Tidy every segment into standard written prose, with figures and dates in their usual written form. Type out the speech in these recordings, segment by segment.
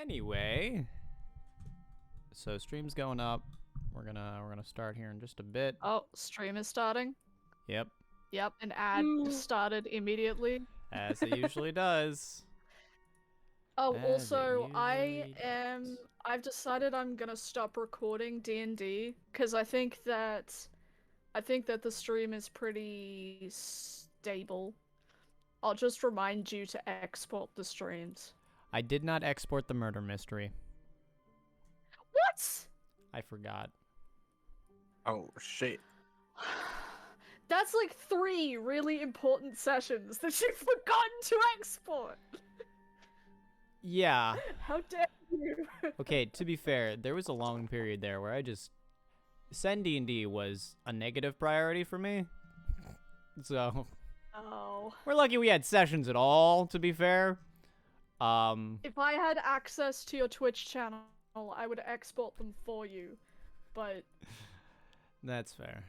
Anyway, so stream's going up. We're gonna start here in just a bit. Oh, stream is starting. Yep. Yep, an ad started immediately. As it usually does. Oh, As also, it usually does. I've decided I'm gonna stop recording D&D because I think that the stream is pretty stable. I'll just remind you to export the streams. I did not export the murder mystery. What? I forgot. Oh, shit. That's like 3 really important sessions that you've forgotten to export. Yeah. How dare you? Okay, to be fair, there was a long period there where I just... CenD&D was a negative priority for me. So... Oh. We're lucky we had sessions at all, to be fair. If I had access to your Twitch channel, I would export them for you, but... That's fair.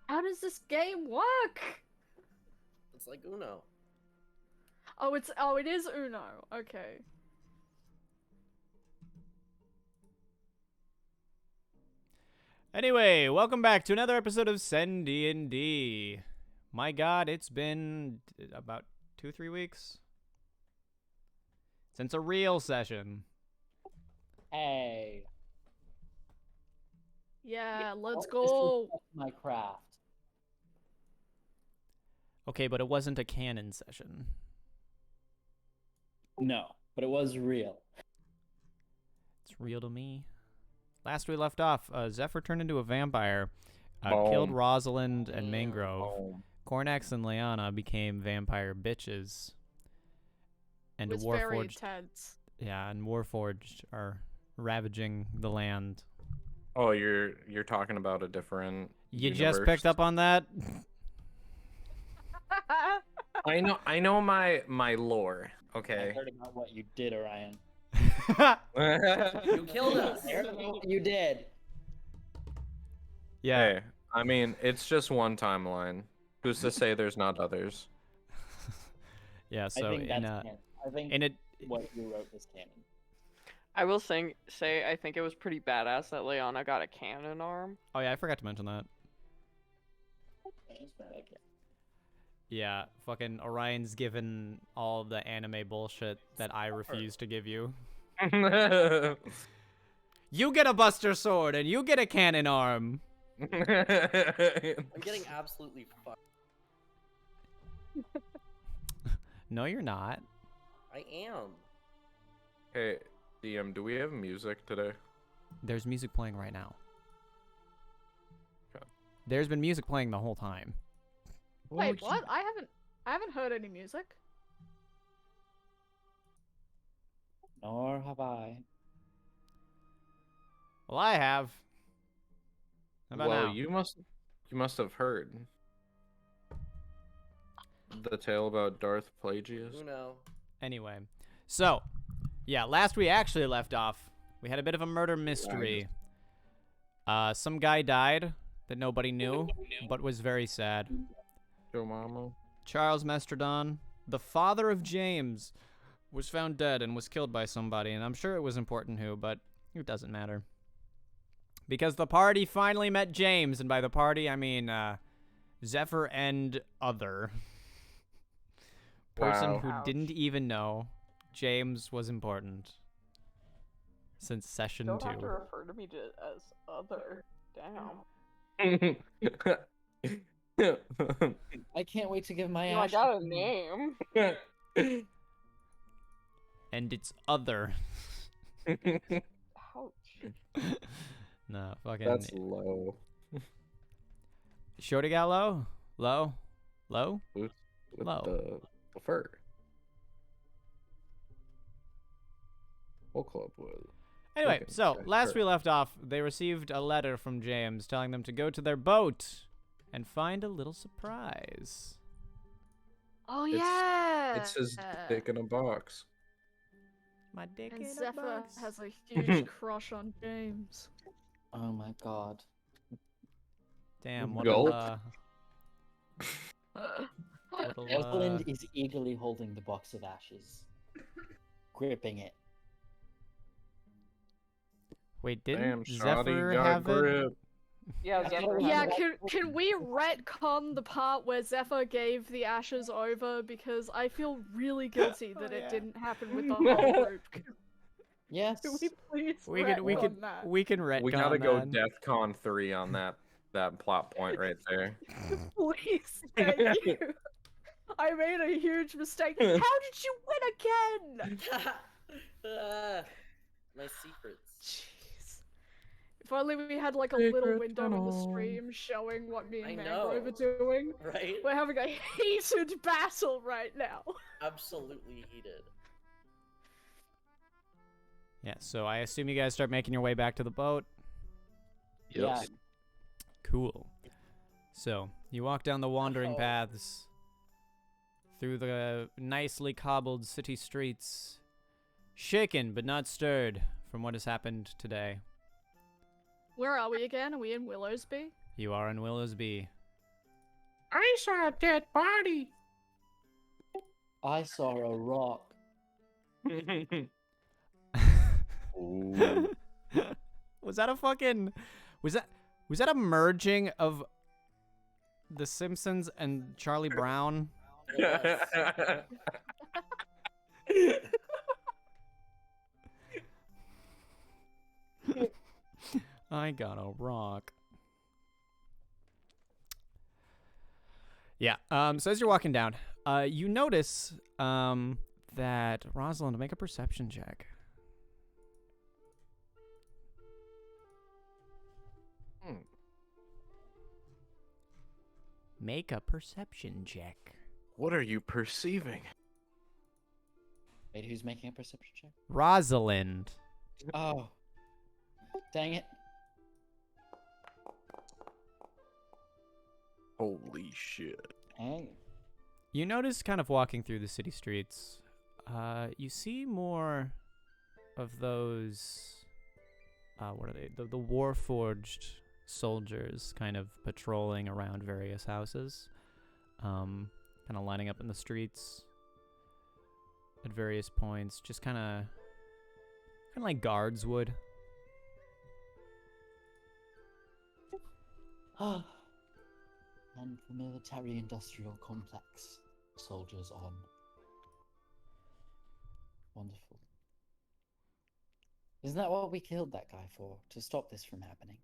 How does this game work? It's like Uno. Oh, it is Uno. Okay. Anyway, welcome back to another episode of CenD&D. My god, it's been about 2-3 weeks since a real session. Hey. Yeah, let's Don't go. disrespect my craft. Okay, but it wasn't a canon session. No, but it was real. It's real to me. Last we left off, Zephyr turned into a vampire, Boom. killed Rosalind and Mangrove. Oh. Cornax and Liana became vampire bitches. And It was very Warforged, intense. yeah, and Warforged are ravaging the land. Oh, you're talking about a different You just universe. picked up on that? I know my lore, I okay? heard about what you did, Orion. You killed us. I heard about what you did. Yeah. Hey, I mean, it's just one timeline. Who's to say there's not others? Yeah, I so think in that's a canon. I think in it what you wrote is canon. I will say I think it was pretty badass that Leona got a cannon arm. Oh yeah, I forgot to mention that. Okay. Yeah, fucking Orion's given all the anime bullshit that I refuse to give you. You get a Buster Sword and you get a cannon arm. I'm getting absolutely fucked. No, you're not. I am. Hey, DM, do we have music today? There's music playing right now. Okay. There's been music playing the whole time. Wait, what? I haven't heard any music. Nor have I. Well, I have. How about Well, now? you must have heard the tale about Darth Plagueis. Uno. Anyway, so, yeah, last we actually left off, we had a bit of a murder mystery. Some guy died that nobody knew, but was very sad. Yo, mama. Charles Mastrodon, the father of James, was found dead and was killed by somebody, and I'm sure it was important who, but it doesn't matter. Because the party finally met James, and by the party, I mean, Zephyr and other. Person Wow. who Ouch. didn't even know James was important. Since session Don't 2. have to refer to me as other. Damn. I can't wait to give my No, I ash. got a name. And it's other. Ouch. No, fucking. That's low. Shorty got low? Low? Low? With Low. the fur. Whole club was. Anyway, Okay, so okay, last sure. we left off, they received a letter from James telling them to go to their boat and find a little surprise. Oh It's- yeah. It's his dick in a box. My dick And in a Zephyr box. has a huge crush on James. Oh my god. Damn, what Gulp. a... little, Rosalind is eagerly holding the box of ashes, gripping it. Wait, Damn, didn't Shotty Zephyr got have it? grip. Yeah, I thought Zephyr it was has Yeah, it. can we retcon the part where Zephyr gave the ashes over, because I feel really guilty that Oh, it yeah. didn't happen with the whole group. Yes. Can we please We retcon can that? we can retcon We gotta go that. DEFCON 3 on that plot point right there. Please, thank you. I made a huge mistake. How did you win again? My secrets. Jeez. If only we had like a little Secret window in the tunnel. stream showing what me I and Mangrove know. are doing. Right? We're having a heated battle right now. Absolutely heated. Yeah, so I assume you guys start making your way back to the boat. Yeah. Cool. So, you walk down the wandering Oh. paths through the nicely cobbled city streets, shaken but not stirred from what has happened today. Where are we again? Are we in Willowsby? You are in Willowsby. I saw a dead body. I saw a rock. Ooh. Was that a fucking was that a merging of The Simpsons and Charlie Brown? It was. I got a rock. Yeah. So as you're walking down, you notice that Rosalind, make a perception check. Make a perception check. What are you perceiving? Wait, who's making a perception check? Rosalind. Oh. Dang it. Holy shit. Hey. You notice kind of walking through the city streets, you see more of those, what are they? The Warforged soldiers kind of patrolling around various houses, kind of lining up in the streets at various points, just kind of like guards would. And the military-industrial complex. Soldiers on. Wonderful. Isn't that what we killed that guy for? To stop this from happening?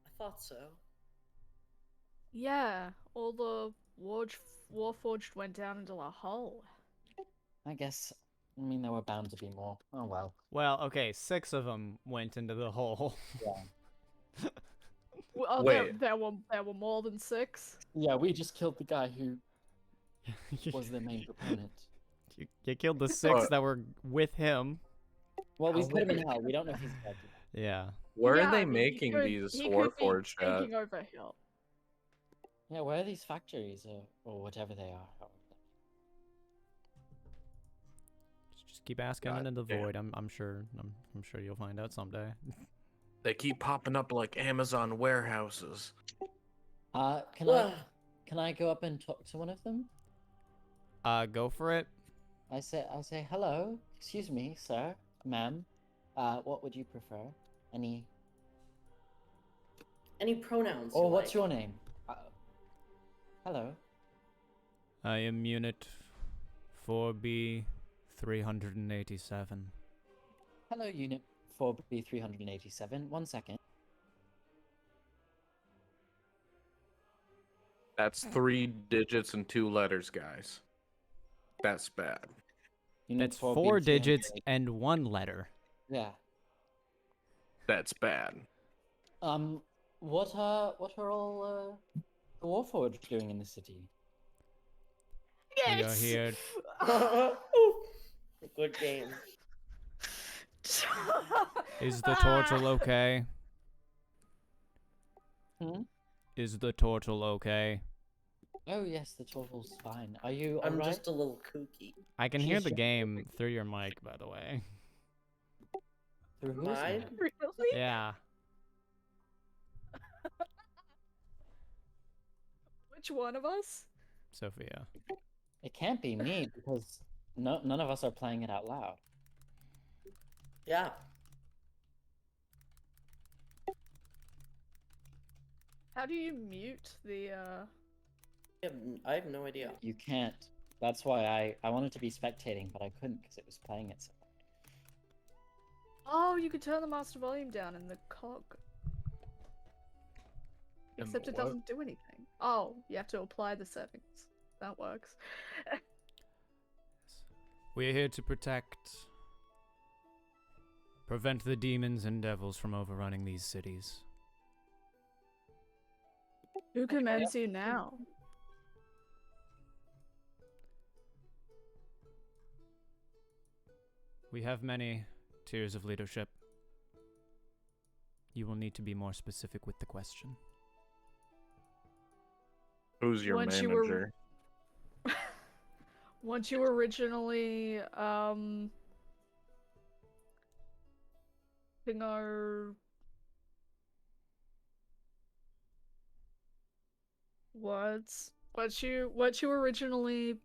I thought so. Yeah, all the Warforged went down into a hole. I guess. I mean, there were bound to be more. Oh well. Well, okay, 6 of them went into the hole. Yeah. Well, Wait. there were more than 6. Yeah, we just killed the guy who was the main proponent. You killed the 6 Uh, that were with him. Well, we How put him in many- hell. We don't know if he's dead. Yeah. Where Yeah, are they I mean, making these he could be Warforged at? taking over Hill. Yeah, where are these factories or whatever they are? Just keep asking God into the damn. void. I'm sure you'll find out someday. They keep popping up like Amazon warehouses. Can I go up and talk to one of them? Go for it. I say hello. Excuse me, sir, ma'am. What would you prefer? Any pronouns. or you what's like. your name? Hello. I am Unit 4B 387. Hello, Unit 4B387. 1 second. That's 3 digits and 2 letters, guys. That's bad. Unit That's 4 digits 4B387. and 1 letter. Yeah. That's bad. What are all the Warforged doing in the city? We are Yes! here. Good game. Is the turtle okay? Hmm? Is the turtle okay? Oh yes, the turtle's fine. Are you I'm alright? just a little kooky. I can hear She's the just- game through your mic, by the way. Through whose Mine? mic? Really? Yeah. Which one of us? Sophia. It can't be me because none of us are playing it out loud. Yeah. How do you mute the I have no idea. You can't. That's why I wanted to be spectating, but I couldn't because it was playing itself. Oh, you could turn the master volume down in the cog. Except it what? doesn't do anything. Oh, you have to apply the settings. That works. We're here to prevent the demons and devils from overrunning these cities. Who commands you now? We have many tiers of leadership. You will need to be more specific with the question. Who's your Once you manager? were- Once you originally, thing our words. Once you originally,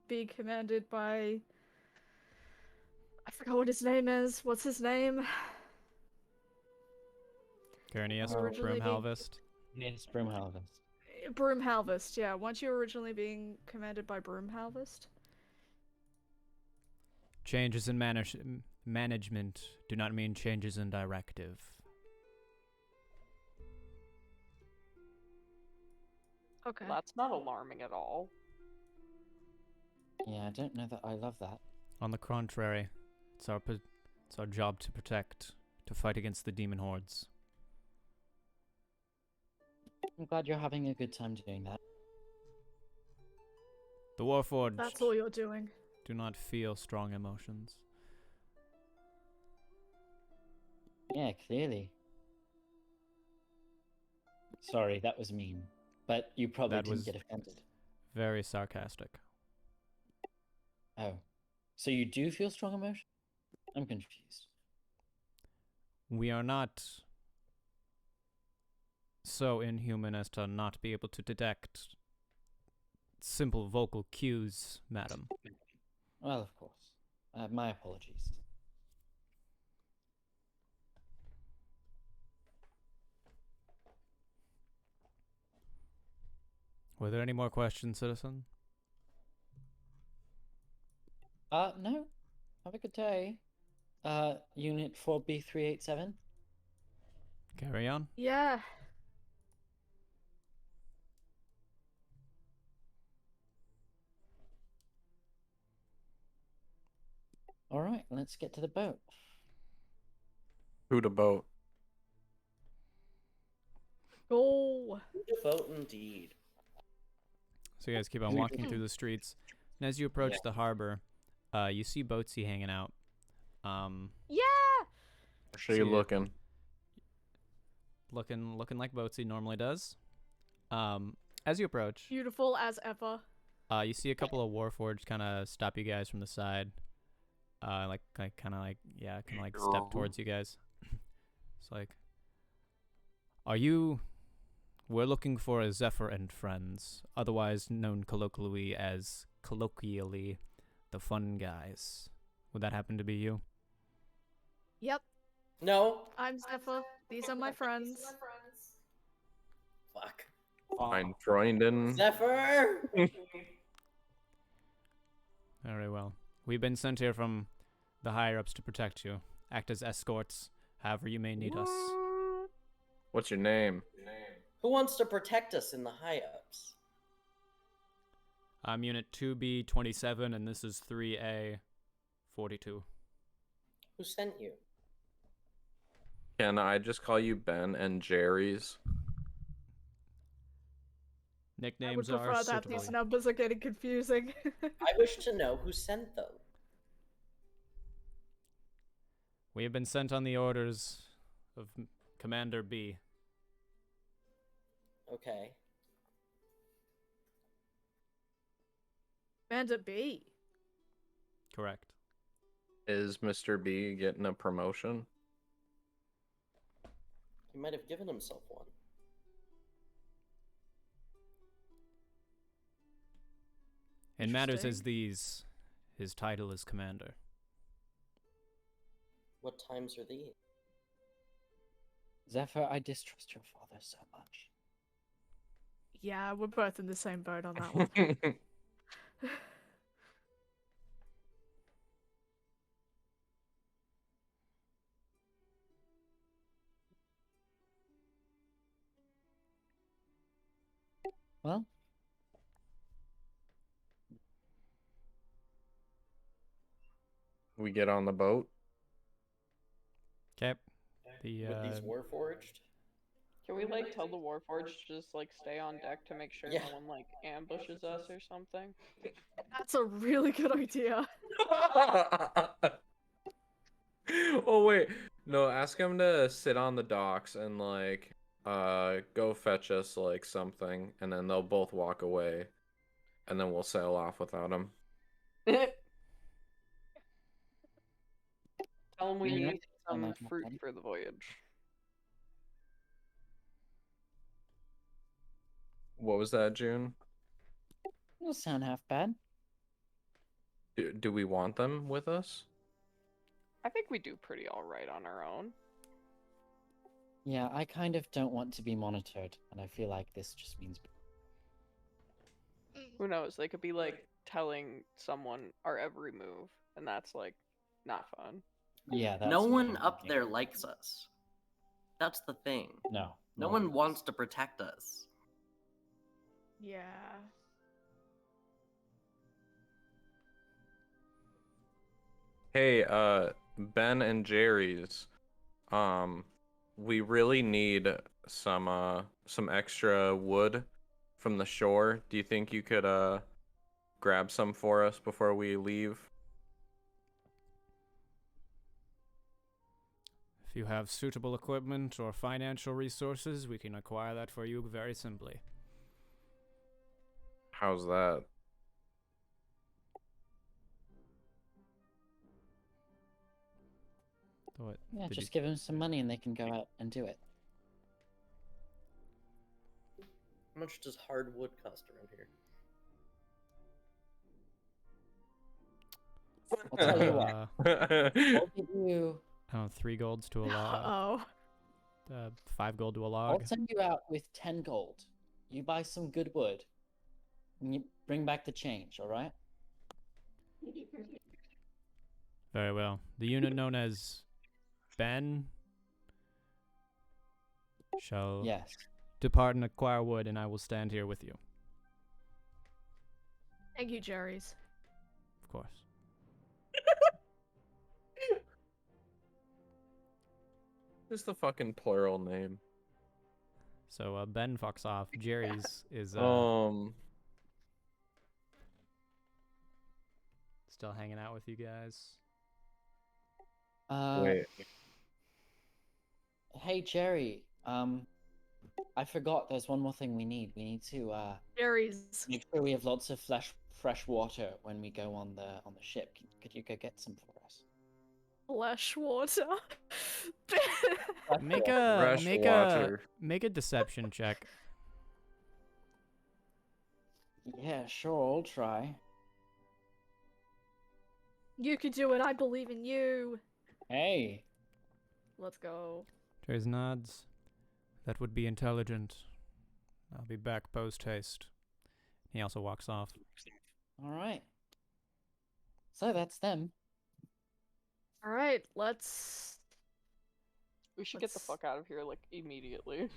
be commanded by. I forgot what his name is. What's his name? Carnius, Originally being- Broomhalvest. Yes, Broomhalvest. Broomhalvest, yeah. Once you were originally being commanded by Broomhalvest. Changes in management do not mean changes in directive. Okay. That's not alarming at all. Yeah, I don't know that I love that. On the contrary, it's our job to protect, to fight against the demon hordes. I'm glad you're having a good time doing that. The Warforged That's all you're doing. do not feel strong emotions. Yeah, clearly. Sorry, that was mean. But you probably That didn't was- get offended. Very sarcastic. Oh. So you do feel strong emotion? I'm confused. We are not so inhuman as to not be able to detect simple vocal cues, madam. Well, of course. My apologies. Were there any more questions, citizen? No. Have a good day. Unit 4B387? Carry on. Yeah. Alright, let's get to the boat. Who to boat? Go. The vote indeed. So you guys keep on walking through the streets, and as you approach the harbor, you see Boatsy hanging out. Yeah. Where are you See- looking? looking like Boatsy normally does. As you approach, Beautiful as ever. you see a couple of Warforged kind of stop you guys from the side. Step towards you guys. It's like, we're looking for a Zephyr and friends, otherwise known colloquially as the fun guys. Would that happen to be you? Yep. No. I'm Zephyr. These are my friends. Fuck. Fine, Freunden. Zephyr! Very well. We've been sent here from the higher-ups to protect you. Act as escorts, however you may need us. What's your name? Who wants to protect us in the high-ups? I'm Unit 2B27, and this is 3A42. Who sent you? Can I just call you Ben and Jerry's? I would Nicknames are prefer that. suitable. These numbers are getting confusing. I wish to know who sent them. We have been sent on the orders of Commander B. Okay. Commander B. Correct. Is Mr. B getting a promotion? He might have given himself one. In matters as Interesting. these, his title is commander. What times are these? Zephyr, I distrust your father so much. Yeah, we're both in the same boat on that one. Well, We get on the boat. Okay. The With these warforged? Can we like tell the Warforged to just like stay on deck to make sure Yeah. no one like ambushes us or something? That's a really good idea. Oh wait, no. Ask him to sit on the docks and like, go fetch us like something, and then they'll both walk away, and then we'll sail off without him. Tell them we Yeah, need sound some like my fruit plan. for the voyage. What was that, June? Doesn't sound half bad. Do we want them with us? I think we do pretty alright on our own. Yeah, I kind of don't want to be monitored, and I feel like this just means. Who knows? They could be like telling someone our every move, and that's like not fun. Yeah, that's No what one I'm up thinking. there likes us. That's the thing. No. No one wants to protect us. Yeah. Hey, Ben and Jerry's. We really need some extra wood from the shore. Do you think you could grab some for us before we leave? If you have suitable equipment or financial resources, we can acquire that for you very simply. How's that? What? Yeah, Did just give them some money and they can go out and do it. How much does hardwood cost around here? I'll tell you what. I'll give you. 3 golds to a log. Oh. 5 gold to a I'll log. send you out with 10 gold. You buy some good wood, and you bring back the change. All right? Very well. The unit known as Ben shall Yes. depart and acquire wood, and I will stand here with you. Thank you, Jerry's. Of course. Just the fucking plural name. So Ben fucks off. Jerry's is still hanging out with you guys. Wait. Hey Jerry. I forgot. There's one more thing we need. We need to Jerry's. make sure we have lots of fresh water when we go on the ship. Could you go get some for us? Flesh water. Make Fresh a water. deception check. Yeah, sure. I'll try. You can do it. I believe in you. Hey. Let's go. Jerry's nods. That would be intelligent. I'll be back post haste. He also walks off. All right. So that's them. All right, let's. We should get the Let's- fuck out of here like immediately.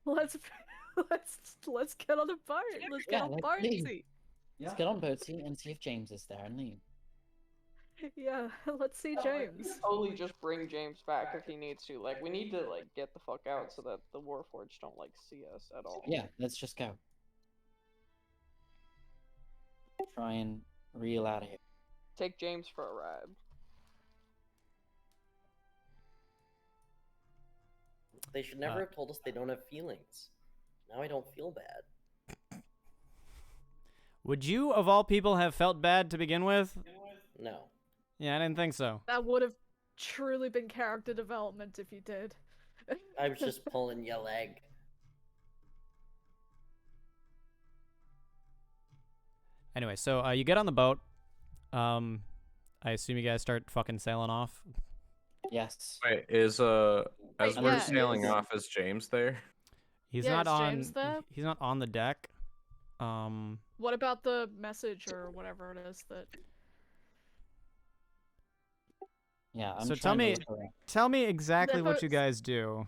Let's get on a boat. Let's get Yeah, on let's leave. boatsy. Let's get on Boatsy and see if James is there and leave. Yeah, let's see James. Totally just bring James back if he needs to. Like we need to like get the fuck out so that the Warforged don't like see us at all. Yeah, let's just go. Try and reel out of here. Take James for a ride. They should never have told us they don't have feelings. Now I don't feel bad. Would you, of all people, have felt bad to begin with? No. Yeah, I didn't think so. That would have truly been character development if you did. I was just pulling your leg. Anyway, so you get on the boat. I assume you guys start fucking sailing off. Yes. Wait, as we're yeah, sailing is- off, is James there? He's Yeah, not is on. James there? He's not on the deck. What about the message or whatever it is that? Yeah, I'm So trying tell me- to look around. Tell me exactly what Zephyr- you guys do.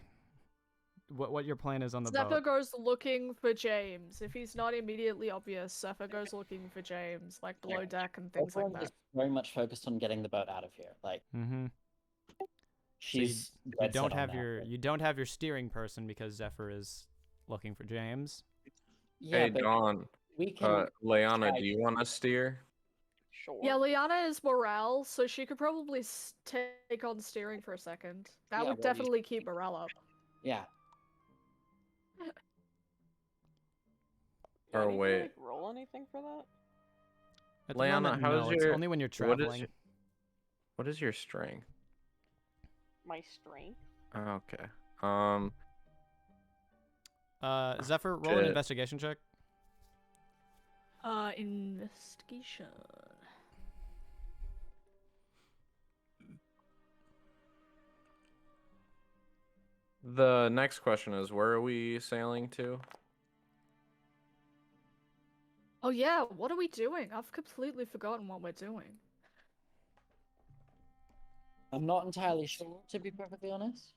What your plan is on the Zephyr boat. goes looking for James. If he's not immediately obvious, Zephyr goes looking for James, like below deck and things like Everyone that. is very much focused on getting the boat out of here. Like, Mm-hmm. she's You dead don't set on have that. you don't have your steering person because Zephyr is looking for James. Yeah, Hey, but Dawn. we can. Leanna, try- do you want to steer? Sure. Yeah, Liana is morale, so she could probably take on steering for a second. That Yeah, would well, you- definitely keep morale up. Yeah. Do I Or need to, wait. like, roll anything for that? At the Leanna, moment, how's no. It's your- only when you're what is traveling. What is your strength? My strength? Okay. Zephyr, roll an shit. investigation check. Investigation. The next question is, where are we sailing to? Oh yeah, what are we doing? I've completely forgotten what we're doing. I'm not entirely sure, to be perfectly honest.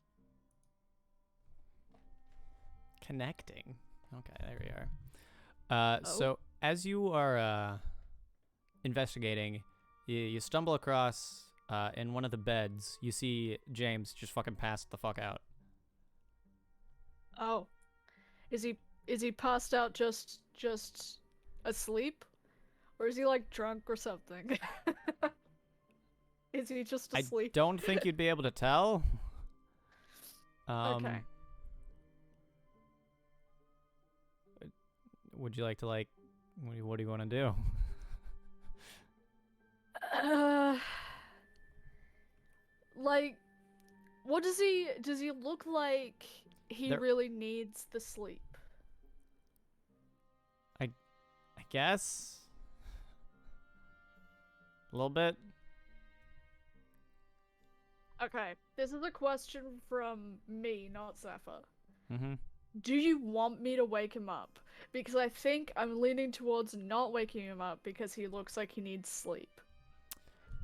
Connecting. Okay, there we are. Oh. So as you are investigating, you stumble across in one of the beds. You see James just fucking passed the fuck out. Oh. Is he passed out just asleep? Or is he like drunk or something? Is he just I asleep? don't think you'd be able to tell. Okay. Would you like to what do you want to do? Like, what does he look like he There- really needs the sleep? I guess a little bit. Okay, this is a question from me, not Zephyr. Mm-hmm. Do you want me to wake him up? Because I think I'm leaning towards not waking him up because he looks like he needs sleep.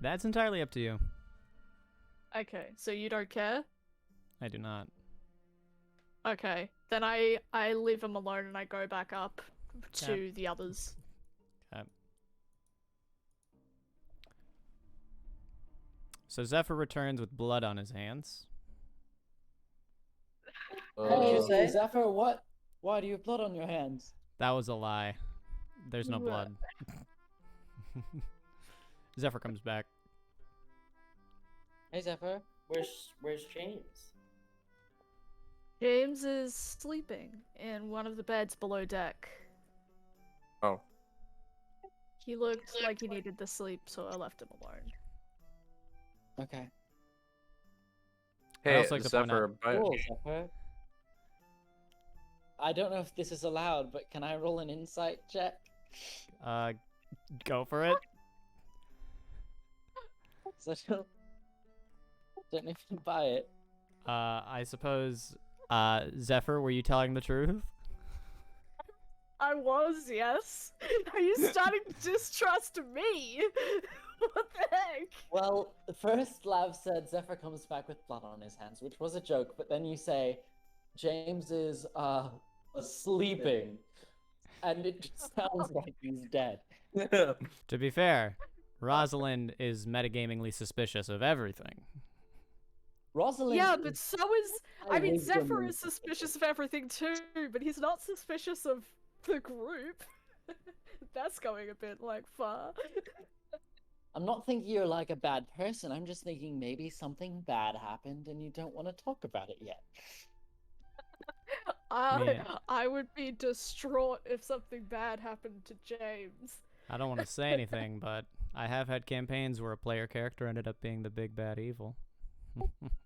That's entirely up to you. Okay, so you don't care? I do not. Okay, then I leave him alone and I go back up to the others. So Zephyr returns with blood on his hands. Hey, you say? Zephyr, what? Why do you have blood on your hands? That was a lie. There's no What? blood. Zephyr comes back. Hey, Zephyr. Where's James? James is sleeping in one of the beds below deck. Oh. He looked like he needed the sleep, so I left him alone. Okay. Hey, also like to point Zephyr, out- but Cool, Zephyr. I don't know if this is allowed, but can I roll an insight check? Go for it. So don't know if you buy it. I suppose, Zephyr, were you telling the truth? I was, yes. Are you starting to distrust me? What the heck? Well, the first Lav said Zephyr comes back with blood on his hands, which was a joke, but then you say James is sleeping, and it just sounds like he's dead. To be fair, Rosalind is metagamingly suspicious of everything. Rosalind. Yeah, is but so is. I mean, wisdom Zephyr and is suspicious of everything too, but he's not suspicious of the group. That's going a bit like far. I'm not thinking you're like a bad person. I'm just thinking maybe something bad happened and you don't want to talk about it yet. Yeah. I would be distraught if something bad happened to James. I don't want to say anything, but I have had campaigns where a player character ended up being the big bad evil.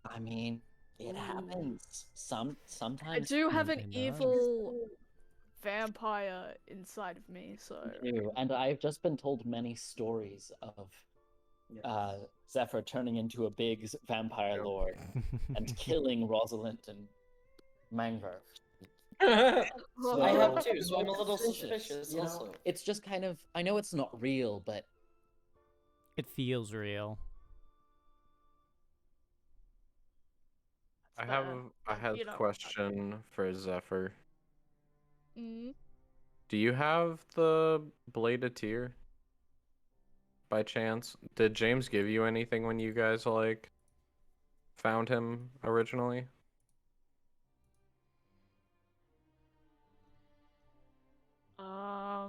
I mean, it happens. I Sometimes. do have an it does. evil vampire inside of me, so Ew, and I've just been told many stories of Zephyr turning into a big vampire lord and killing Rosalind and Mangrove. So, I have too, so I'm a little suspicious, suspicious you know? also. It's just kind of, I know it's not real, but It feels real. I that's have fair, I have you a know. question for Zephyr. Mm. Do you have the Blade of Tear by chance? Did James give you anything when you guys like found him originally? I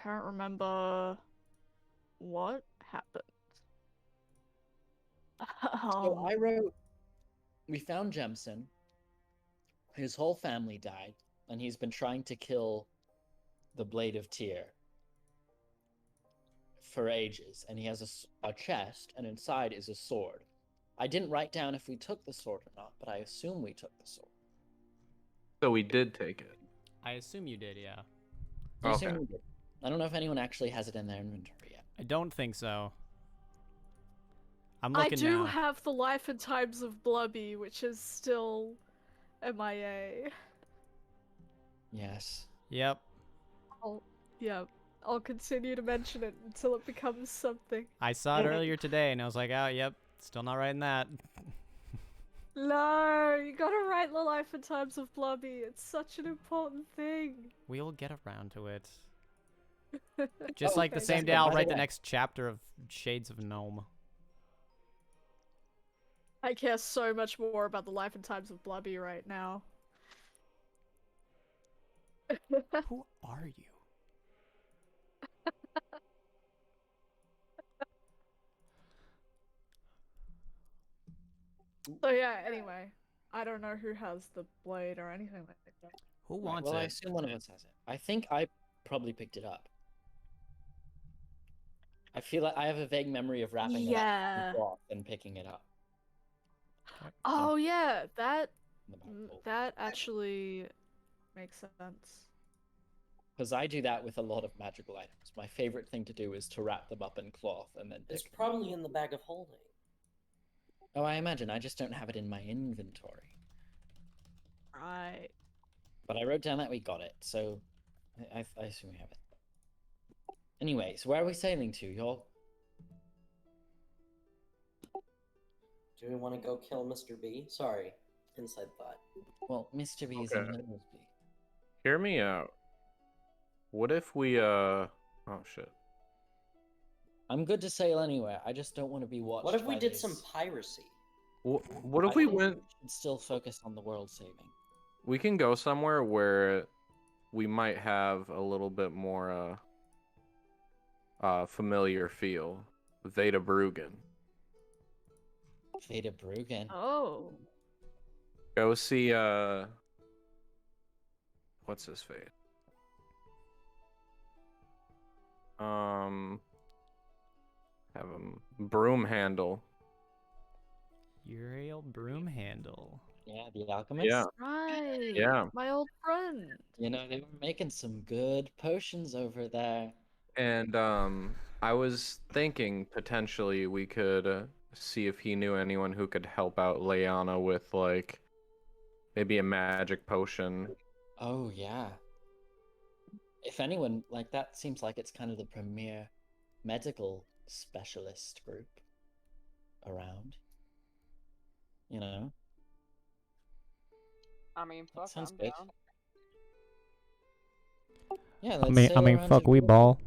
can't remember what happened. so I wrote, we found Jemison, his whole family died, and he's been trying to kill the Blade of Tear for ages, and he has a chest, and inside is a sword. I didn't write down if we took the sword or not, but I assume we took the sword. So we did take it. I assume you did, yeah. I assume Okay. we did. I don't know if anyone actually has it in their inventory yet. I don't think so. I'm I looking do now. have the Life and Times of Blubby, which is still MIA. Yes. Yep. I'll continue to mention it until it becomes something. I saw it earlier today, and I was like, oh, yep, still not writing that. No, you gotta write the Life and Times of Blubby. It's such an important thing. We'll get around to it. Just Oh, like the okay, same Zephyr, day I'll by the write the way. next chapter of Shades of Gnome. I care so much more about the Life and Times of Blubby right now. Who are you? So yeah, anyway, I don't know who has the blade or anything like that. Who Right, wants well, I it? assume one of us has it. I think I probably picked it up. I feel like I have a vague memory of wrapping it up Yeah. in cloth and picking it up. Oh yeah, that in the Bible. that actually makes sense. Because I do that with a lot of magical items. My favorite thing to do is to wrap them up in cloth and then It's pick them up. probably in the bag of holding. Oh, I imagine. I just don't have it in my inventory. Right. But I wrote down that we got it, so I assume we have it. Anyways, where are we sailing to, y'all? Do we want to go kill Mr. B? Sorry, inside thought. Well, Mr. B is in Okay. Middlesby. Hear me out. What if we oh shit. I'm good to sail anywhere. I just don't want to be watched. What if we by did these- some piracy? What if I we think went should still focus on the world saving. we can go somewhere where we might have a little bit more familiar feel. Veda Brugen. Veda Brugen. Oh. Go see what's his face? Have him broom handle. Uriel Broomhandle. Yeah, the alchemist. Yeah. Right. Yeah. My old friend. You know, they were making some good potions over there. And I was thinking potentially we could see if he knew anyone who could help out Leanna with like maybe a magic potion. Oh, yeah. If anyone, like, that seems like it's kind of the premier medical specialist group around. You know? I mean, fuck, sounds I'm good. down. Yeah, let's sail around to we the- ball.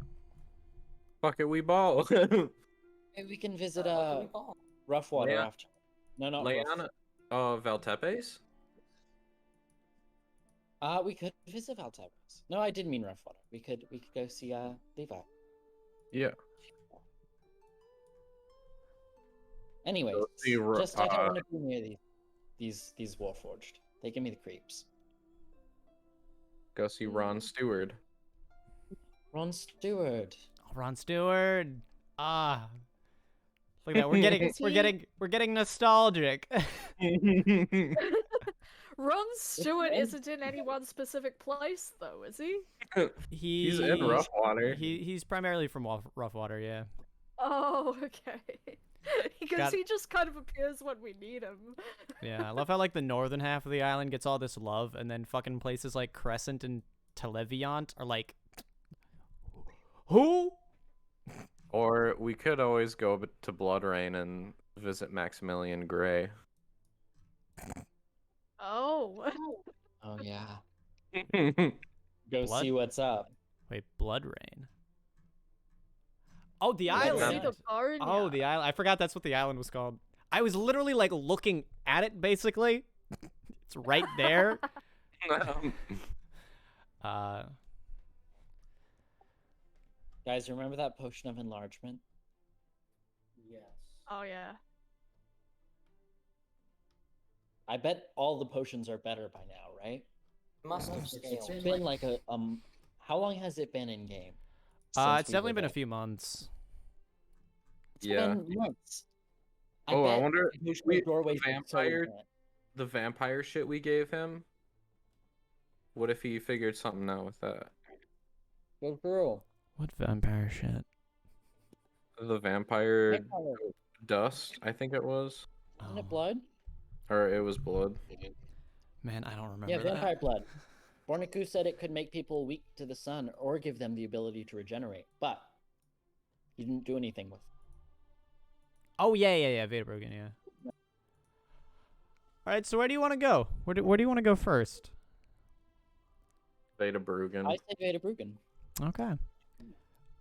Fuck it, we ball. Maybe we can visit What can we call? Rough Water Lea- after. No, not Leanna Valtepes? We could visit Valtebras. No, I did mean Rough Water. We could go see Levi. Yeah. Anyways, Go see just I don't want to be near these Warforged. They give me the creeps. Go see Ron Stewart. Ron Stewart. Oh, Ron Stewart. Ah. Look at that. We're getting Is he- we're getting nostalgic. Ron Stewart isn't in any one specific place, though, is he? He's in rough water. He's primarily from rough water, yeah. Oh, okay. Because Got- he just kind of appears when we need him. Yeah, I love how like the northern half of the island gets all this love, and then fucking places like Crescent and Televiant are like, who? Or we could always go to Blood Rain and visit Maximilian Gray. Oh. Oh yeah. Oh, Go Blood? see what's up. Wait, Blood Rain. Oh, the Blood Let's see island. Rain. the barn. Oh, the island. I forgot that's what the island was called. I was literally like looking at it basically. It's right there. Uh, Guys, remember that potion of enlargement? Yes. Oh, yeah. I bet all the potions are better by now, right? Must have It's scaled. been like a how long has it been in game? it's since we definitely were been a there? few months. It's Yeah. been months. Oh, I bet wonder- the potion we- of doorways is so vampire- advanced. The vampire shit we gave him. What if he figured something out with that? Go through. What vampire shit? The vampire Vampire. dust, I think it was. Isn't it Oh, blood? Or it was blood. man, I don't remember Yeah, that. vampire blood. Borniku said it could make people weak to the sun or give them the ability to regenerate, but he didn't do anything with it. Oh yeah, Veda Brogan, yeah. All right, so where do you want to go? Where do you want to go first? Beta Brugen. I say Veda Brugen. Okay.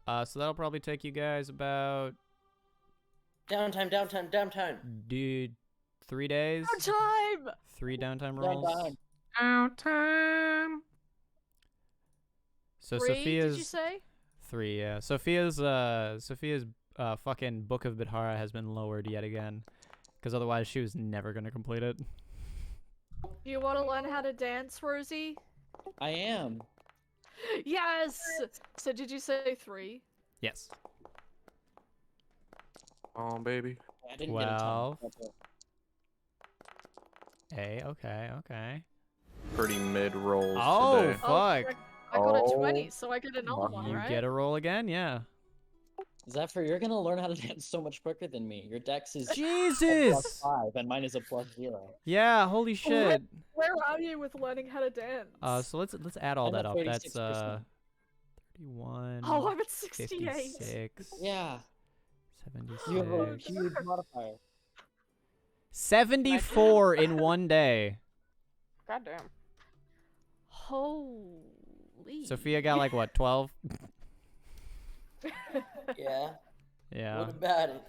So that'll probably take you guys about Downtime. dude 3 days. Time! 3 downtime Done, rolls. done. Downtime. So 3, Sophia's did you say? 3, yeah. Sophia's fucking Book of Bidhara has been lowered yet again, because otherwise she was never gonna complete it. Do you want to learn how to dance, Rosie? I am. Yes! So did you say 3? Yes. Oh, baby. I didn't get a 12. ton. Okay. Pretty mid rolls Oh, today. fuck. I got a Oh, 20, so I get another one, You right? get a roll again, yeah. Zephyr, you're gonna learn how to dance so much quicker than me. Your dex is a Jesus. +5, and mine is a +0. Yeah, holy shit. Where are you with learning how to dance? So let's add all I'm that at up. That's 36%. 31. Oh, I'm at 68. 56. Yeah, 76. you have a huge modifier. 74 in one day. Goddamn. Holy. Sophia got like what, 12? Yeah. Yeah. What about it?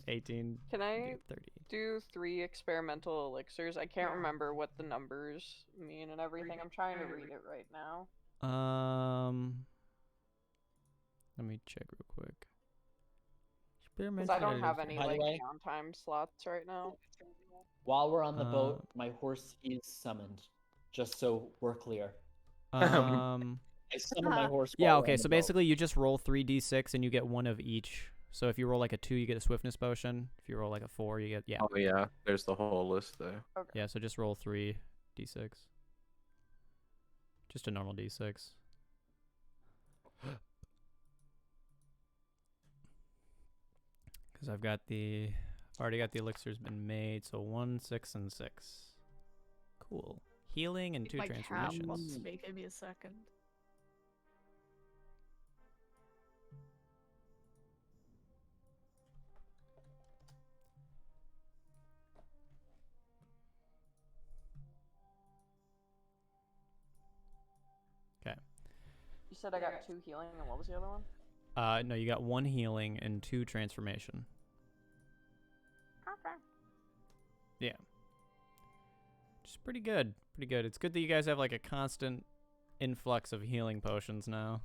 18. Can I 30. do 3 experimental elixirs? I can't remember what the numbers mean and everything. I'm trying to read it right now. Let me check real quick. Because I don't have any By the like way- downtime slots right now. While we're on the boat, my horse is summoned. Just so we're clear. I summon my horse. Yeah, while we're okay, on the so boat. basically you just roll 3d6 and you get one of each. So if you roll like a 2, you get a swiftness potion. If you roll like a 4, you get, yeah. Oh, yeah. There's the whole list there. Okay. Yeah, so just roll 3d6. Just a normal d6. Because I've already got the elixirs been made, so 1, 6, and 6. Cool. Healing and 2 My cat transformations. wants me. Give me a second. You said I got 2 healing, and what was the other one? No, you got 1 healing and 2 transformation. Okay. Yeah. Which is pretty good. Pretty good. It's good that you guys have like a constant influx of healing potions now.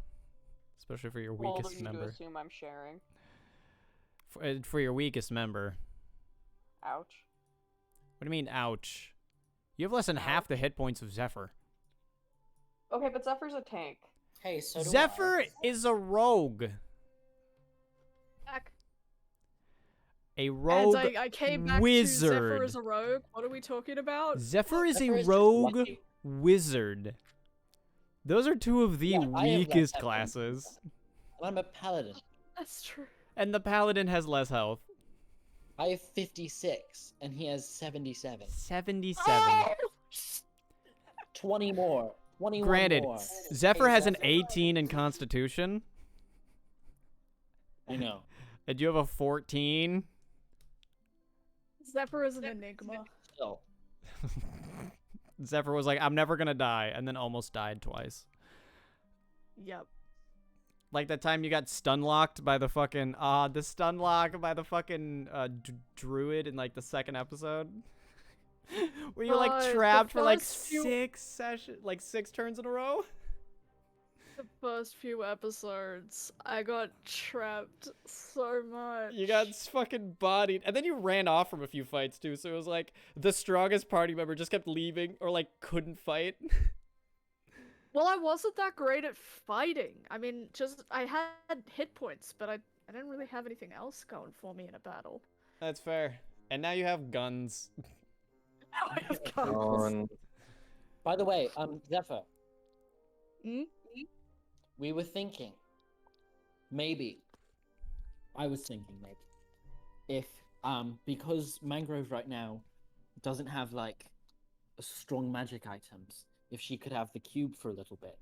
Especially for your Bold of weakest you to member. assume I'm sharing. For your weakest member. Ouch. What do you mean, ouch? You have less than half the hit points of Zephyr. Okay, but Zephyr's a tank. Hey, so do Zephyr I. is a rogue. Back. A rogue And I came back wizard. to Zephyr as a rogue. What are we talking about? Zephyr is a Zephyr is just rogue lucky. wizard. Those are two of the Yeah, I have less weakest health than classes. And I'm a paladin. That's true. And the paladin has less health. I have 56, and he has 77. 77. 20 more. 21 Granted, more. Zephyr Hey, has an Zephyr. 18 in Constitution, I know. and you have a 14. Zephyr is an enigma. Still. Zephyr was like, I'm never gonna die, and then almost died twice. Yep. Like that time you got stun-locked by the fucking, the stun-lock by the fucking, druid in, like, the second episode. Where you're, like, The trapped for, like, first few- 6 turns in a row? The first few episodes, I got trapped so much. You got fucking bodied. And then you ran off from a few fights, too, so it was like, the strongest party member just kept leaving, or, like, couldn't fight. Well, I wasn't that great at fighting. I mean, I had hit points, but I didn't really have anything else going for me in a battle. That's fair. And now you have guns. Now I have guns. On By the way, Zephyr. Hmm? We were thinking, maybe. I was thinking maybe. If, because Mangrove right now doesn't have, like, strong magic items, if she could have the cube for a little bit.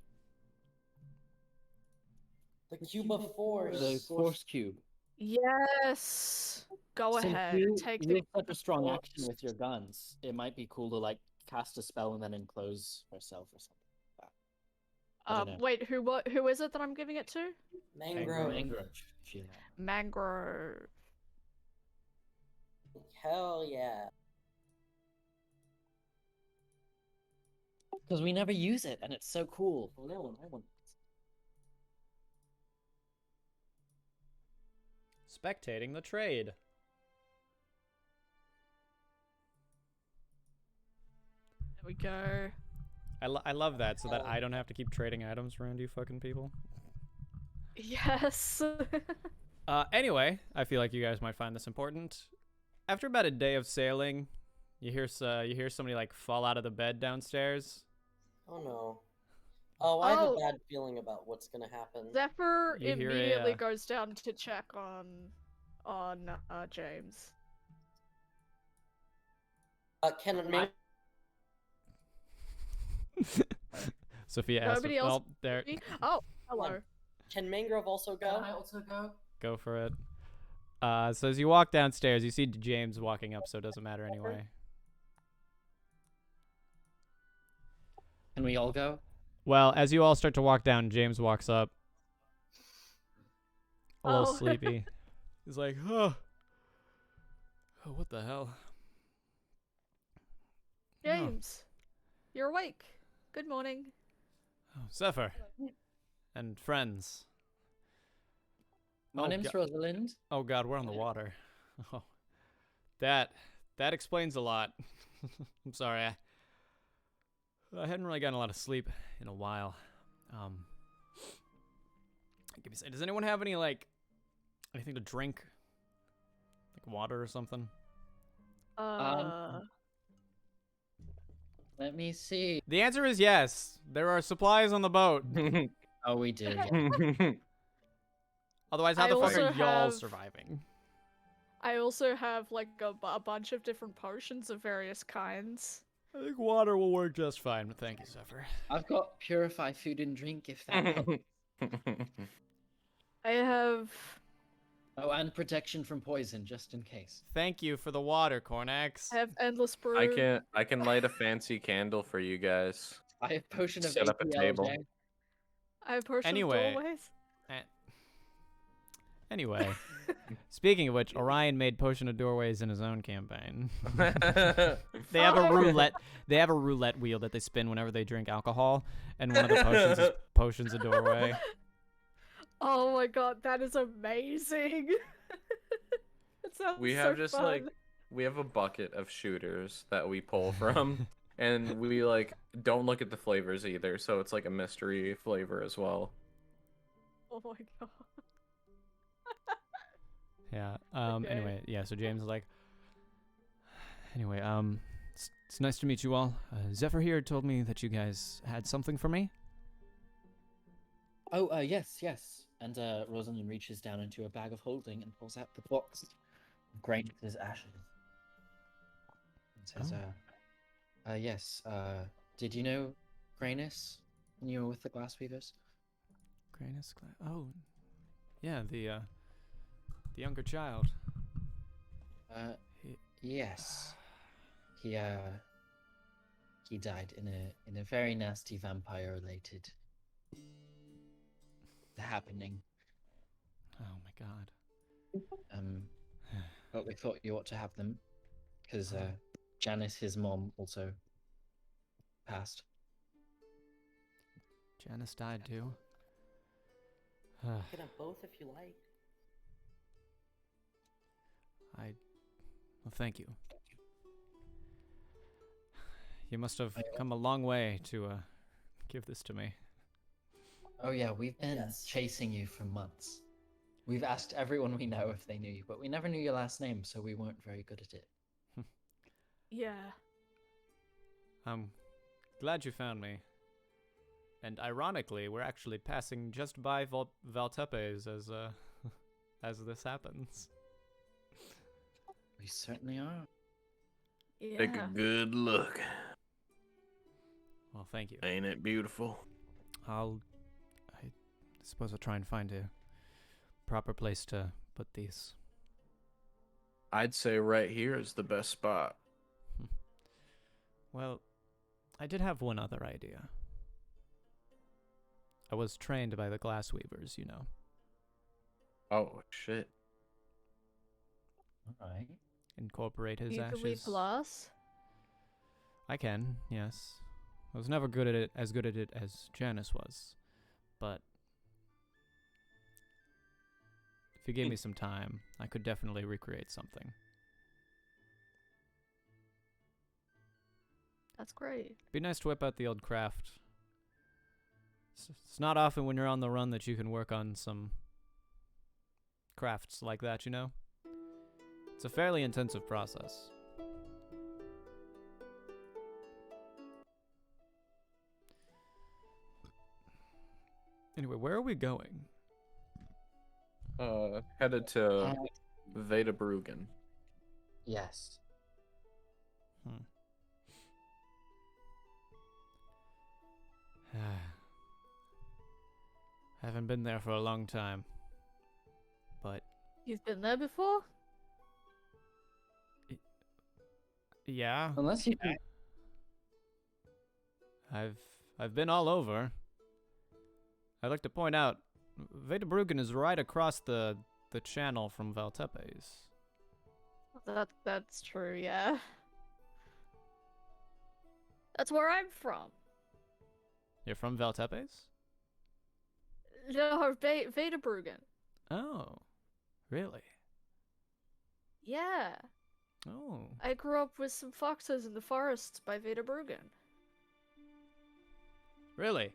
The cube of force. The force cube. Yes. Go Since ahead. you Take have the such a strong force. action with your guns, it might be cool to, like, cast a spell and then enclose herself or something like that. I don't know. Wait, who is it that I'm giving it to? Mangrove. Mangrove. if you like. Mangrove. Hell yeah. Because we never use it, and it's so cool. Well, no one. Spectating the trade. There we go. I love that, so that I don't have to keep trading items around you fucking people. Yes. Anyway, I feel like you guys might find this important. After about a day of sailing, you hear somebody like fall out of the bed downstairs. Oh no. Oh, I have Oh. a bad feeling about what's gonna happen. Zephyr You hear immediately a, goes down to check on James. Can Mangrove Sophia asked. Nobody else Well, there. Oh, hello. also go? Can I also go? Go for it. So as you walk downstairs, you see James walking up, so it doesn't matter anyway. Can we all go? Well, as you all start to walk down, James walks up. A little Oh. sleepy. He's like, oh, what the hell? James, you're awake. Good morning. Oh, Zephyr. And friends. My Oh, name's go- Rosalind. Oh god, we're on the water. Oh, that explains a lot. I'm sorry. I hadn't really gotten a lot of sleep in a while. Give me a second. Does anyone have any anything to drink, like water or something? Let me see. The answer is yes. There are supplies on the boat. Oh, we did. Otherwise, how I the fuck also are y'all have- surviving? I also have like a bunch of different potions of various kinds. I think water will work just fine, but thank you, Zephyr. I've got purify food and drink if that helps. I have. Oh, and protection from poison, just in case. Thank you for the water, Cornax. I have endless brew. I can light a fancy candle for you guys. I have potion of Set up a table. APLJ. I have potion Anyway. of doorways. Anyway, speaking of which, Orion made Potion of Doorways in his own campaign. They have a Oh. roulette. They have a roulette wheel that they spin whenever they drink alcohol, and one of the potions is Potions of Doorway. Oh my god, that is amazing. That sounds We so have just fun. we have a bucket of shooters that we pull from, and we don't look at the flavors either, so it's like a mystery flavor as well. Oh my god. Yeah. Okay. Anyway, yeah. So James is like, anyway, it's nice to meet you all. Zephyr here told me that you guys had something for me. Oh, yes, yes. And Rosalind reaches down into a bag of holding and pulls out the box of Grain's ashes. And says, yes, did you know Grainus when you were with the Glassweavers? Grainus. Oh, yeah. The younger child. Yes. He died in a very nasty vampire-related happening. Oh my god. But we thought you ought to have them because Janice, his mom, also passed. Janice died too. You can have both if you like. Well, thank you. You must have come a long way to give this to me. Oh yeah, we've been Yes. chasing you for months. We've asked everyone we know if they knew you, but we never knew your last name, so we weren't very good at it. Yeah. I'm glad you found me. And ironically, we're actually passing just by Valtepes as as this happens. We certainly are. Yeah. Take a good look. Well, thank you. Ain't it beautiful? I suppose I'll try and find a proper place to put these. I'd say right here is the best spot. Well, I did have one other idea. I was trained by the Glassweavers, you know. Oh, shit. All right. Incorporate his You ashes. can leave glass. I can, yes. I was never good at it as Janice was, but if you gave me some time, I could definitely recreate something. That's great. Be nice to whip out the old craft. It's not often when you're on the run that you can work on some crafts like that, you know? It's a fairly intensive process. Anyway, where are we going? Headed to Veda Brugen. Yes. Haven't been there for a long time. But You've been there before? yeah, Unless you. I've been all over. I'd like to point out, Veda Brugen is right across the channel from Valtepes. That's true, yeah. That's where I'm from. You're from Valtepes? No, Veda Brugen. Oh, really? Yeah. Oh, I grew up with some foxes in the forests by Veda Brugen. really?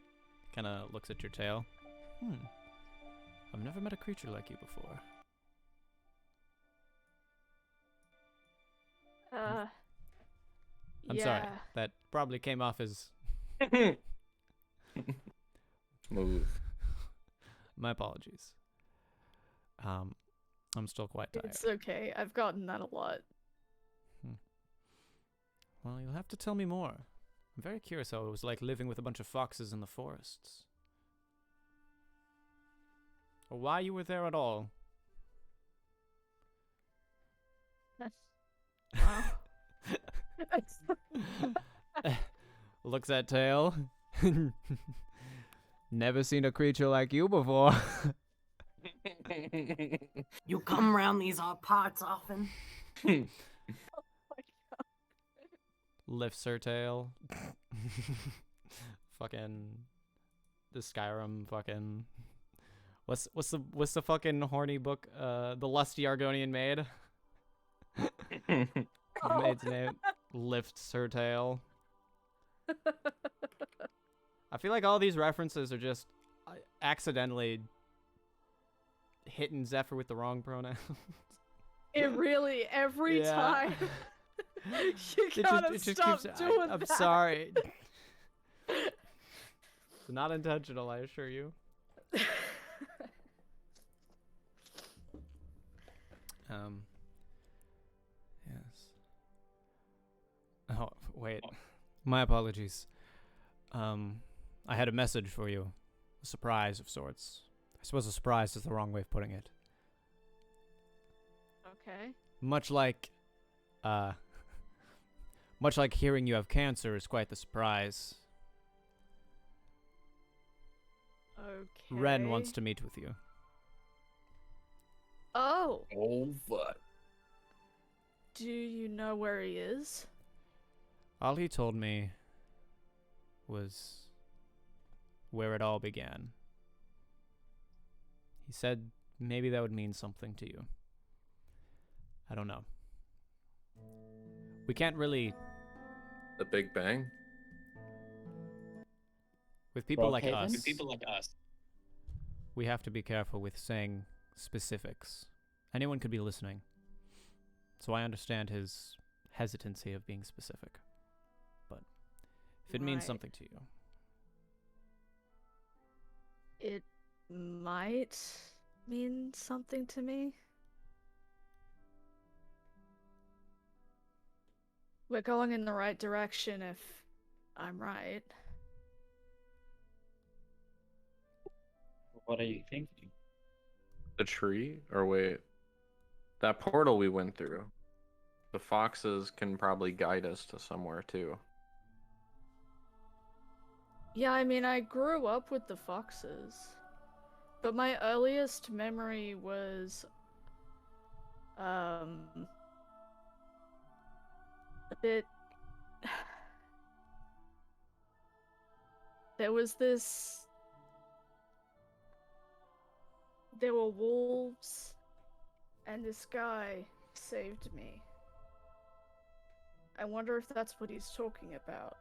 Kind of looks at your tail. I've never met a creature like you before. I'm sorry. Yeah. That probably came off as Move. my apologies. I'm still quite tired. It's okay. I've gotten that a lot. Well, you'll have to tell me more. I'm very curious how it was like living with a bunch of foxes in the forests. Or why you were there at all. Wow. Looks at tail. Never seen a creature like you before. You come around these parts often? Lifts her tail. Fucking the Skyrim fucking what's the fucking horny book the lusty Argonian maid? The maid's name lifts her tail. I feel like all these references are just accidentally hitting Zephyr with the wrong pronouns. It really, every Yeah. time. You It gotta just stop keeps. doing I'm that. sorry. It's not intentional, I assure you. Yes. Oh, wait. My apologies. I had a message for you. A surprise of sorts. I suppose a surprise is the wrong way of putting it. Okay. Much like, much like hearing you have cancer is quite the surprise. Okay. Ren wants to meet with you. Oh, Oh, fuck. do you know where he is? All he told me was where it all began. He said maybe that would mean something to you. I don't know. We can't really, The Big Bang? with people like Brockhaven? us, With people like us. we have to be careful with saying specifics. Anyone could be listening. So I understand his hesitancy of being specific. But if it means Right. something to you. It might mean something to me. We're going in the right direction if I'm right. What are you thinking? The tree? Or wait. That portal we went through. The foxes can probably guide us to somewhere too. Yeah, I mean, I grew up with the foxes. But my earliest memory was a bit there was this there were wolves and this guy saved me. I wonder if that's what he's talking about,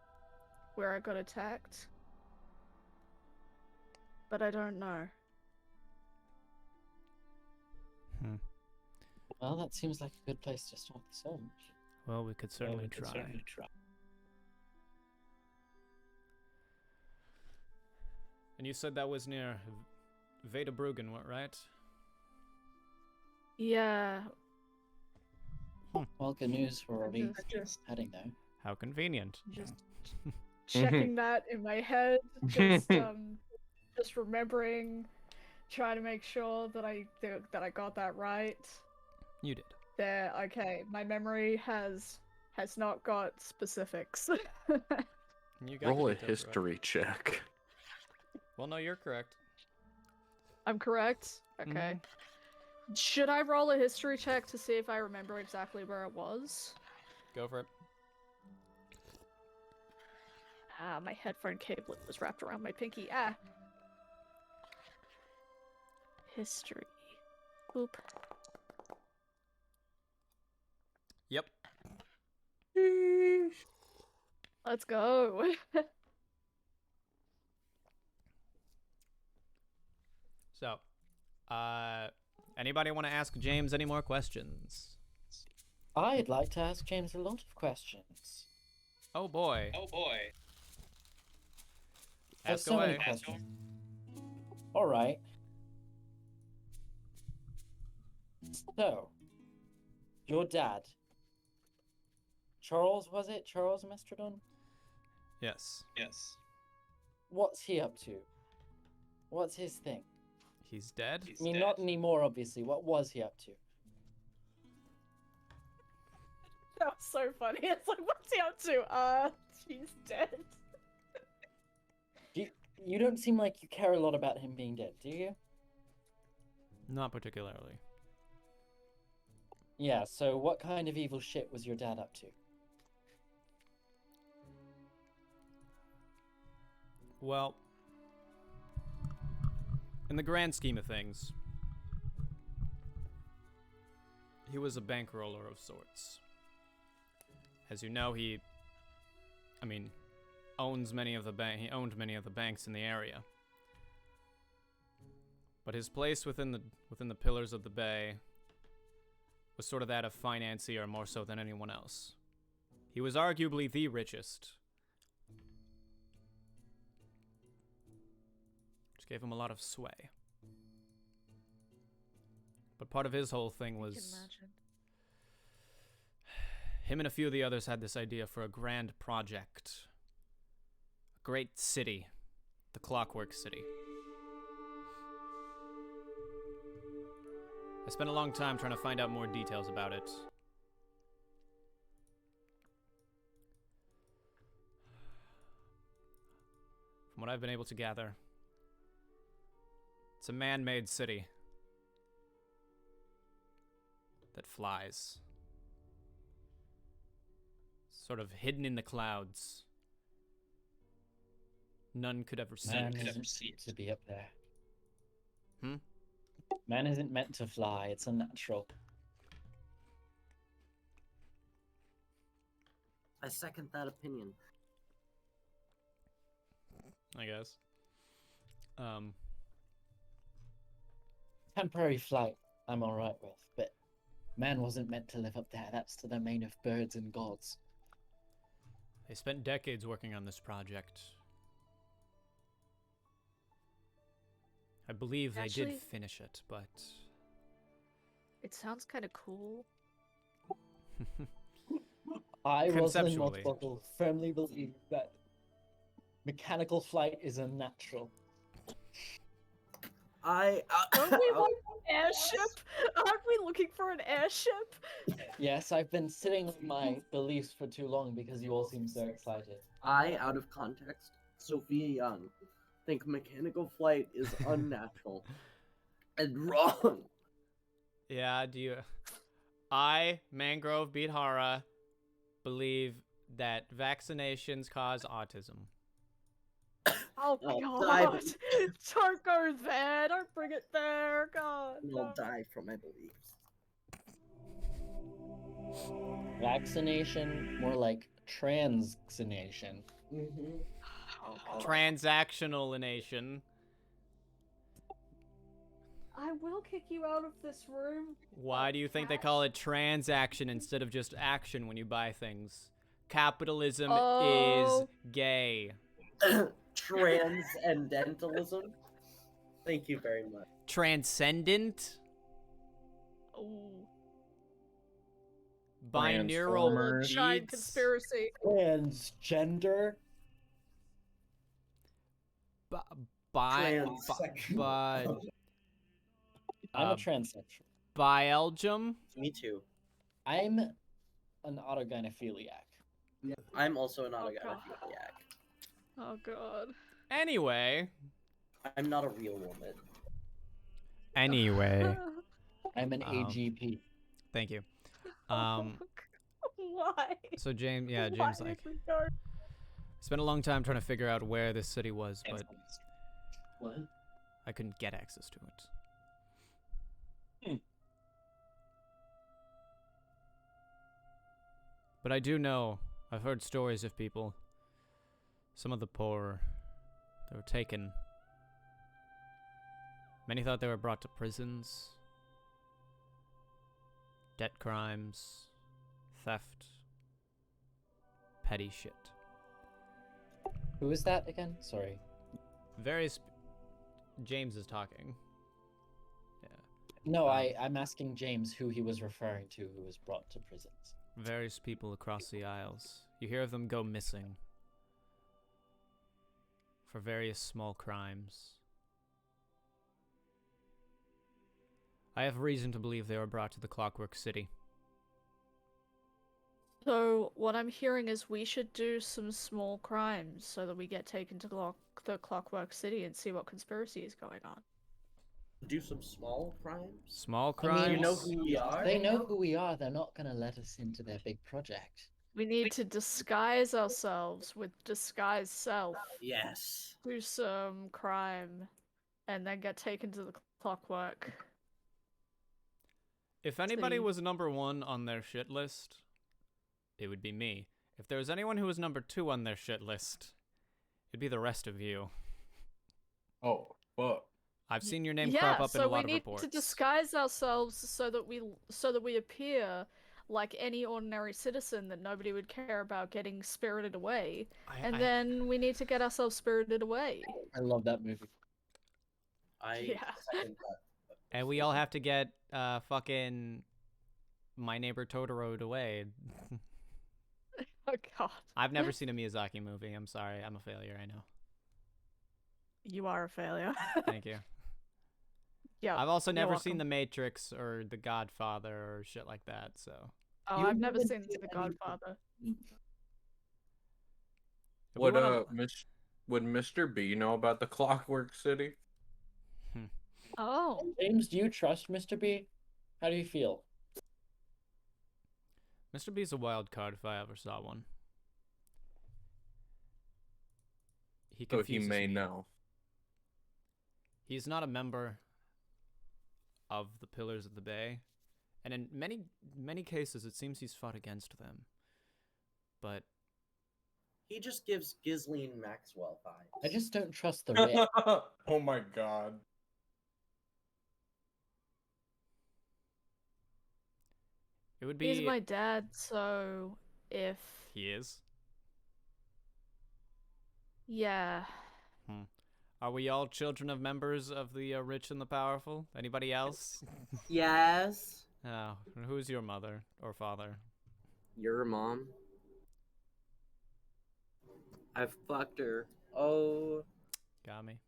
where I got attacked. But I don't know. Well, that seems like a good place to start the search. Well, we could certainly try. And you said that was near Vedabruggen, right? Yeah. Well, good news. We're already Just heading there. How convenient. Just checking that in my head, just remembering, trying to make sure that I got that right. You did. There, okay. My memory has not got specifics. You got Roll the a details right. history check. Well, no, you're correct. I'm correct? Okay. Should I roll a history check to see if I remember exactly where it was? Go for it. Ah, my headphone cable was wrapped around my pinky. Ah. History. Boop. Yep. Let's go. So, anybody want to ask James any more questions? I'd like to ask James a lot of questions. Oh boy. There's Ask so many away. questions. All right. So, your dad, Charles, was it? Charles Mestradon? Yes. What's he up to? What's his thing? He's dead? I mean, not anymore, obviously. What was he up to? That was so funny. It's like, what's he up to? He's dead. You don't seem like you care a lot about him being dead, do you? Not particularly. Yeah, so what kind of evil shit was your dad up to? Well, in the grand scheme of things, he was a bankroller of sorts. As you know, he owned many of the banks in the area. But his place within the pillars of the bay was sort of that of financier more so than anyone else. He was arguably the richest. Which gave him a lot of sway. But part of his whole thing was... imagine. Him and a few of the others had this idea for a grand project. A great city. The Clockwork City. I spent a long time trying to find out more details about it. From what I've been able to gather, it's a man-made city that flies. Sort of hidden in the clouds. None could ever see Man it. isn't to be up there. Hmm? Man isn't meant to fly, it's unnatural. I second that opinion. I guess. Temporary flight, I'm alright with, but man wasn't meant to live up there. That's the domain of birds and gods. They spent decades working on this project. I believe they Actually- did finish it, but... It sounds kind of cool. I, Rosalind Conceptually. Mothbottle, firmly believe that mechanical flight is unnatural. I Don't we want an airship? Aren't we looking for an airship? Yes, I've been sitting with my beliefs for too long because you all seem so excited. out of context, Sophia Young, think mechanical flight is unnatural and wrong. Yeah, do you... I, Mangrove Beathara, believe that vaccinations cause autism. Oh I'll god! die, but- Don't go there! Don't bring it there! God! And I'll die for my beliefs. Vaccination, more like transination. Mm-hmm. Transactional-ination. I will kick you out of this room. Why do you think they call it transaction instead of just action when you buy things? Capitalism Oh. is gay. Transcendentalism. Thank you very much. Transcendent? Ooh. Binaural Transformers. Giant beats? conspiracy. Transgender? Transsexual. I'm Uh, a transsexual. Bielgium? Me too. I'm an autogynephiliac. I'm also an Oh, autogynephiliac. Oh god. Anyway. I'm not a real woman. Anyway. I'm an Um, AGP. Thank you. Why? So James, yeah, Why James, did like, we go- spent a long time trying to figure out where this city was, but What? I couldn't get access to it. But I do know, I've heard stories of people, some of the poor, they were taken. Many thought they were brought to prisons, debt crimes, theft, petty shit. Who is that again? Sorry. Various... James is talking. Yeah. No, I'm asking James who he was referring to who was brought to prisons. Various people across the Isles. You hear of them go missing. For various small crimes. I have reason to believe they were brought to the Clockwork City. So what I'm hearing is we should do some small crimes so that we get taken to the Clockwork City and see what conspiracy is going on. Do some small crimes. Small I mean, crimes? You know who we are? They know who we are. They're not gonna let us into their big project. We need to disguise ourselves with disguised self, Yes. do some crime, and then get taken to the Clockwork. If anybody City. was number 1 on their shit list, it would be me. If there was anyone who was number 2 on their shit list, it'd be the rest of you. Oh, fuck. I've seen your name yeah, crop up in a so we lot of need reports. to disguise ourselves so that we appear like any ordinary citizen that nobody would care about getting spirited away. And then we need to get ourselves spirited away. I love that movie. I Yeah. second that. And we all have to get fucking My Neighbor Totoro'd away. Oh god. I've never seen a Miyazaki movie. I'm sorry. I'm a failure, I know. You are a failure. Thank you. Yeah. I've also you're never seen welcome. The Matrix or The Godfather or shit like that, so. Oh, You I've never haven't seen seen The any- Godfather. If we Would wanna- would Mr. B know about the Clockwork City? Oh. James, do you trust Mr. B? How do you feel? Mr. B's a wild card if I ever saw one. He So he confuses may me. know. He's not a member of the Pillars of the Bay, and in many cases it seems he's fought against them. But He just gives Ghislaine Maxwell vibes. I just don't trust the Rick. Oh my god. it would be He's my dad, so if he is. yeah. Are we all children of members of the rich and the powerful? Anybody else? Yes. Oh, who's your mother or father? Your mom. I fucked her. Oh. Got me.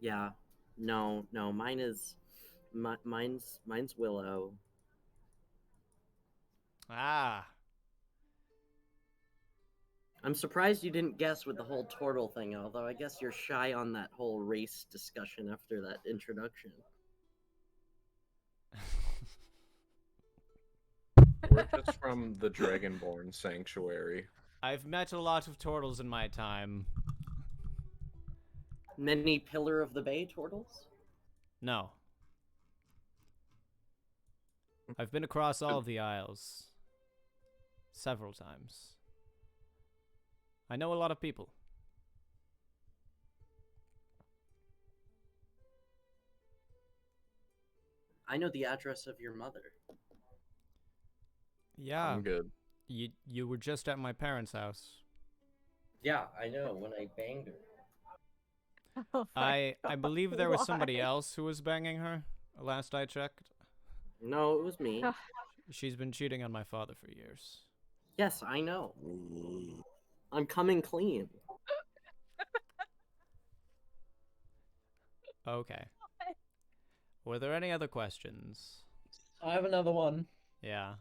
Yeah. No, mine is mine's Willow. Ah, I'm surprised you didn't guess with the whole turtle thing, although I guess you're shy on that whole race discussion after that introduction. We're just from the Dragonborn Sanctuary. I've met a lot of turtles in my time. Many Pillar of the Bay turtles? No. I've been across all of the Isles. Several times. I know a lot of people. I know the address of your mother. Yeah, I'm good. you were just at my parents' house. Yeah, I know, when I banged her. Oh my I God, believe there was somebody why? else who was banging her, last I checked. No, it was me. Ah. She's been cheating on my father for years. Yes, I know. I'm coming clean. Okay. Were there any other questions? I have another one. Yeah.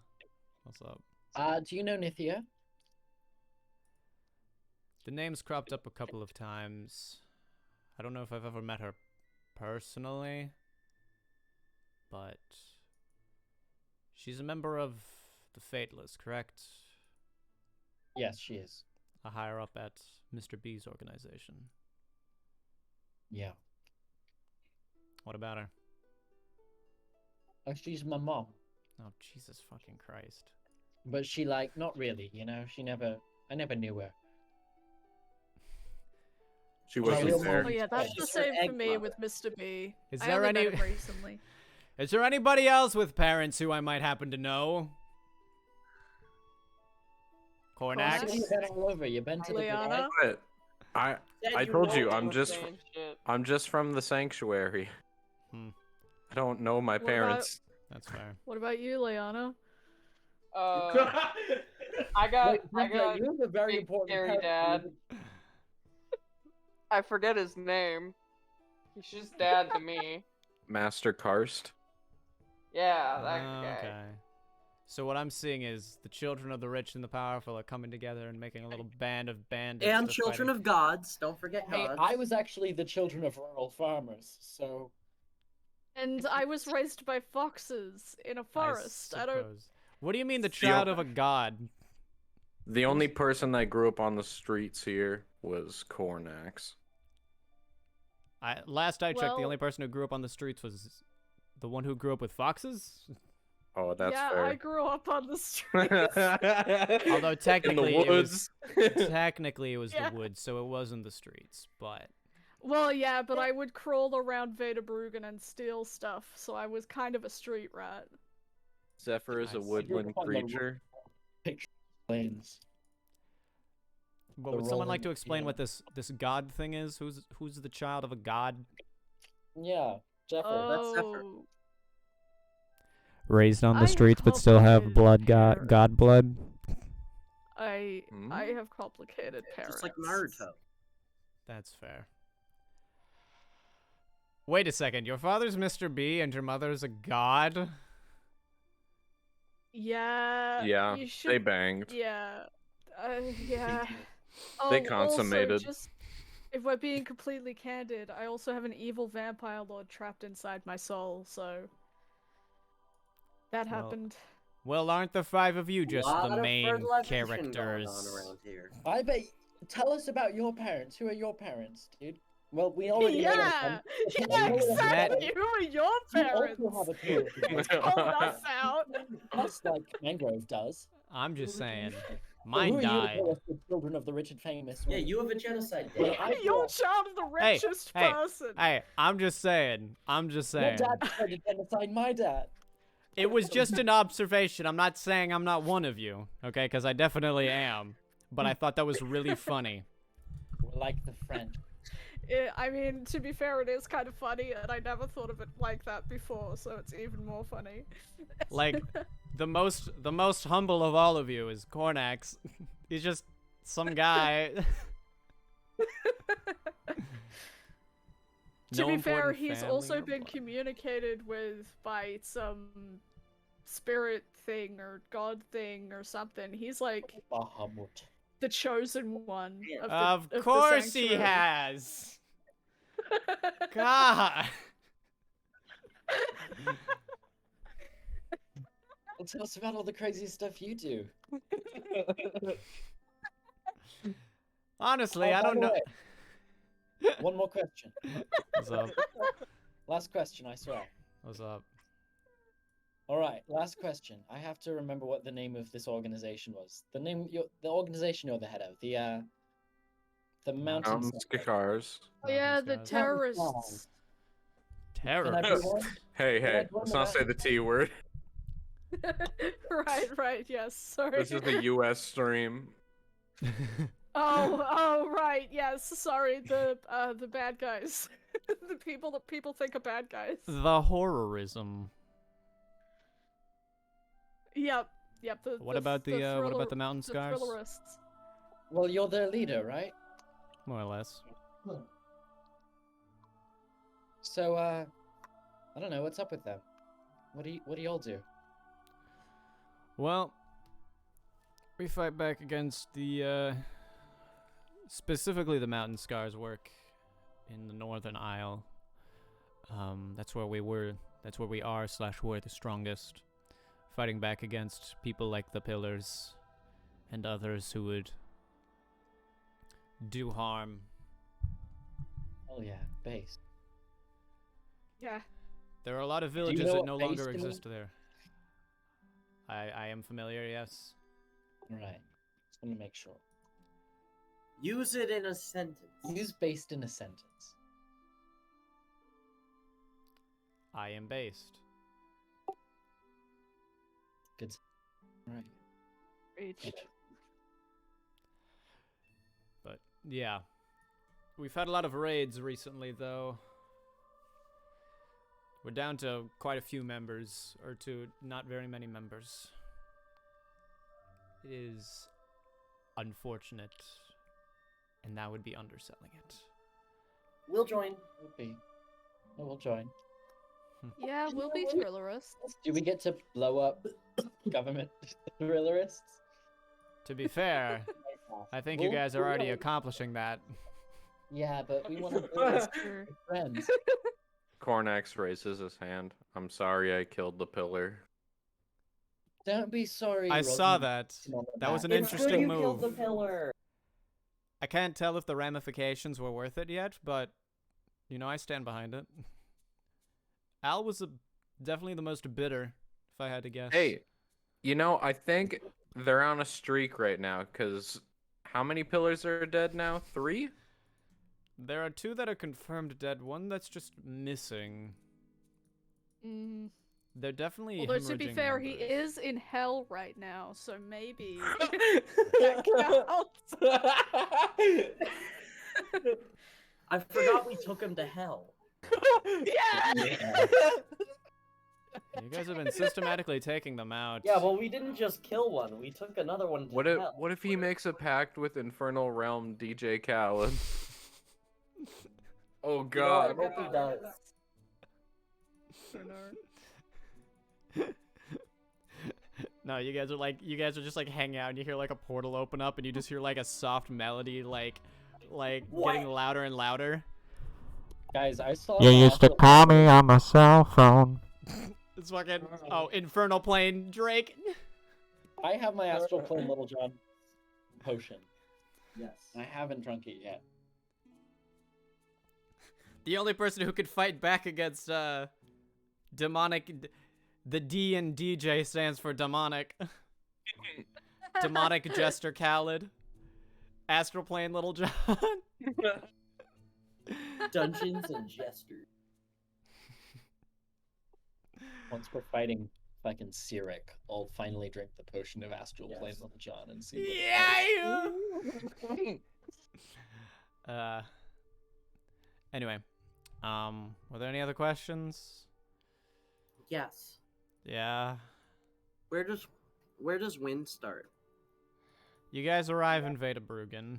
What's up? Do you know Nithya? The name's cropped up a couple of times. I don't know if I've ever met her personally, but she's a member of the Fateless, correct? Yes, she is. A higher up at Mr. B's organization. Yeah. What about her? Oh, she's my mom. Oh, Jesus fucking Christ. But she, like, not really, you know? I never knew her. She Well, wasn't real there. Oh yeah, that's the She's her same for egg me mother. with Mr. B. Is I there only met any- him recently. Is there anybody else with parents who I might happen to know? Cornax? Cornax? You've been all over. You've been to the Liana? But I Said told you know I'm those just things. Shit. I'm just from the sanctuary. Hmm. I don't know my What about- parents. That's fair. What about you, Liana? I got You have a very big important scary character. dad. I forget his name. He's just dad to me. Master Karst. Yeah, that guy. Okay. So what I'm seeing is the children of the rich and the powerful are coming together and making a little band of bandits. And that are children fighting- of gods. Don't forget Hey, gods. I was actually the children of rural farmers, so And I was raised by foxes in a forest. I don't. suppose. What do you mean the The child o- of a god? The only person that grew up on the streets here was Cornax. Last I checked, the Well- only person who grew up on the streets was the one who grew up with foxes. Oh, that's yeah, fair. I grew up on the streets. Although in technically the woods. technically it was Yeah. the woods, so it wasn't the streets. But Well, yeah, but I would crawl around Vedabruggen and steal stuff, so I was kind of a street rat. Zephyr is I a see. woodland You're on the creature. Picture planes. But The would someone like rolling to explain what field. this god thing is? Who's the child of a god? Yeah, Jeffrey. That's Zephyr. Oh, Raised on I the have streets, but still have complicated god blood. I Hmm? have complicated parents. Just like Naruto. That's fair. Wait a second. Your father's Mr. B and your mother's a god? Yeah. Yeah, You they should. banged. Yeah. Yeah. They Oh, consummated. Also, just if we're being completely candid, I also have an evil vampire lord trapped inside my soul, so that Well, happened. Well, aren't the five of you just Lot the of main fertilization going on characters? around here. I bet. Tell us about your parents. Who are your parents, dude? Well, we already know Yeah, them. yeah, We know them exactly. better. Who are your You parents? also have a clue. Told us out. Just like Mangrove does. I'm just saying. Who Mine are died. you, the children of the rich and famous? Yeah, you have a genocide Well, day. I You're grew up- child of the Hey, richest hey, person. Hey, I'm just saying. I'm just Your saying. dad tried to genocide my dad. It was just an observation. I'm not saying I'm not one of you, okay? Because I definitely am. But I thought that was really funny. We're like the French. I mean, to be fair, it is kind of funny, and I never thought of it like that before, so it's even more funny. Like, the most humble of all of you is Cornax. He's just some guy. To No be fair, important he's family also or been blood. communicated with by some spirit thing or god thing or something. He's like Bahamut. the chosen one of the Of the course he sanctuary. has. God. Well, tell us about all the crazy stuff you do. Honestly, Oh, I by don't the know. way, one more question. What's up? Last question, I swear. What's up? All right, last question. I have to remember what the name of this organization was. The organization you're the head of. The mountain. Mountain Skakars. Oh yeah, the Mountain skies. terrorists. Can I be Terrorists. one? Hey, Can I hey, join let's the not say the T word. right, yes, sorry. This is the U.S. stream. Oh, right, yes, sorry, the bad guys. The people that people think are bad guys. The horrorism. Yep. What about the what about the mountain the scars? thrillerists? Well, you're their leader, right? More or less. So, I don't know. What's up with them? What do y'all do? Well, we fight back against the specifically the mountain scars work in the Northern Isle. That's where we were. That's where we are / were the strongest. Fighting back against people like the Pillars and others who would do harm. Oh yeah, base. Yeah. There are a lot of you villages know that what no base longer can mean? exist there. I am familiar, yes. Right. Just want to make sure. Use it in a sentence. Use based in a sentence. I am based. Good. Right. Reach. But yeah. We've had a lot of raids recently though. We're down to quite a few members, or to not very many members. It is unfortunate, and that would be underselling it. We'll join. We'll be. Oh, we'll join. Yeah, we'll be thrillerists. Do we get to blow up government thrillerists? To be fair, I think you We'll- guys are we'll already go- accomplishing that. Yeah, but we want to be That's true. friends. Cornax raises his hand. I'm sorry I killed the pillar. Don't be sorry. I saw Rodney. that. Come on, That was an back. It's good interesting you killed the move. pillar. I can't tell if the ramifications were worth it yet, but you know, I stand behind it. Al was definitely the most bitter, if I had to guess. Hey, you know, I think they're on a streak right now, because how many pillars are dead now? 3? There are 2 that are confirmed dead. One that's just missing. Mm. They're definitely Although to be hemorrhaging fair, he members. is in hell right now, so maybe that counts. I forgot we took him to hell. Yeah. You guys have been systematically taking them out. Yeah, well, we didn't just kill one. We took another one to hell. What if he makes a pact with Infernal Realm DJ Khaled? Oh You know, I god. hope he does. No, you guys are just like hanging out and you hear like a portal open up and you just hear like a soft melody like getting louder and louder. Guys, I saw. You used to call me on my cell phone. It's fucking infernal plane Drake. I have my astral plane Little John potion. Yes. I haven't drunk it yet. The only person who could fight back against demonic. The D in DJ stands for demonic. Demonic Jester Khaled. Astral Plane Little John. Dungeons and Jesters. Once we're fighting fucking Cyric, I'll finally drink the potion of astral plane Little John and see. Yeah. Anyway, were there any other questions? Yes. Yeah. Where does wind start? You guys arrive in Vedabruggen.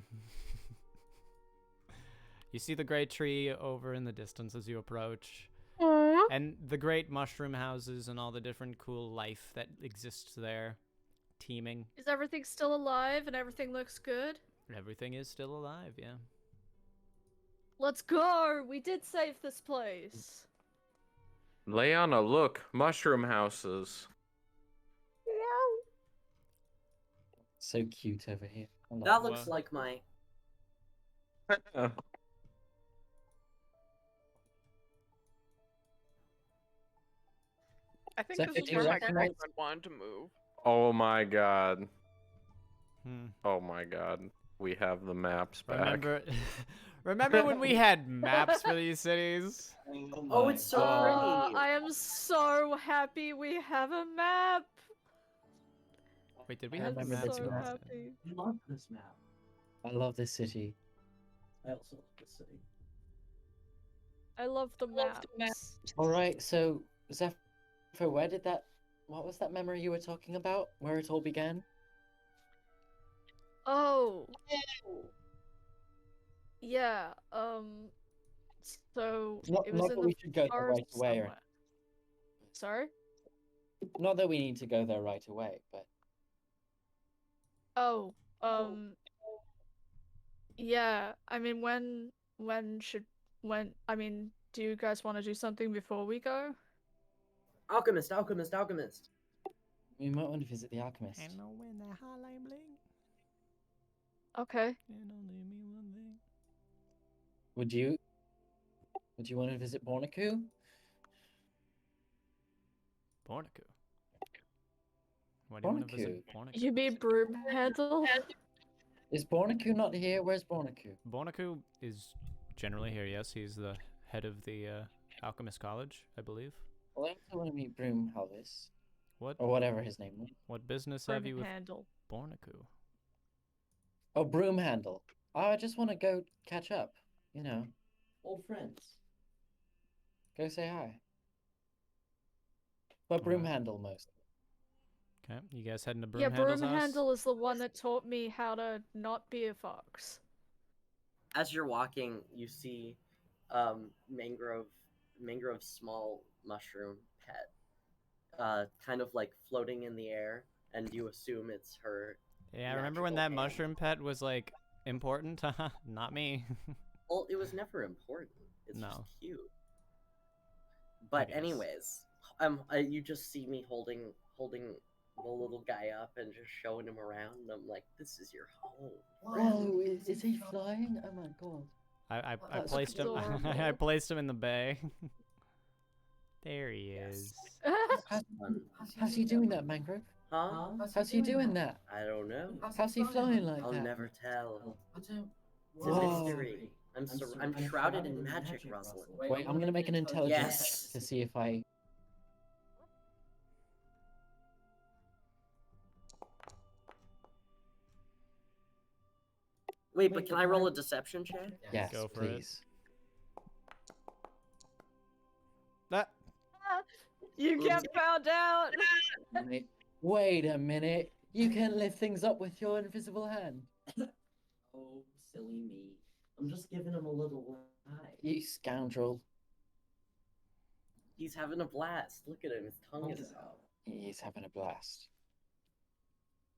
You see the great tree over in the distance as you approach. And the great mushroom houses and all the different cool life that exists there. Teeming. Is everything still alive and everything looks good? Everything is still alive, yeah. Let's go! We did save this place. Leona, look, mushroom houses. So cute over here. I love That it. looks like my. I think Zephyr, this is do you where my recognize- girlfriend wanted to move. Oh my god. Hmm. Oh my god. We have the maps back. Remember when we had maps for these cities? Oh, it's so pretty. I am so happy we have a map. Wait, did we I have the I'm remember maps? this so map. happy. I love this map. I love this city. I also love this city. I love the maps. Alright, so Zephyr, what was that memory you were talking about? Where it all began? Oh. Yeah, so Not, it was not in that the we should go there forest right away. somewhere. Sorry? Not that we need to go there right away, but Oh, yeah, I mean, do you guys want to do something before we go? Alchemist. we might want to visit the alchemist. Okay. Would you want to visit Bornaku? Bornaku. Why do you want to visit Bornaku? You mean broom handle? Is Bornaku not here? Where's Bornaku? Bornaku is generally here, yes. He's the head of the Alchemist College, I believe. Well, I also want to meet Broom Halvis. What Or whatever his name was. what business have you Broom with handle. Bornaku? Oh, Broom Handle. Oh, I just want to go catch up. You know, Old friends. go say hi. But Broom Alright. Handle most. Okay, you guys heading to Broom Yeah, Handle's broom house? handle is the one that taught me how to not be a fox. As you're walking, you see mangrove small mushroom pet, kind of like floating in the air, and you assume it's her. Yeah, remember when natural that hand. mushroom pet was like important? Not me. Well, it was never important. It's just No. cute. But guess. anyways, you just see me holding the little guy up and just showing him around. And I'm like, this is your home. Oh, is he flying? Oh my god. I That's placed him adorable. I placed him in the bay. There he Yes. is. How's he doing that, Mangrove? Huh? How's he doing that? I don't know. How's he flying like I'll that? never tell. It's a Whoa. mystery. I'm shrouded in magic, Rosalind. Wait, I'm gonna make an intelligence Yes. check to see if I. Wait, but can I roll a deception check? Yes, Go for it. please. That You get found out. Wait a minute. You can lift things up with your invisible hand. Oh, silly me. I'm just giving him a little lie. You scoundrel. He's having a blast. Look at him. His tongue is out. He's having a blast.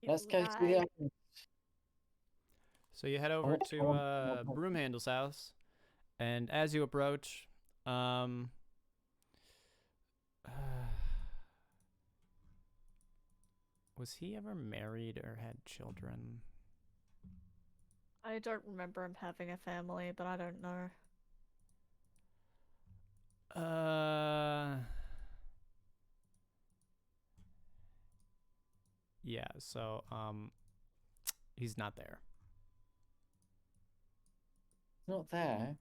You Let's go see the lie. other. So you head over to Broomhandle's house, and as you approach, was he ever married or had children? I don't remember him having a family, but I don't know. Yeah, so he's not there. Not there.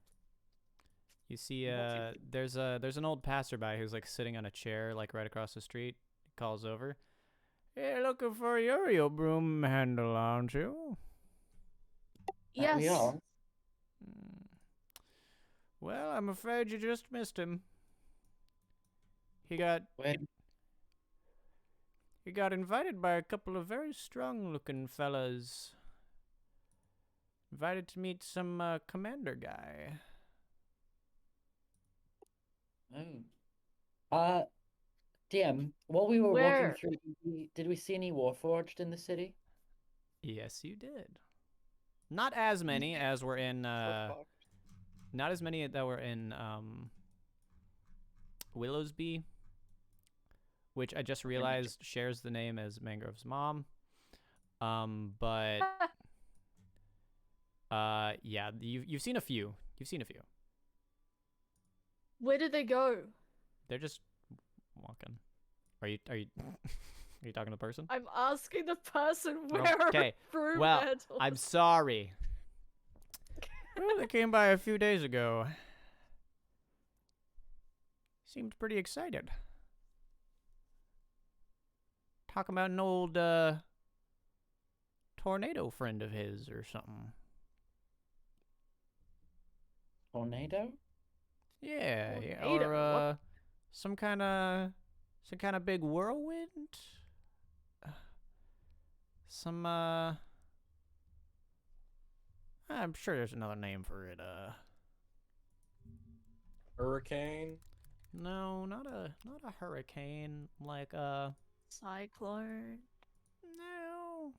You see there's an old passerby who's like sitting on a chair like right across the street. He calls over. Hey, looking for Uriel Broomhandle, aren't you? That we Yes. are. Well, I'm afraid you just missed him. He got Wait. He got invited by a couple of very strong-looking fellas. Invited to meet some commander guy. Oh. DM, while we were Where? walking through, did we see any Warforged in the city? Yes, you did. Not as many as were in Fuck. not as many that were in Willowsby, which I just realized shares the name as Mangrove's mom. But yeah, you've seen a few. You've seen a few. Where did they go? They're just walking. Are you are you talking to the person? I'm asking the person where. Okay. Well, I'm sorry. Well, they came by a few days ago. Seemed pretty excited. Talking about an old tornado friend of his or something. Tornado? Yeah, yeah, Tornado, or what? some kind of big whirlwind. Some I'm sure there's another name for it. Hurricane. No, not a hurricane. Like Cyclone. no,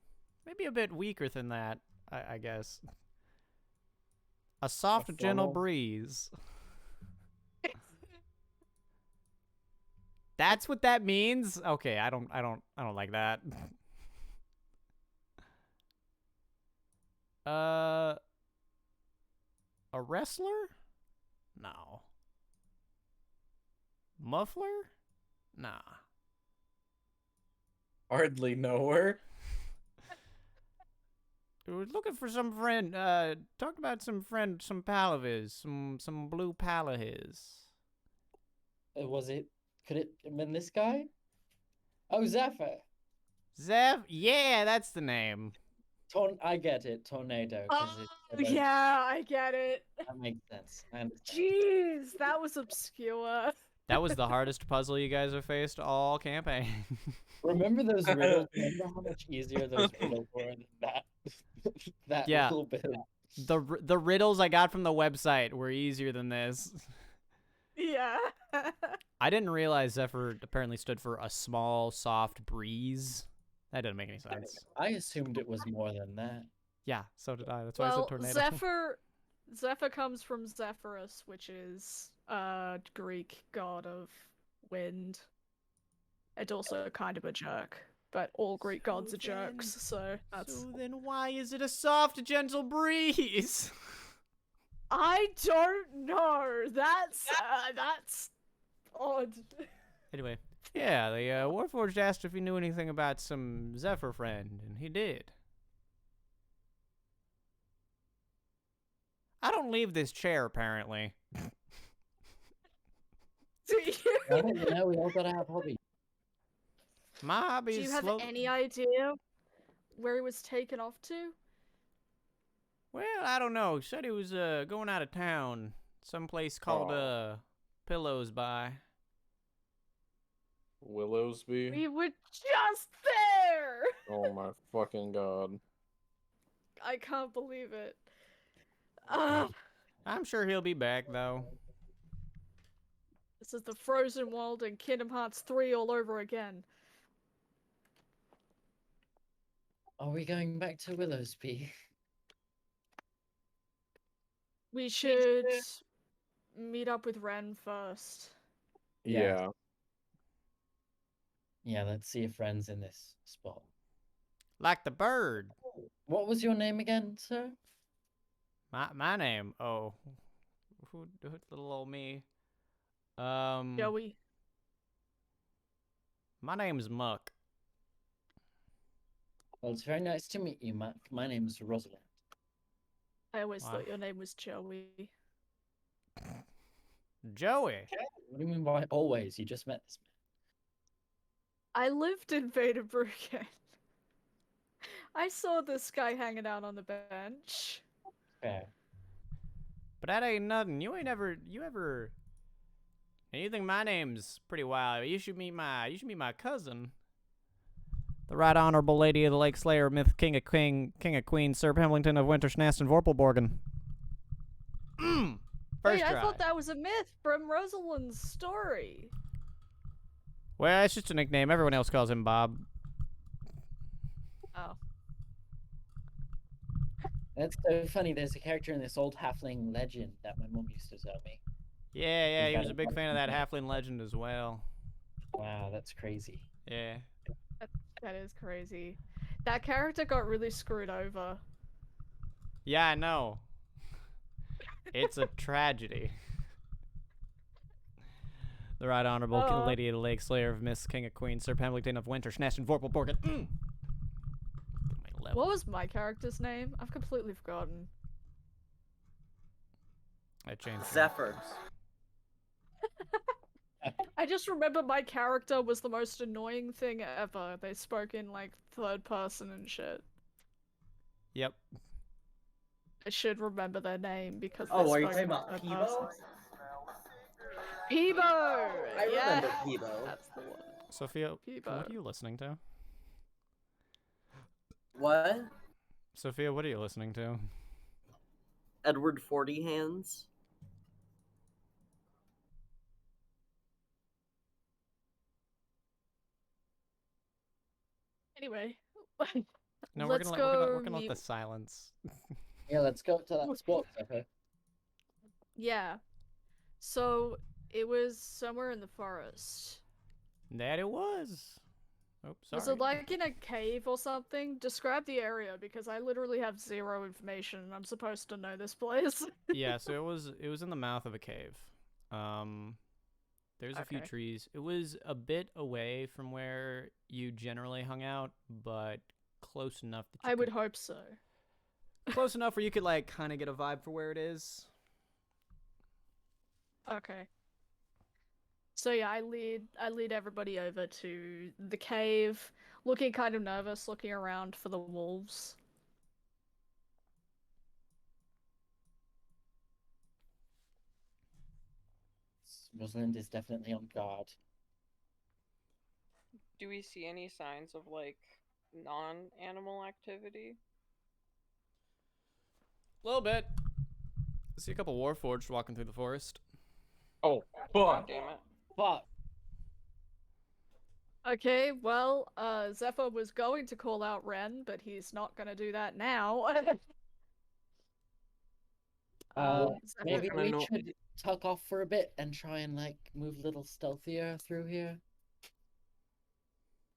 maybe a bit weaker than that. I guess. A soft, gentle funnel? breeze. That's what that means. Okay, I don't like that. A wrestler? No. Muffler? Nah. Hardly know her. We were looking for some friend. Talked about some pal of his, some blue pal of his. Was it? Could it have been this guy? Oh, Zephyr. Zev? Yeah, that's the name. I get it. Tornado. 'Cause Oh, it's yeah, I get it. That makes sense. I understand. Jeez, that was obscure. That was the hardest puzzle you guys have faced all campaign. Remember those riddles? Remember how much easier those riddles were than that? that Yeah. little bit. The riddles I got from the website were easier than this. Yeah. I didn't realize Zephyr apparently stood for a small, soft breeze. That didn't make any sense. I assumed it was more than that. Yeah, so did I. That's why I said Well, tornado. Zephyr comes from Zephyrus, which is a Greek god of wind. And also kind of a jerk. But all Greek gods are jerks, so that's... So then why is it a soft, gentle breeze? I don't know! That's odd. Anyway, yeah, the Warforged asked if he knew anything about some Zephyr friend, and he did. I don't leave this chair, apparently. Do you, Well, you know, we all gotta have hobbies. My hobby do is you have slow. any idea where he was taken off to? Well, I don't know. Said he was going out of town, someplace called Pillows by. Willowsby. We were just there! Oh my fucking god. I can't believe it. Ah, I'm sure he'll be back though. this is the frozen world in Kingdom Hearts 3 all over again. Are we going back to Willowsby? We should meet up with Ren first. Yeah. Yeah, let's see if Ren's in this spot. Like the bird. What was your name again, sir? My name. Oh, who little old me? Joey. My name's Muck. Well, it's very nice to meet you, Mac. My name is Rosalind. I always Wow. thought your name was Joey. Joey. What do you mean by always? You just met this I lived in Vaderbrooken. I saw this guy hanging out on the bench. man. Fair. But that ain't nothing. You ever. And you think my name's pretty wild. You should meet my cousin. The Right Honorable Lady of the Lake Slayer, Myth King of Queens, Sir Pemblington of Wintersnast and Vorpalborgen. First Wait, I try. thought that was a myth from Rosalind's story. Well, it's just a nickname. Everyone else calls him Bob. Oh. That's so funny. There's a character in this old halfling legend that my mom used to tell me. Yeah, Is he was that a big fan of that halfling legend as well. Wow, that's crazy. Yeah. That is crazy. That character got really screwed over. Yeah, I know. It's a tragedy. The Right Honorable Lady of the Lake Slayer of Miss King of Queens, Sir Pemblington of Wintersnast and Vorpalborgen. What was my character's name? I've completely forgotten. I changed it. Zephyr. I just remember my character was the most annoying thing ever. They spoke in like third person and shit. Yep. I should remember their name because Oh, they are you spoke talking in about third Peebo? person. Peebo! I remember Yeah, Peebo. that's the one. Sophia, Peebo. what are you listening to? What? Sophia, what are you listening to? Edward 40 Hands? Anyway. No, Let's we're go gonna let meet- the silence. Yeah, let's go to that spot, Zephyr. Yeah. So it was somewhere in the forest. That it was. Oh, sorry. Was it like in a cave or something? Describe the area because I literally have zero information and I'm supposed to know this place. Yeah, so it was in the mouth of a cave. There's a few Okay. trees. It was a bit away from where you generally hung out, but close enough that you I would could- hope so. close enough where you could like kind of get a vibe for where it is. Okay. So yeah, I lead everybody over to the cave, looking kind of nervous, looking around for the wolves. Rosalind is definitely on guard. Do we see any signs of like non-animal activity? A little bit. I see a couple Warforged walking through the forest. Oh, God fuck. damn it. Fuck! Okay, well, Zephyr was going to call out Ren, but he's not gonna do that now. Zephyr- Maybe I we know- should tuck off for a bit and try and like move a little stealthier through here.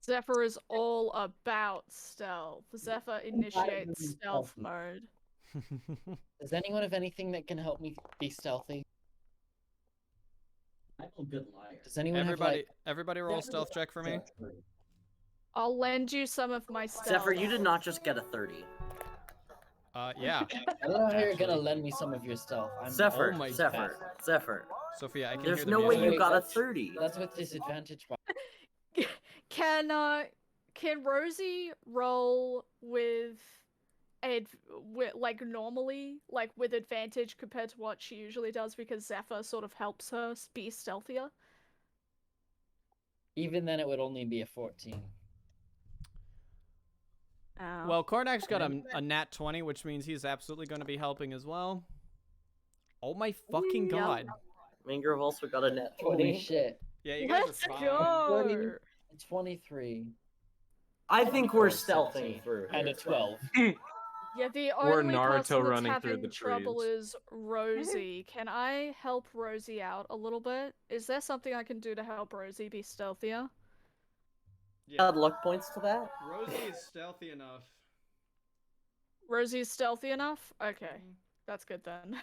Zephyr is all about stealth. Zephyr initiates stealth stealthy. mode. Does anyone have anything that can help me be stealthy? I'm a good liar. Does anyone Everybody roll a stealth check for me. I'll lend you some of my stealth. Zephyr, you did not just get a 30. Yeah. I don't know how you're gonna Actually. lend me some of your stealth. Zephyr, Oh my Zephyr, Zephyr. Sophia, I can There's hear the no way music. you got a That's- 30. That's with disadvantage. Can Rosie roll with like normally, like with advantage compared to what she usually does because Zephyr sort of helps her be stealthier? Even then, it would only be a 14. Oh. Well, Kornak's got a nat 20, which means he's absolutely going to be helping as well. Oh my fucking Yep. god. Mangrove also got a net 20. Holy shit. Yeah, you guys Let's are fine. go. 23. I think we're 17, stealthing through and here. a 12. Yeah, the We're only Naruto person that's running through having the trouble trees. is Rosie. Can I help Rosie out a little bit? Is there something I can do to help Rosie be stealthier? Add luck points to that? Rosie is stealthy enough. Rosie's stealthy enough? Okay, that's good then.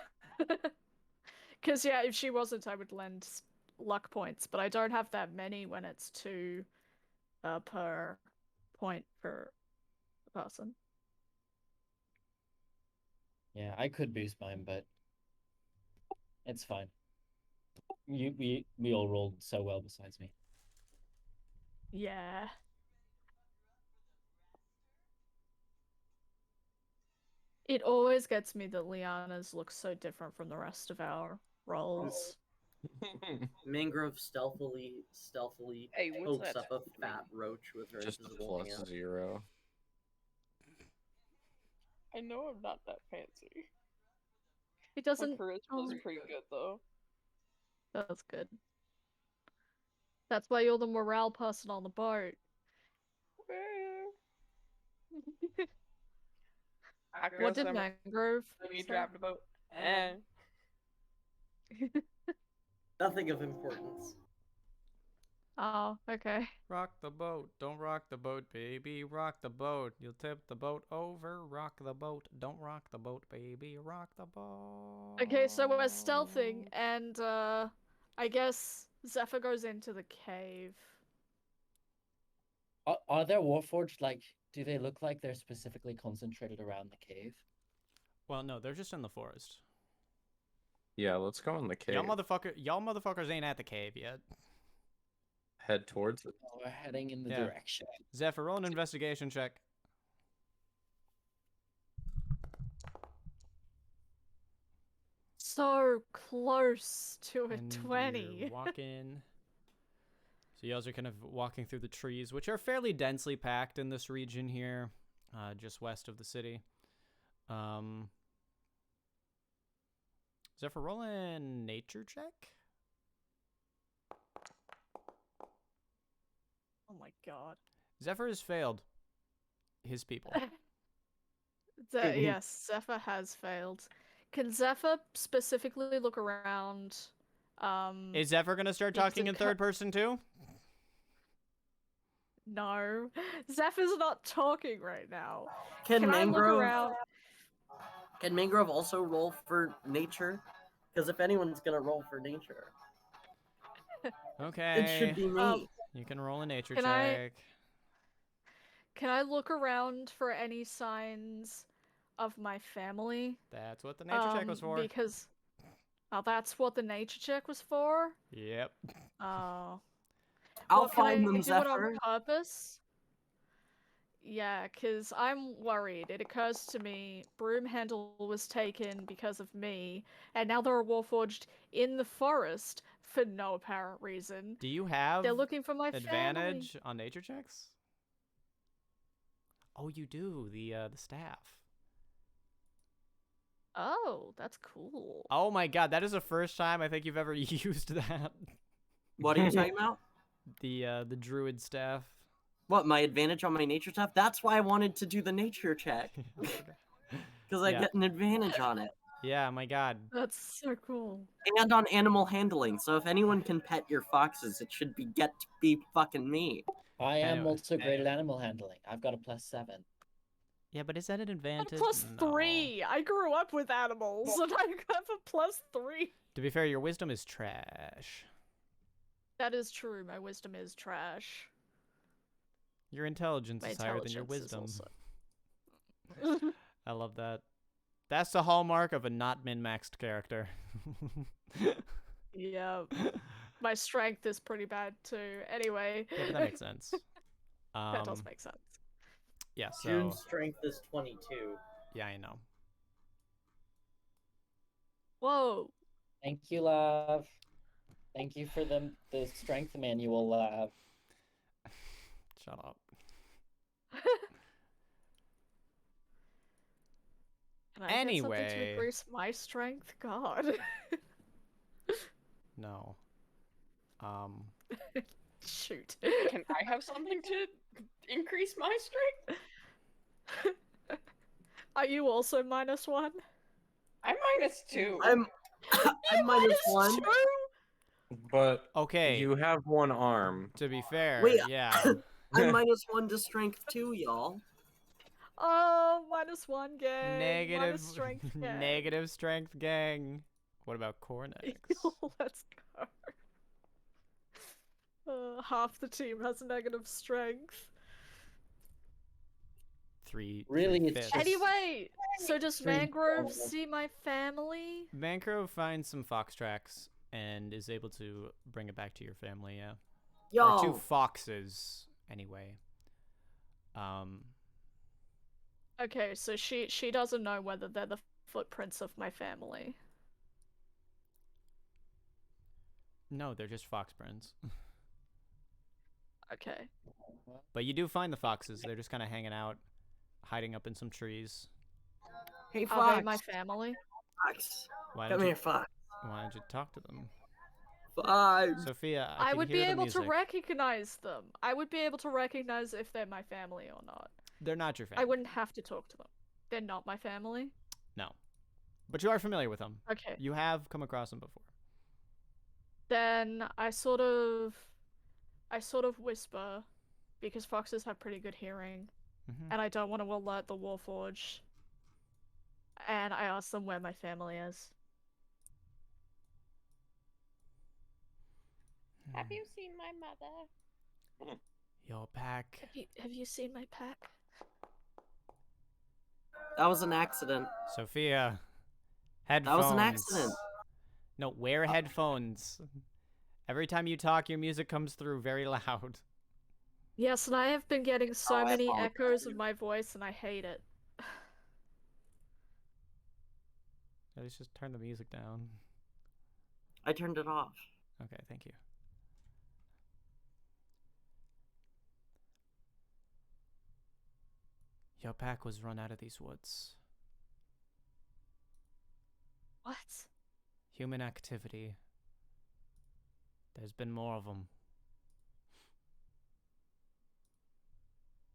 Because, yeah, if she wasn't, I would lend luck points, but I don't have that many when it's 2 per point per person. Yeah, I could boost mine, but it's fine. We all rolled so well besides me. Yeah. It always gets me that Liana's look so different from the rest of our roles. Mangrove stealthily Hey, what's pokes that up a mean? fat roach with her Just a invisible hand. +0. I know I'm not that fancy. It My doesn't. charisma's pretty good though. That's good. That's why you're the morale person on the boat. What did Mangrove We say? dropped about. And Nothing of importance. Oh, okay. Rock the boat, don't rock the boat, baby. Rock the boat, you'll tip the boat over. Rock the boat, don't rock the boat, baby. Rock the boat. Okay, so we're stealthing, and I guess Zephyr goes into the cave. Are there Warforged, like, do they look like they're specifically concentrated around the cave? Well, no, they're just in the forest. Yeah, let's go in the cave. Y'all motherfuckers ain't at the cave yet. Head towards it. Oh, we're heading in the Yeah. direction. Zephyr, roll an investigation check. So close to a And 20. you're walking. So you guys are kind of walking through the trees, which are fairly densely packed in this region here, just west of the city. Zephyr, roll a nature check. Oh my god. Zephyr has failed his people. Yes, Zephyr has failed. Can Zephyr specifically look around? Is Zephyr gonna start because talking it in cut- third person too? No. Zephyr's not talking right now. Can I look Mangrove around? Can Mangrove also roll for nature? Because if anyone's gonna roll for nature, Okay. it should be me. You can roll a nature Can I- check. Can I look around for any signs of my family? That's what the nature check was for. Because that's what the nature check was for? Yep. Oh. I'll Well, can find I them, do it Zephyr. on purpose? Yeah, because I'm worried. It occurs to me Broomhandle was taken because of me, and now there are Warforged in the forest for no apparent reason. Do you have They're looking for my family. advantage on nature checks? Oh, you do. The staff. Oh, that's cool. Oh my god, that is the first time I think you've ever used that. What are you talking about? The druid staff. What, my advantage on my nature stuff? That's why I wanted to do the nature check. Because I Yeah. get an advantage on it. Yeah, my god. That's so cool. And on animal handling. So if anyone can pet your foxes, it should be fucking me. I am Anyway. also great at animal handling. I've got a +7. Yeah, but is that an advantage? Plus No. 3. I grew up with animals, and I have a +3. To be fair, your wisdom is trash. That is true. My wisdom is trash. Your intelligence My is higher than your intelligence is wisdom. also- I love that. That's the hallmark of a not min-maxed character. Yeah. My strength is pretty bad too. Anyway. Yeah, but that makes sense. That does make sense. Yeah, so June's strength is 22. yeah, I know. Whoa. Thank you, love. Thank you for the strength manual, love. Shut up. Can I get something to Anyway. increase my strength? God. No. Shoot. Can I have something to increase my strength? Are you also -1? I'm -2. I'm -1. But Okay. you have one arm. To be fair, Wait, yeah. I'm -1 to strength too, y'all. Oh, -1 gang. Negative Minus strength gang. negative strength gang. What about Cornix? Let's go. Half the team has negative strength. Really, it's three-fifths. just- Anyway, so does Three Mangrove total. see my family? Mangrove finds some fox tracks and is able to bring it back to your family, yeah. Or 2 Yo, foxes, anyway. Okay, so she doesn't know whether they're the footprints of my family. No, they're just fox prints. Okay. But you do find the foxes. They're just kind of hanging out, hiding up in some trees. hey Are they Fox. my family? Fox. Why Come don't here, you? Fox. Why don't you talk to them, Fox. Sophia? I can would be hear the able to music. recognize them. I would be able to recognize if they're my family or not. They're not your family. I wouldn't have to talk to them. They're not my family? No, but you are familiar with them. Okay. You have come across them before. Then I sort of whisper, because foxes have pretty good hearing, Mhm. and I don't want to alert the Warforged. And I ask them where my family is. Have you seen my mother? Your pack. Have you seen my pack? That was an accident. Sophia. Headphones. That was an accident. No, wear headphones. Every time you talk, your music comes through very loud. Yes, and I have been getting so Oh, I many apologize. echoes of my voice, and I hate it. Let's just turn the music down. I turned it off. Okay, thank you. Your pack was run out of these woods. What? Human activity. There's been more of them.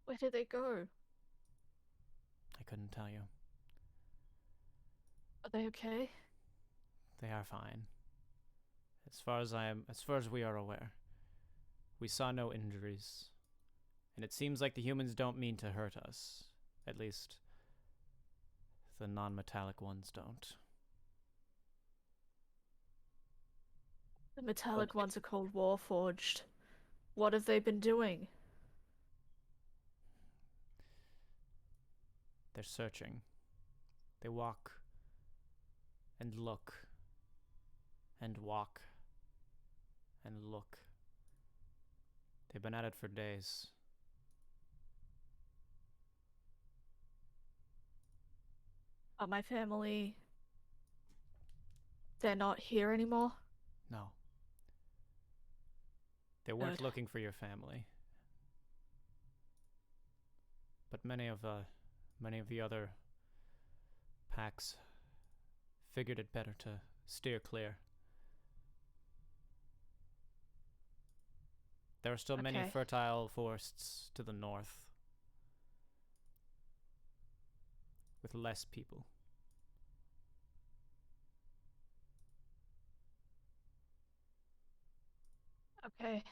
Where did they go? I couldn't tell you. Are they okay? They are fine. As far as we are aware. We saw no injuries. And it seems like the humans don't mean to hurt us. At least, the non-metallic ones don't. The metallic ones are called Warforged. What have they been doing? They're searching. They walk and look and walk and look. They've been at it for days. Are my family... They're not here anymore? No. They weren't Good. looking for your family. But many of the other packs figured it better to steer clear. There are still many Okay. fertile forests to the north. With less people. Okay.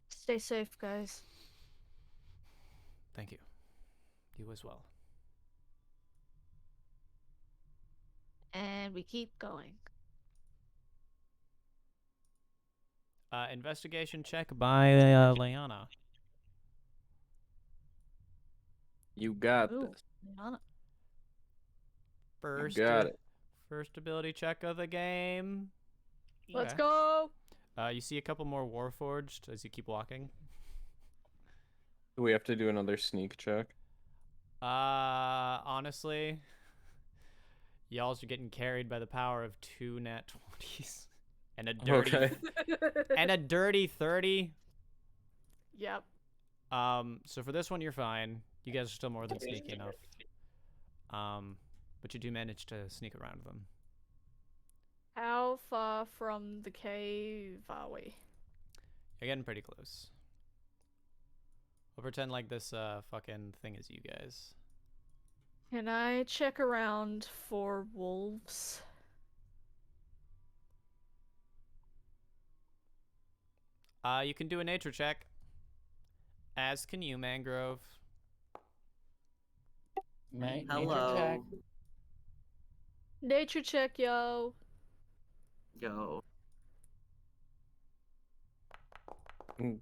Stay safe, guys. Thank you. You as well. And we keep going. Investigation check by Leanna. You got Ooh, this. Liana. First, got it. first ability check of the game. Let's Okay. go. You see a couple more Warforged as you keep walking. Do we have to do another sneak check? Honestly, y'all's are getting carried by the power of 2 nat 20s and a dirty Okay. and a dirty 30. Yep. So for this one, you're fine. You guys are still more than sneaky enough. But you do manage to sneak around them. How far from the cave are we? You're getting pretty close. We'll pretend like this fucking thing is you guys. Can I check around for wolves? You can do a nature check. As can you, Mangrove. Nature Hello. check. Nature check, yo. Go.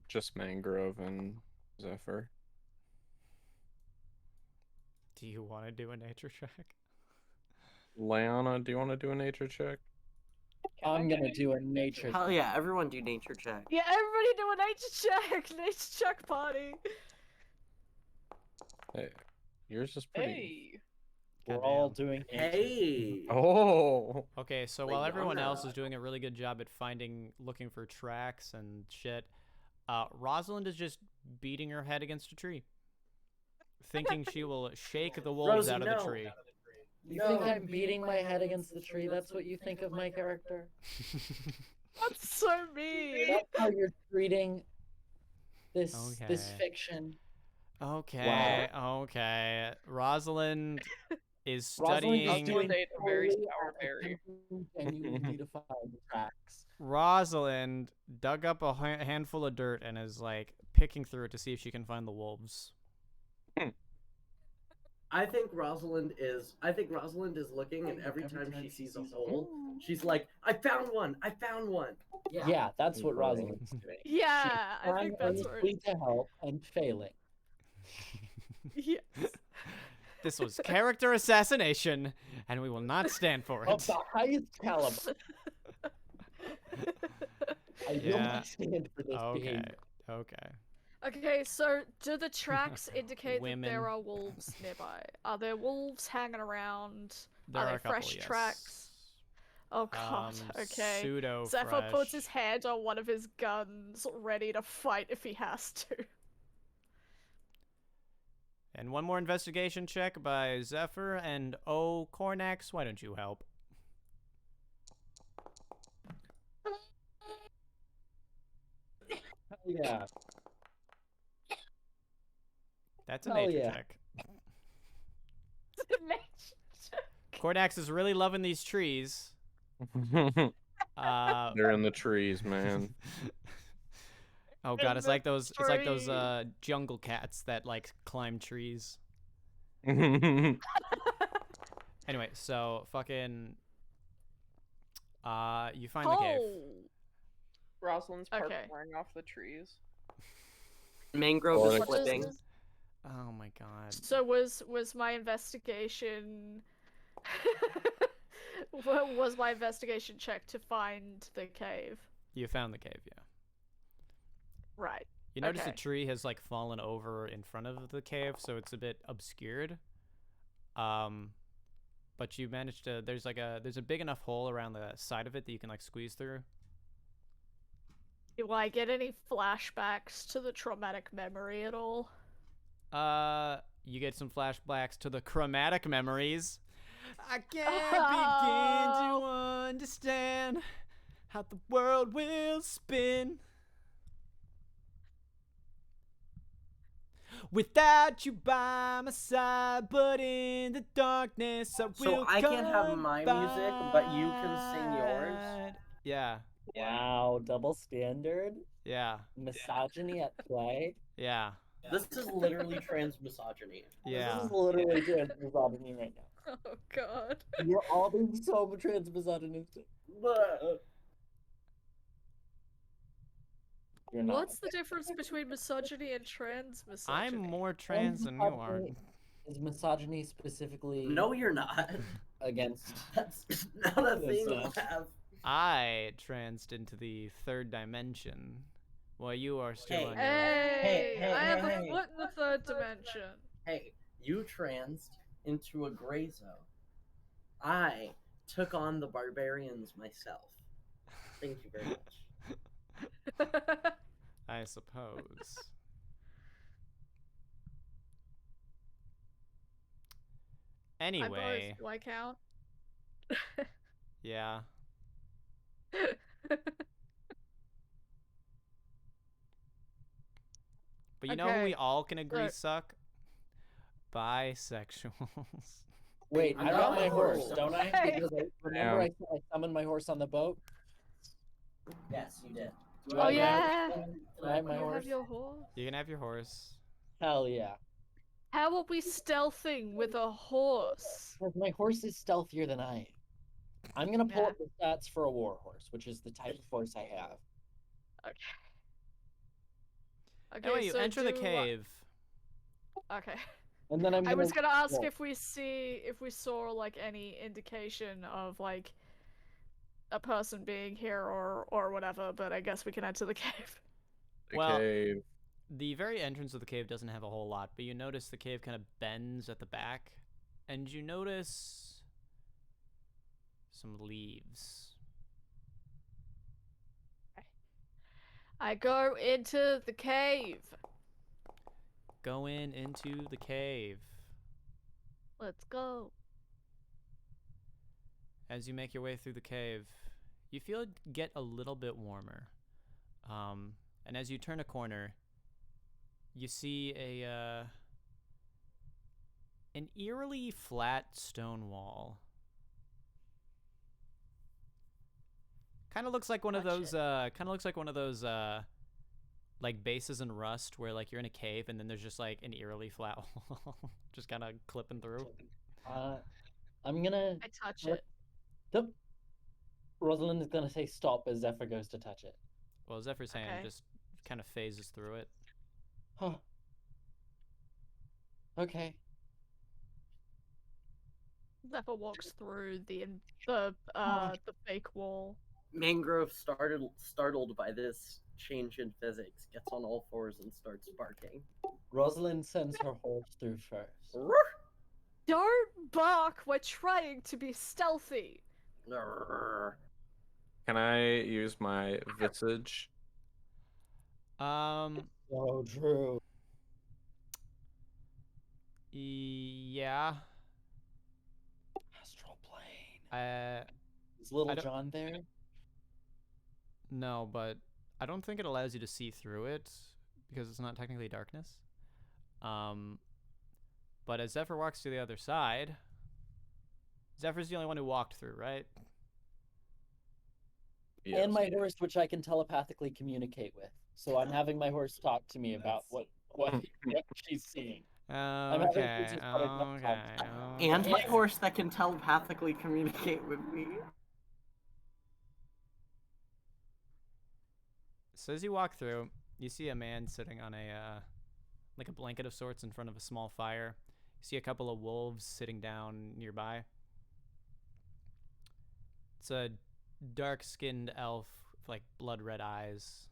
Just Mangrove and Zephyr. Do you want to do a nature check? Liana, do you want to do a nature check? I'm gonna do a nature. Hell yeah, everyone do nature check. Yeah, everybody do a nature check. Nature check party. Hey, yours is pretty. Hey. We're Goddamn. all doing nature. Hey. Oh. Okay, so Like, while everyone else Yana. is doing a really good job at looking for tracks and shit, Rosalind is just beating her head against a tree, thinking she will shake the wolves Rosie, out of no. the tree. You think I'm beating my head against the tree? That's what you think of my character? That's so mean. That's how you're treating this this Okay. fiction. Okay, okay. Rosalind is Rosalind is studying. doing Date a very poorly sour at berry. genuinely to find tracks. Rosalind dug up a handful of dirt and is like picking through it to see if she can find the wolves. I think Rosalind is looking, and every time she sees a hole, she's like, "I found one! I found one!" Yeah, that's what Rosalind's doing. Yeah, I Trying think that's where. earnestly to help and failing. Yes. This was character assassination, and we will not stand for Of it. the highest caliber. I will Yeah. not stand for this Okay, behavior. okay. Okay, so do the tracks indicate that Women. there are wolves nearby? Are there wolves hanging around? There Are are they a couple, fresh yes. tracks? Oh god, okay. Pseudo Zephyr puts his fresh. hand on one of his guns, ready to fight if he has to. And one more investigation check by Zephyr and Cornax. Why don't you help? Yeah. That's a Hell nature yeah. check. Cornax is really loving these trees. They're in the trees, man. Oh god, it's like those tree. jungle cats that like climb trees. Oh, Anyway, so fucking you find the cave. Oh, Rosalind's Okay. parkouring off the trees. Mangrove is Onyx. flipping. Oh my god. so was my investigation? What was my investigation check to find the cave? You found the cave, yeah. Right. You notice Okay. the tree has like fallen over in front of the cave, so it's a bit obscured. But you managed to there's a big enough hole around the side of it that you can like squeeze through. Do I get any flashbacks to the traumatic memory at all? You get some flashbacks to the chromatic memories. I can't begin to understand how the world will spin without you by my side, but in the darkness I will So I can't have my music, but you can sing yours? confide. Yeah, Wow, double standard? yeah, Misogyny at play? yeah, This is literally trans misogyny. yeah. This is literally trans misogyny right now. Oh god. You're all being so trans misogynistic. You're not. What's the difference between misogyny and trans misogyny? I'm more trans than you are. Misogyny Is misogyny specifically No, you're not. against? That's not a thing Yes, you have. I transed into the third dimension, while you are still Hey. on your. Hey, hey, I have hey, a hey. foot in the third dimension. Hey, you transed into a gray zone. I took on the barbarians myself. Thank you very much. I suppose. Anyway, Do I count? yeah. But you know who we Okay, all can agree look. suck? Bisexuals. Wait, I got my horse, No. don't I? Hey. Because remember I said I summoned my horse on the boat. Yes, you did. Do Oh I have yeah. Do I have my You horse? have your horse. You can have your horse. Hell yeah! How are we stealthing with a horse? Because my horse is stealthier than I am. I'm gonna pull Yeah. up the stats for a war horse, which is the type of horse I have. Okay. Okay, Anyway, you so enter the cave. Okay. And then I was gonna ask roll. if we saw like any indication of like a person being here or whatever, but I guess we can enter the cave. Well, cave. the very entrance of the cave doesn't have a whole lot, but you notice the cave kind of bends at the back, and you notice some leaves. I go into the cave. Going into the cave. Let's go. As you make your way through the cave, you feel it get a little bit warmer. And as you turn a corner, you see an eerily flat stone wall. Kind of looks like one of those. Like bases in Rust, where like you're in a cave and then there's just like an eerily flat wall, just kind of clipping through. I'm gonna. I touch it. Yep. Rosalind is gonna say stop as Zephyr goes to touch it. Well, Zephyr's hand Okay. just kind of phases through it. Huh. Okay. Zephyr walks through the fake wall. Mangrove, startled by this change in physics, gets on all fours and starts barking. Rosalind sends her horse through first. Don't bark. We're trying to be stealthy. Can I use my visage? So true. Yeah. Astral plane. Is I Little don't- John there? No, but I don't think it allows you to see through it because it's not technically darkness. But as Zephyr walks to the other side, Zephyr's the only one who walked through, right? Yes. And my horse, which I can telepathically communicate with. So I'm having my horse talk to me about what she's seeing. having Okay. visions, but I don't Okay. have And my Yeah. horse that can telepathically communicate with me. So as you walk through, you see a man sitting on like a blanket of sorts in front of a small fire. You see a couple of wolves sitting down nearby. It's a dark-skinned elf with like blood red eyes.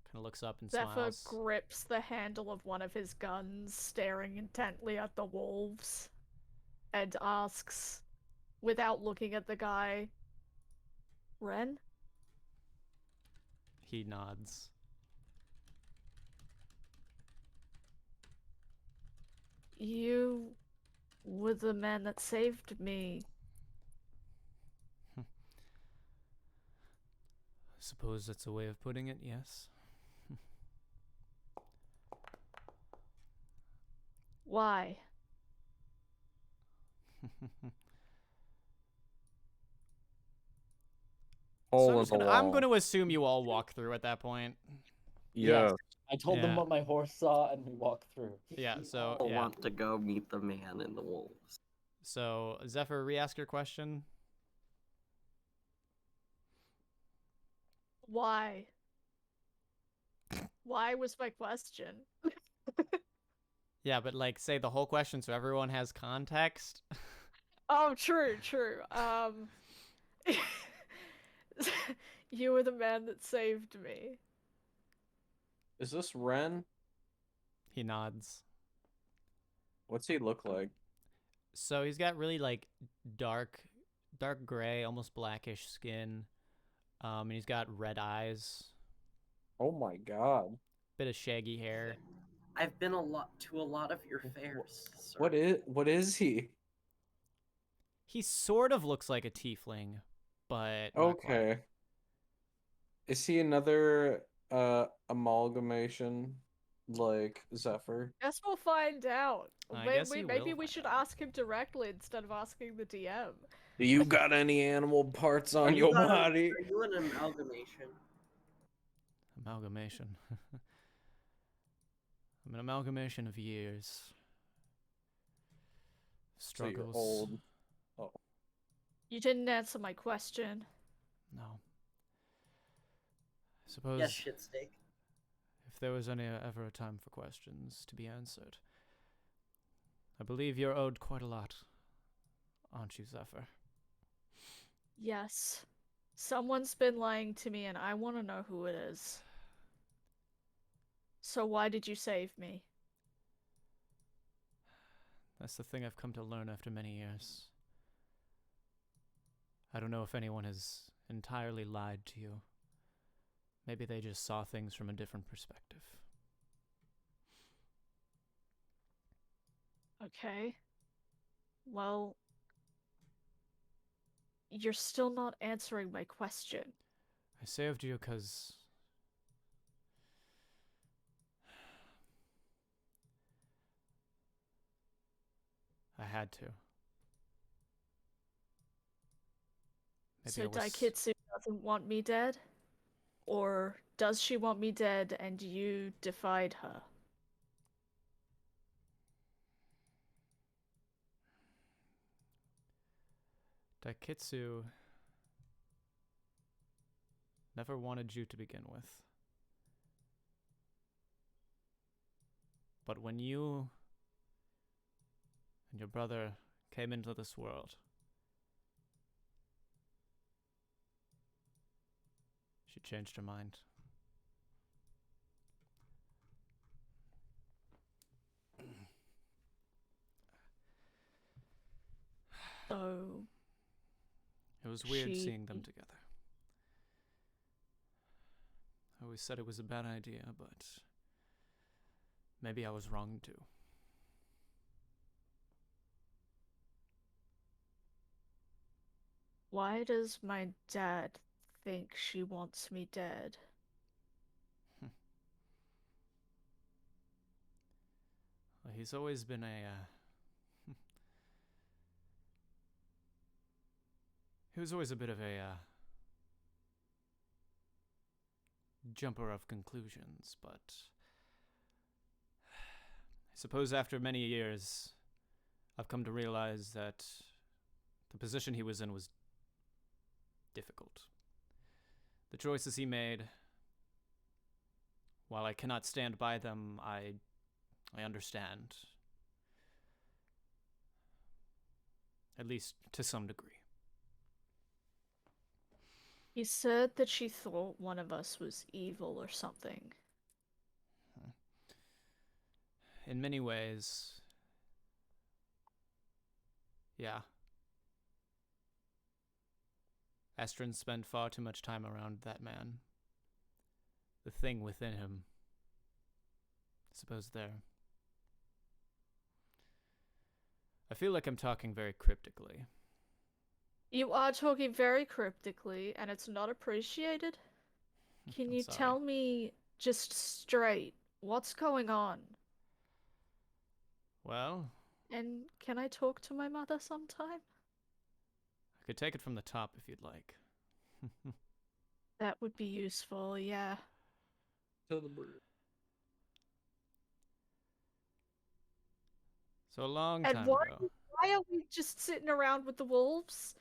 Kind of looks up and Zephyr smiles. grips the handle of one of his guns, staring intently at the wolves, and asks, without looking at the guy, Ren? He nods. You were the man that saved me. Suppose that's a way of putting it, yes. Why? Hole So in the I'm wall. going to assume you all walk through at that point. Yeah. Yes. I told them Yeah. what my horse saw, and we walked through. Yeah, so I yeah. want to go meet the man in the wolves. So Zephyr, re-ask your question. Why? Why was my question? Yeah, but like say the whole question so everyone has context. Oh, true. You were the man that saved me. Is this Ren? He nods. What's he look like? So he's got really like dark gray, almost blackish skin. And he's got red eyes, Oh my god. bit of shaggy hair. I've been to a lot of your fairs, sir. What is he? He sort of looks like a tiefling, but not quite. Okay. Is he another amalgamation like Zephyr? Guess we'll find out. I guess you Maybe will we find should out. ask him directly instead of asking the DM. Do you got any animal parts Are on you your not body? Are you an amalgamation? Amalgamation. I'm an amalgamation of years. So you're Struggles. old. Oh. You didn't answer my question. No. I suppose Yes, shit steak. if there was ever a time for questions to be answered, I believe you're owed quite a lot, aren't you, Zephyr? Yes. Someone's been lying to me and I want to know who it is. So why did you save me? That's the thing I've come to learn after many years. I don't know if anyone has entirely lied to you. Maybe they just saw things from a different perspective. Okay. Well, you're still not answering my question. I saved you because I had to. Maybe So I was... Daikitsu doesn't want me dead? Or does she want me dead and you defied her? Daikitsu never wanted you to begin with. But when you and your brother came into this world, she changed her mind. So It was weird She- seeing them together. I always said it was a bad idea, but maybe I was wrong too. why does my dad think she wants me dead? Well, he's always been a he was always a bit of a jumper of conclusions, but I suppose after many years, I've come to realize that the position he was in was difficult. The choices he made, while I cannot stand by them, I understand. At least to some degree. He said that she thought one of us was evil or something. In many ways, yeah. Astrid spent far too much time around that man. The thing within him. I suppose there. I feel like I'm talking very cryptically. You are talking very cryptically, and it's not appreciated. Can I'm you sorry. tell me just straight what's going on? Well, And can I talk to my mother sometime? I could take it from the top if you'd like. That would be useful, yeah. To the bird. So a long And time why ago. why are we just sitting around with the wolves?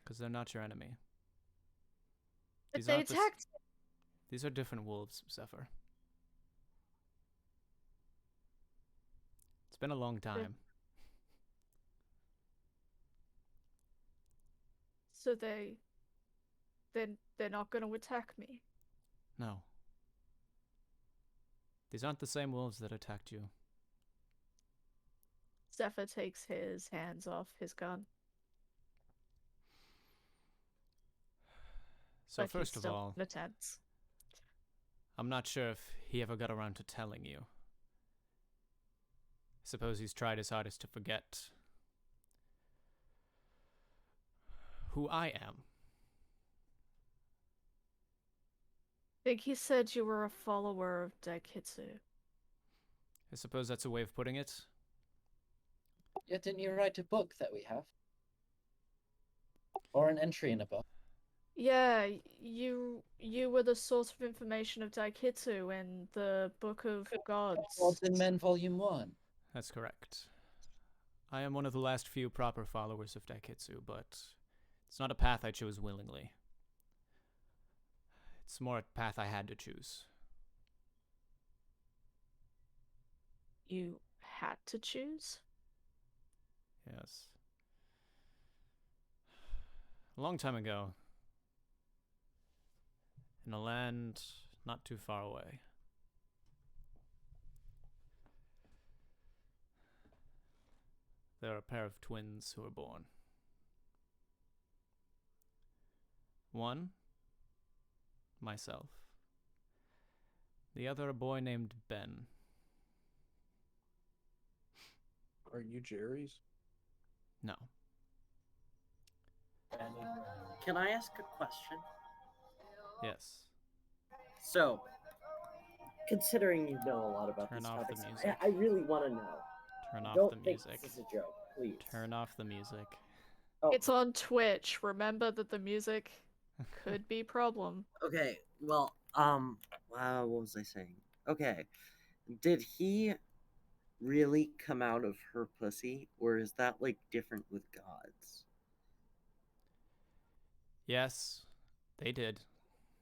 Because they're not your enemy. But These they aren't the s- attacked These are different wolves, Zephyr. been a long time. So they're not gonna attack me. No. These aren't the same wolves that attacked you. Zephyr takes his hands off his gun. So but first he's of still all, in a tent. I'm not sure if he ever got around to telling you. I suppose he's tried his hardest to forget who I am. I think he said you were a follower of Daikitsu. I suppose that's a way of putting it. Yeah, didn't you write a book that we have? Or an entry in a book? Yeah, you were the source of information of Daikitsu in the Book of Gods. Gods and Men, Volume 1. That's correct. I am one of the last few proper followers of Daikitsu, but it's not a path I chose willingly. It's more a path I had to choose. You had to choose? Yes. A long time ago, in a land not too far away, there are a pair of twins who were born. One, myself. The other, a boy named Ben. Are you Jerry's? No. Can I ask a question? Yes. So, considering you know a lot about Turn these off the topics, music. I really want to know. Turn off Don't the think music. this is a joke, please. Turn off the music. Oh, It's on Twitch. Remember that the music could be problem. okay. Well, wow, what was I saying? Okay, did he really come out of her pussy, or is that like different with gods? Yes, they did.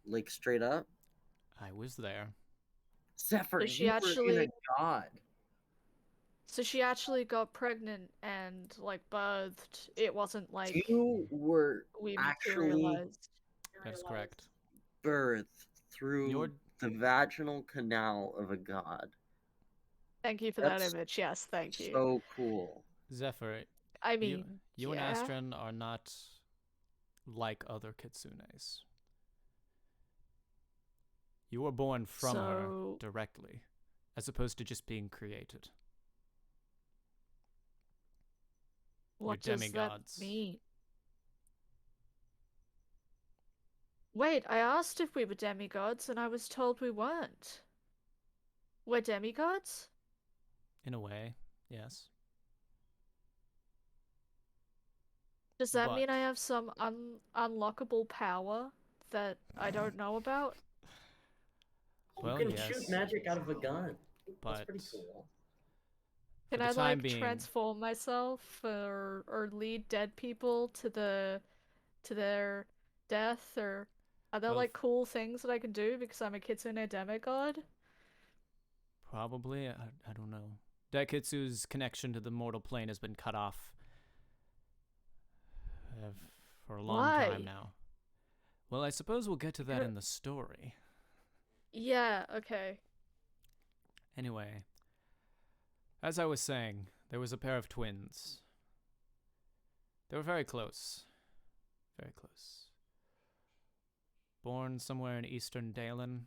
Like straight up? I was there. Zephyr, So she you were in actually- a god. So she actually got pregnant and like birthed. It wasn't like You were we actually materialized. That's correct. birthed through You're- the vaginal canal of a god. Thank you for That's that image. Yes, thank you. So cool. Zephyr, I you, mean, you and yeah. Astron are not like other kitsunes. You were born from her So- directly, as opposed to just being created. What You're does that demigods. mean? Wait, I asked if we were demigods and I was told we weren't. We're demigods? In a way, yes. Does that mean But- I have some unlockable power that I don't know about? Well, you can yes, shoot magic out of a gun. That's pretty but- cool. For Can the I time like being- transform myself or lead dead people to their death, or are there Well, like cool things that I can do because I'm a kitsune demigod? Probably, I don't know. Daikitsu's connection to the mortal plane has been cut off for a long Why? time now. Well, I suppose we'll get to that in the story. Yeah, okay. Anyway, as I was saying, there was a pair of twins. They were very close. Very close. Born somewhere in eastern Dalen.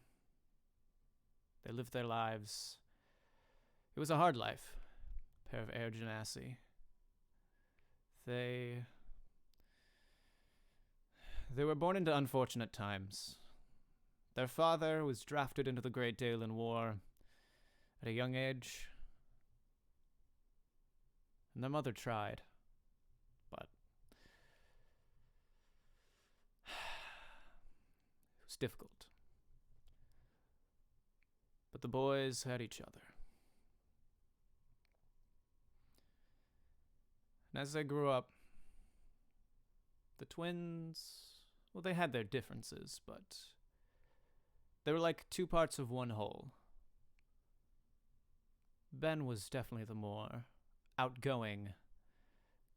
They lived their lives. It was a hard life. A pair of air genasi. They were born into unfortunate times. Their father was drafted into the Great Dalen War at a young age. And their mother tried. But it was difficult. But the boys had each other. And as they grew up, the twins, well, they had their differences, but they were like two parts of one whole. Ben was definitely the more outgoing,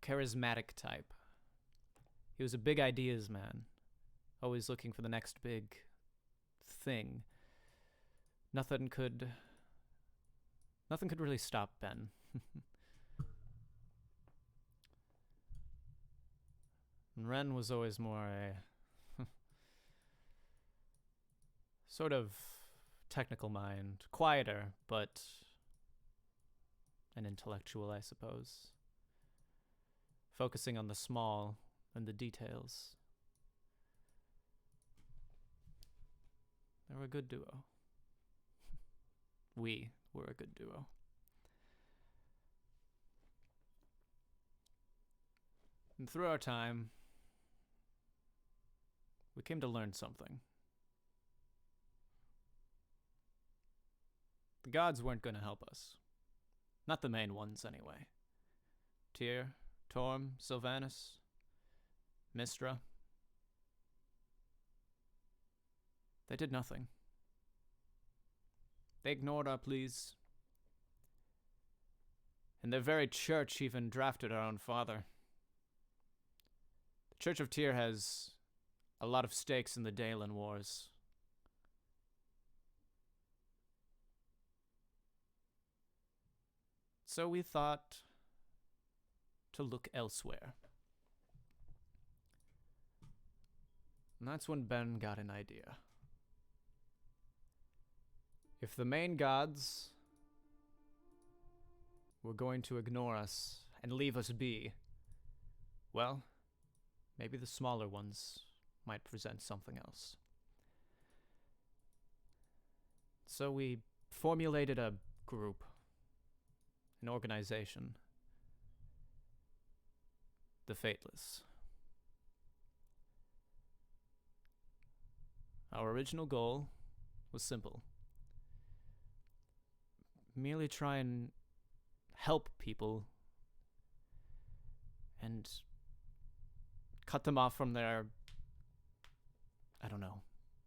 charismatic type. He was a big ideas man, always looking for the next big thing. Nothing could really stop Ben. And Ren was always more a sort of technical mind, quieter, but an intellectual, I suppose. Focusing on the small and the details. They were a good duo. We were a good duo. And through our time, we came to learn something. The gods weren't going to help us. Not the main ones, anyway. Tyr, Torm, Sylvanus, Mystra. They did nothing. They ignored our pleas. And their very church even drafted our own father. The Church of Tyr has a lot of stakes in the Dalen Wars. So we thought to look elsewhere. And that's when Ben got an idea. If the main gods were going to ignore us and leave us be, well, maybe the smaller ones might present something else. So we formulated a group, an organization, the Fateless. Our original goal was simple. Merely try and help people and cut them off from their,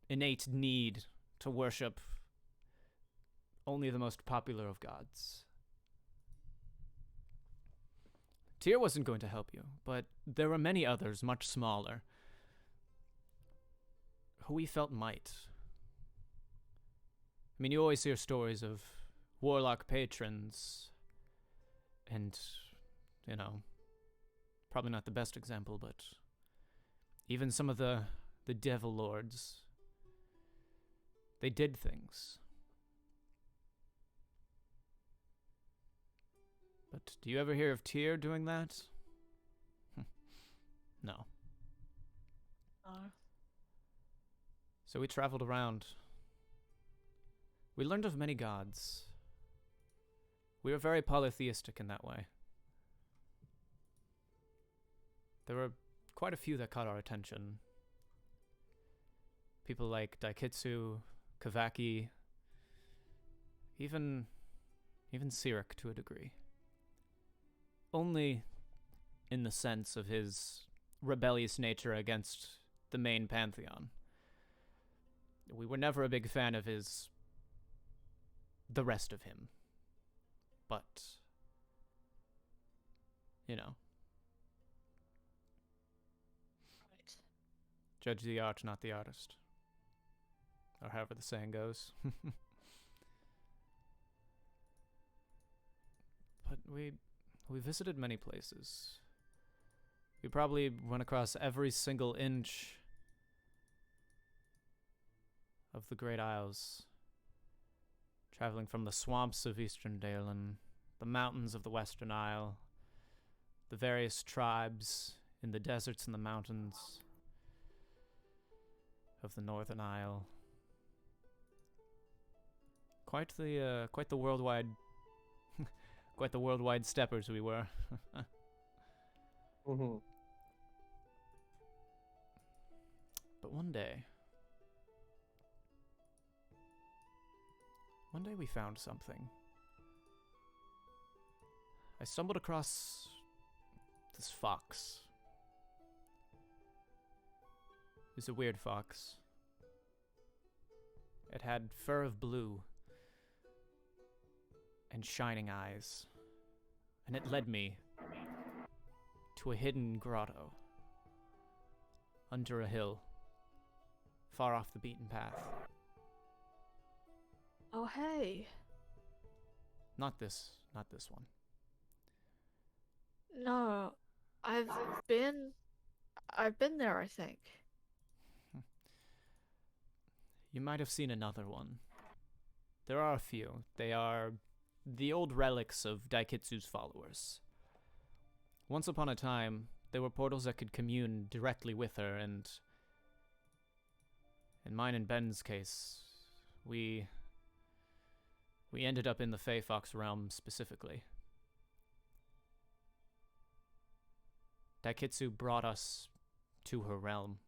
innate need to worship only the most popular of gods. Tyr wasn't going to help you, but there were many others much smaller who we felt might. I mean, you always hear stories of warlock patrons and, probably not the best example, but even some of the devil lords, they did things. But do you ever hear of Tyr doing that? No. So we traveled around. We learned of many gods. We were very polytheistic in that way. There were quite a few that caught our attention. People like Daikitsu, Kavaki, even Sirik to a degree. Only in the sense of his rebellious nature against the main pantheon. We were never a big fan of the rest of him. But, Right. judge the art, not the artist. Or however the saying goes. But we visited many places. We probably went across every single inch of the Great Isles, traveling from the swamps of Eastern Dalen, the mountains of the Western Isle, the various tribes in the deserts and the mountains of the Northern Isle. Quite the worldwide, quite the worldwide steppers we were. Mm-hmm. But one day we found something. I stumbled across this fox. It was a weird fox. It had fur of blue. and shining eyes, and it led me to a hidden grotto under a hill, far off the beaten path. Oh, hey. Not this one. No, I've been there, I think. You might have seen another one. There are a few. They are the old relics of Daikitsu's followers. Once upon a time, there were portals that could commune directly with her, and in mine and Ben's case, we ended up in the Fey Fox realm specifically. Daikitsu brought us to her realm.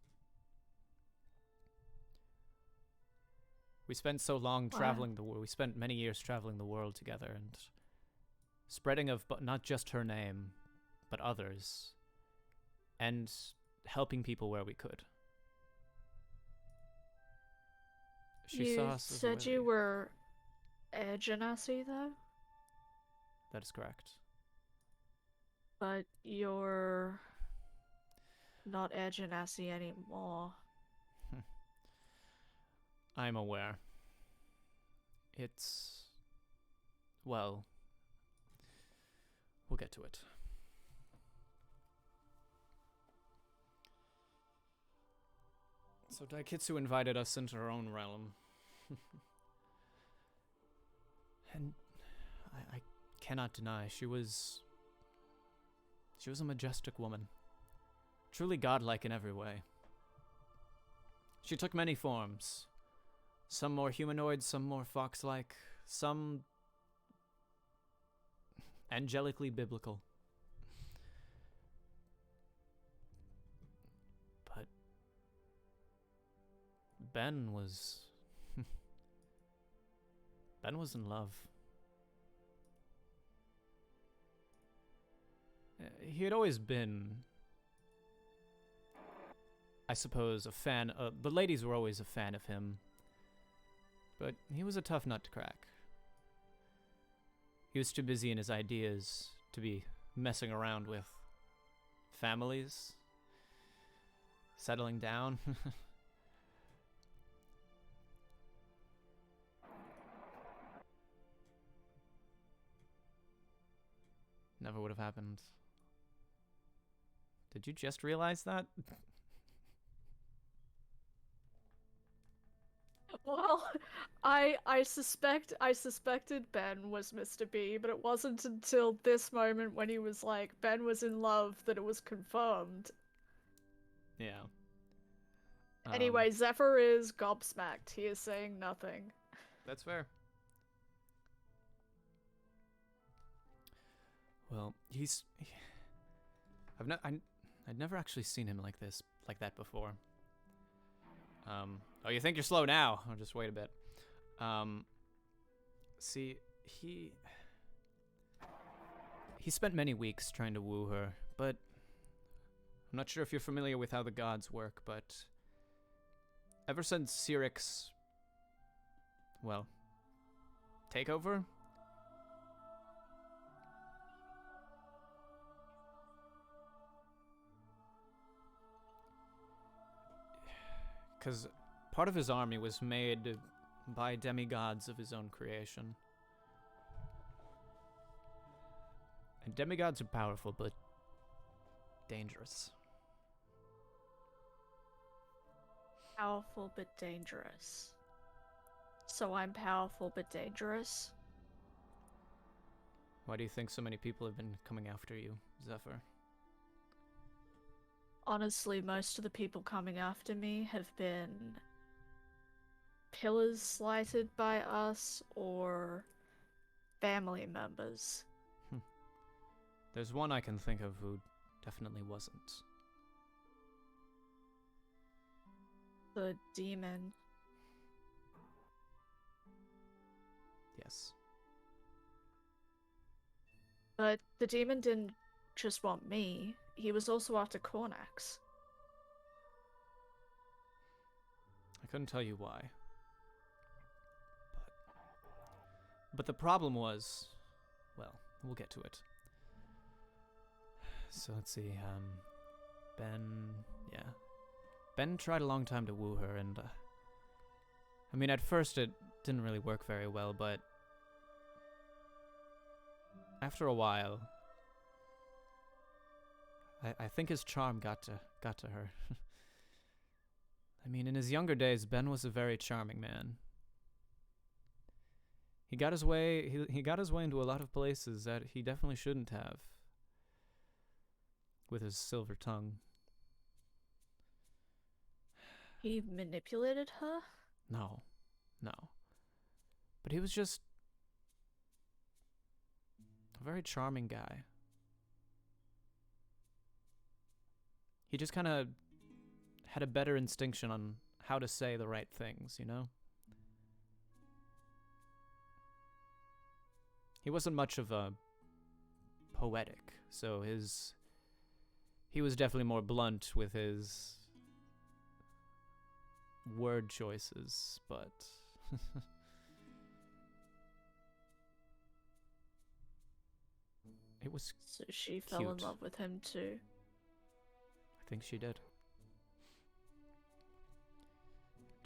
We spent so long traveling the world. We spent many years traveling the world together and spreading of not just her name, but others, and helping people where we could. She saw us. You said you were Air Genasi, though? That is correct. But you're not Air Genasi anymore. I'm aware. It's... well... we'll get to it. So Daikitsu invited us into her own realm. And I cannot deny, she was a majestic woman. Truly godlike in every way. She took many forms. Some more humanoid, some more fox-like, some angelically biblical. But Ben was... Ben was in love. He had always been, I suppose, a fan of... the ladies were always a fan of him. But he was a tough nut to crack. He was too busy in his ideas to be messing around with families, settling down. Never would have happened. Did you just realize that? Well, I suspected Ben was Mr. B, but it wasn't until this moment when he was like, Ben was in love, that it was confirmed. Yeah. Anyway, Zephyr is gobsmacked. He is saying nothing. That's fair. Well, I'd never actually seen him like that before. Oh, you think you're slow now? Oh, just wait a bit. See, he spent many weeks trying to woo her, but I'm not sure if you're familiar with how the gods work, but ever since Cyric's, well, takeover, because part of his army was made by demigods of his own creation. And demigods are powerful, but dangerous. Powerful but dangerous. So I'm powerful but dangerous? Why do you think so many people have been coming after you, Zephyr? Honestly, most of the people coming after me have been pillars slighted by us or family members. There's one I can think of who definitely wasn't. The demon. Yes. But the demon didn't just want me. He was also after Cornax. I couldn't tell you why. But the problem was, well, we'll get to it. So let's see, Ben tried a long time to woo her, and, I mean, at first it didn't really work very well, but after a while, I think his charm got to her. I mean, in his younger days, Ben was a very charming man. He got his way. He got his way into a lot of places that he definitely shouldn't have. With his silver tongue. He manipulated her? No. But he was just a very charming guy. He just kind of had a better instinction on how to say the right things, you know? He wasn't much of a poetic, so he was definitely more blunt with his word choices, but it was So she fell in cute. love with him too. I think she did.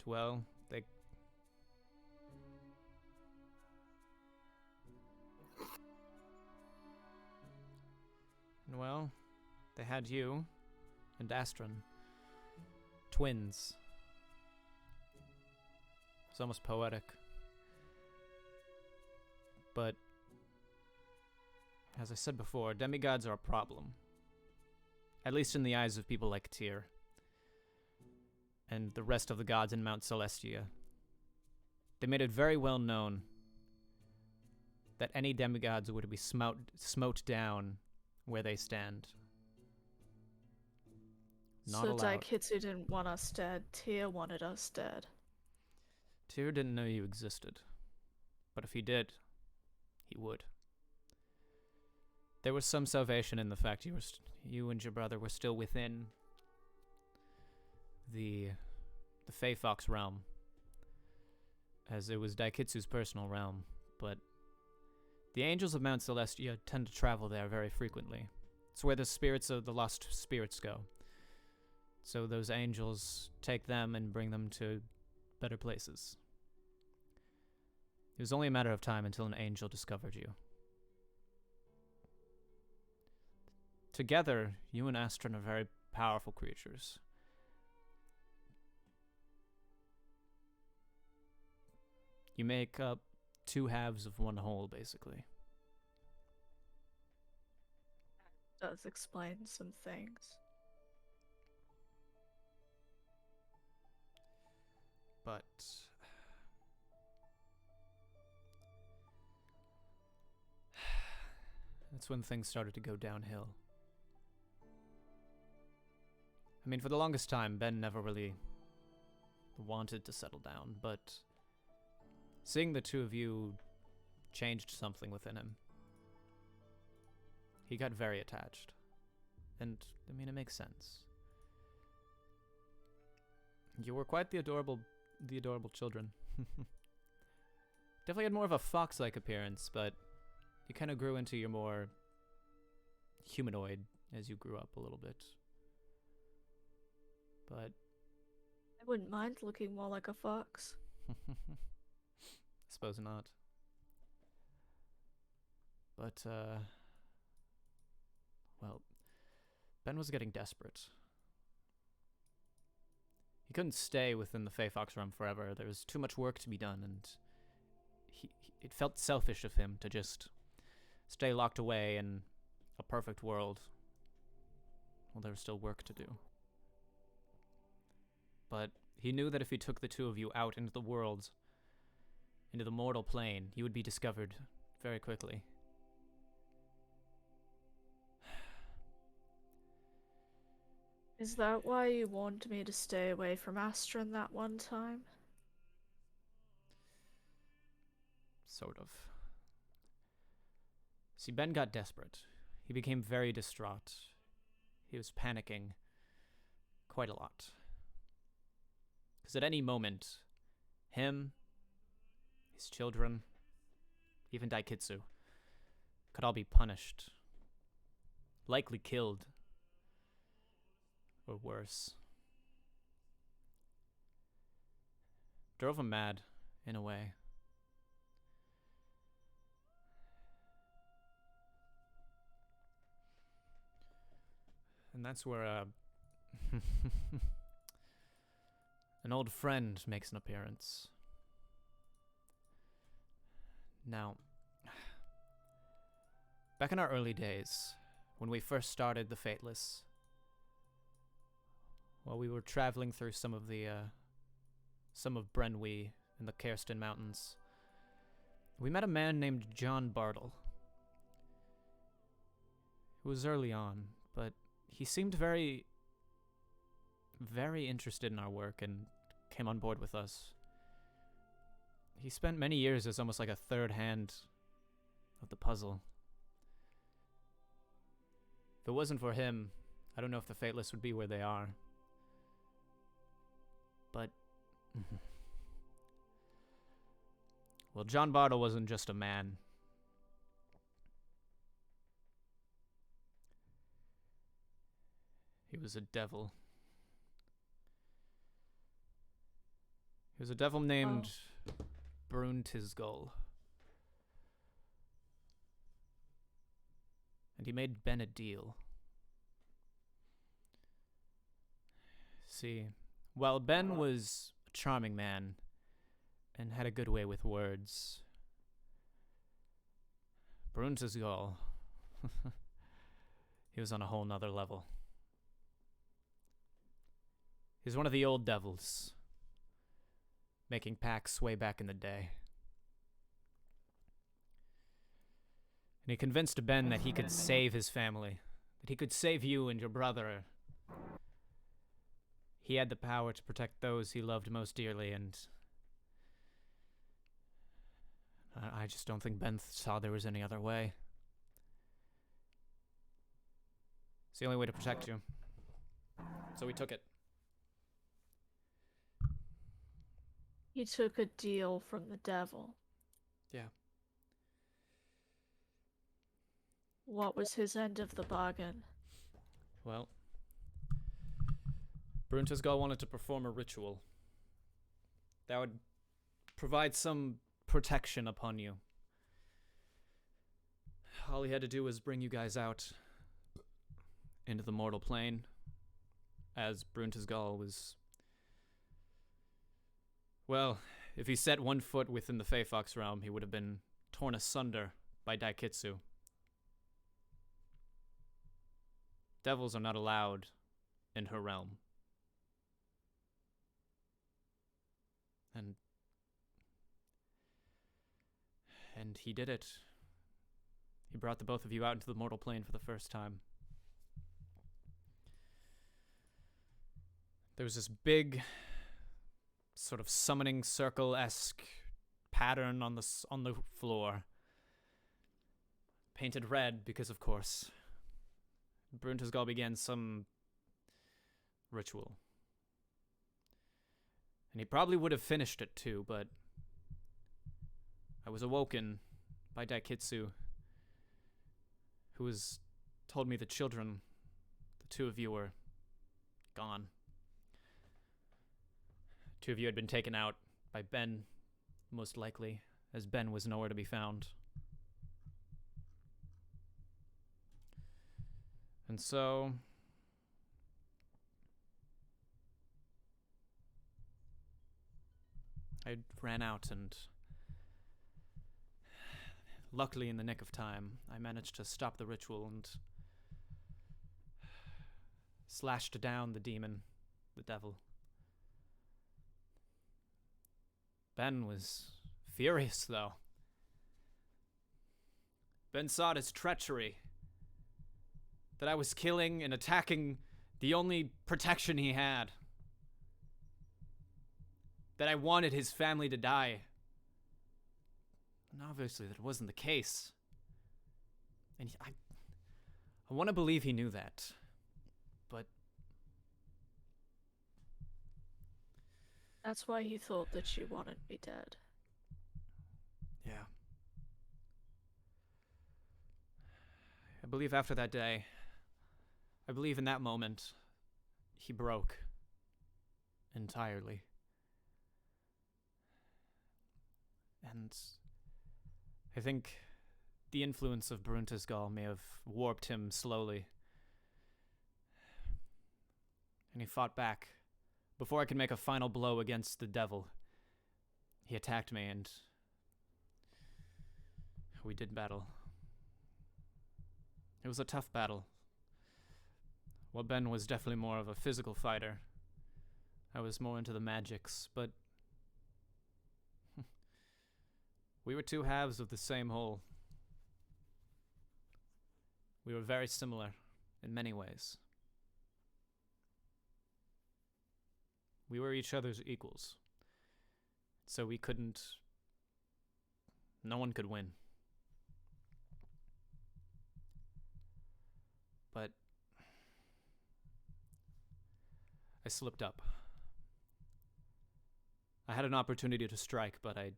Well, they... Well, they had you and Astron. Twins. It's almost poetic. But, as I said before, demigods are a problem. At least in the eyes of people like Tyr. And the rest of the gods in Mount Celestia. They made it very well known that any demigods were to be smote down where they stand. Not So allowed. Daikitsu didn't want us dead, Tyr wanted us dead. Tyr didn't know you existed. But if he did, he would. There was some salvation in the fact you and your brother were still within the Fey Fox realm, as it was Daikitsu's personal realm, but the angels of Mount Celestia tend to travel there very frequently. It's where the spirits of the lost spirits go. So those angels take them and bring them to better places. It was only a matter of time until an angel discovered you. Together, you and Astron are very powerful creatures. You make up two halves of one whole, basically. Does explain some things. But that's when things started to go downhill. I mean, for the longest time, Ben never really wanted to settle down, but seeing the two of you changed something within him. He got very attached. And, I mean, it makes sense. You were quite the adorable children. Definitely had more of a fox-like appearance, but you kind of grew into your more humanoid as you grew up a little bit. But I wouldn't mind looking more like a fox. suppose not. But, well, Ben was getting desperate. He couldn't stay within the Fey Fox realm forever. There was too much work to be done, and it felt selfish of him to just stay locked away in a perfect world while there was still work to do. But he knew that if he took the two of you out into the world, into the mortal plane, you would be discovered very quickly. Is that why you warned me to stay away from Astron that one time? Sort of. See, Ben got desperate. He became very distraught. He was panicking quite a lot. Because at any moment, him, his children, even Daikitsu, could all be punished. Likely killed. Or worse. Drove him mad, in a way. And that's where, an old friend makes an appearance. Now, back in our early days, when we first started the Fateless, while we were traveling through some of Brenwy in the Kersten Mountains, we met a man named John Bartle. It was early on, but he seemed very, very interested in our work and came on board with us. He spent many years as almost like a third hand of the puzzle. If it wasn't for him, I don't know if the Fateless would be where they are. But well, John Bartle wasn't just a man. He was a devil. He was a devil named Bruntisgull. And he made Ben a deal. See, while Ben was a charming man and had a good way with words, Bruntisgull, he was on a whole nother level. He's one of the old devils, making pacts way back in the day. And he convinced Ben that he could save his family, that he could save you and your brother. He had the power to protect those he loved most dearly, and I just don't think Ben saw there was any other way. It's the only way to protect you. So we took it. You took a deal from the devil. Yeah. What was his end of the bargain? Well, Bruntisgull wanted to perform a ritual that would provide some protection upon you. All he had to do was bring you guys out into the mortal plane, as Bruntisgull was... Well, if he set one foot within the Fey Fox realm, he would have been torn asunder by Daikitsu. Devils are not allowed in her realm. And he did it. He brought the both of you out into the mortal plane for the first time. There was this big, sort of summoning circle-esque pattern on the floor, painted red because, of course, Bruntisgull began some ritual. And he probably would have finished it too, but I was awoken by Daikitsu, who has told me the children, the two of you, were gone. Two of you had been taken out by Ben, most likely, as Ben was nowhere to be found. And so... I ran out, and luckily in the nick of time, I managed to stop the ritual and slashed down the demon, the devil. Ben was furious, though. Ben saw it as treachery. That I was killing and attacking the only protection he had. That I wanted his family to die. And obviously that wasn't the case. And I want to believe he knew that. But That's why he thought that you wanted me dead. yeah. I believe after that day, I believe in that moment, he broke entirely. And I think the influence of Bruntisgal may have warped him slowly. And he fought back. Before I could make a final blow against the devil, he attacked me and we did battle. It was a tough battle. Well, Ben was definitely more of a physical fighter. I was more into the magics, but we were two halves of the same whole. We were very similar in many ways. We were each other's equals. So we couldn't... No one could win. But I slipped up. I had an opportunity to strike, but I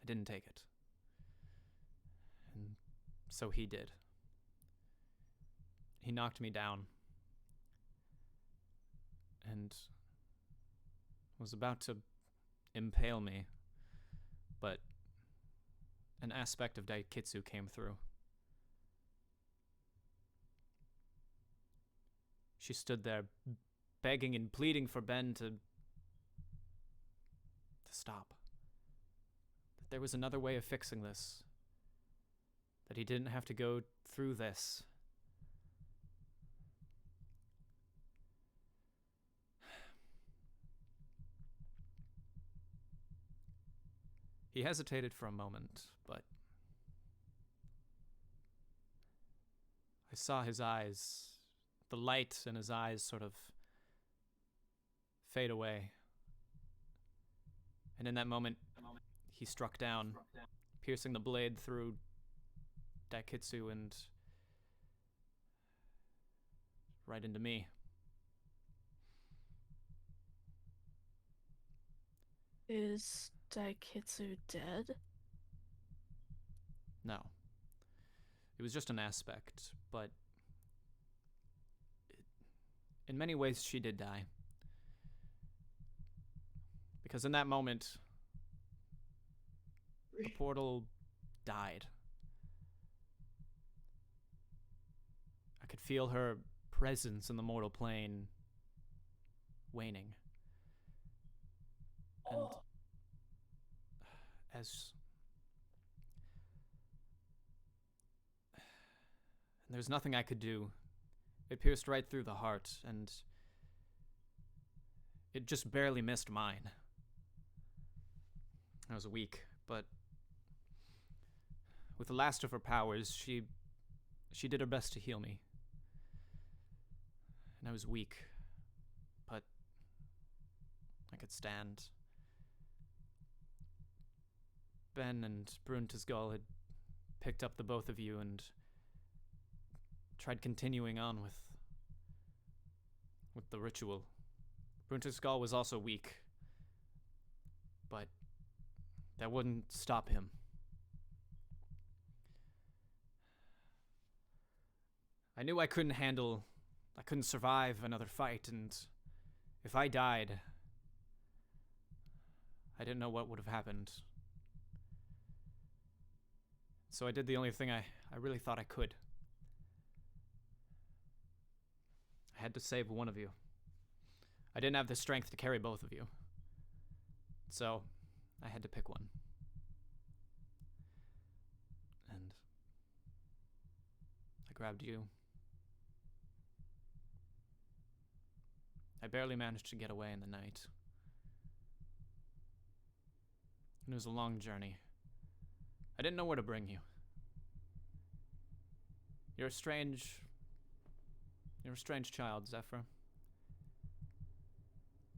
didn't take it. And so he did. He knocked me down and was about to impale me, but an aspect of Daikitsu came through. She stood there, begging and pleading for Ben to stop. That there was another way of fixing this. That he didn't have to go through this. He hesitated for a moment, but I saw his eyes, the light in his eyes sort of fade away. And in that moment, he struck down, piercing the blade through Daikitsu and right into me. Is Daikitsu dead? No. It was just an aspect, but in many ways she did die. Because in that moment, the portal died. I could feel her presence in the mortal plane waning. And there's nothing I could do. It pierced right through the heart, and it just barely missed mine. I was weak, but with the last of her powers, she did her best to heal me. And I was weak, but I could stand. Ben and Bruntisgal had picked up the both of you and tried continuing on with the ritual. Bruntisgal was also weak, but that wouldn't stop him. I knew I couldn't survive another fight, and if I died, I didn't know what would have happened. So I did the only thing I really thought I could. I had to save one of you. I didn't have the strength to carry both of you. So I had to pick one. And I grabbed you. I barely managed to get away in the night. And it was a long journey. I didn't know where to bring you. You're a strange child, Zephyr.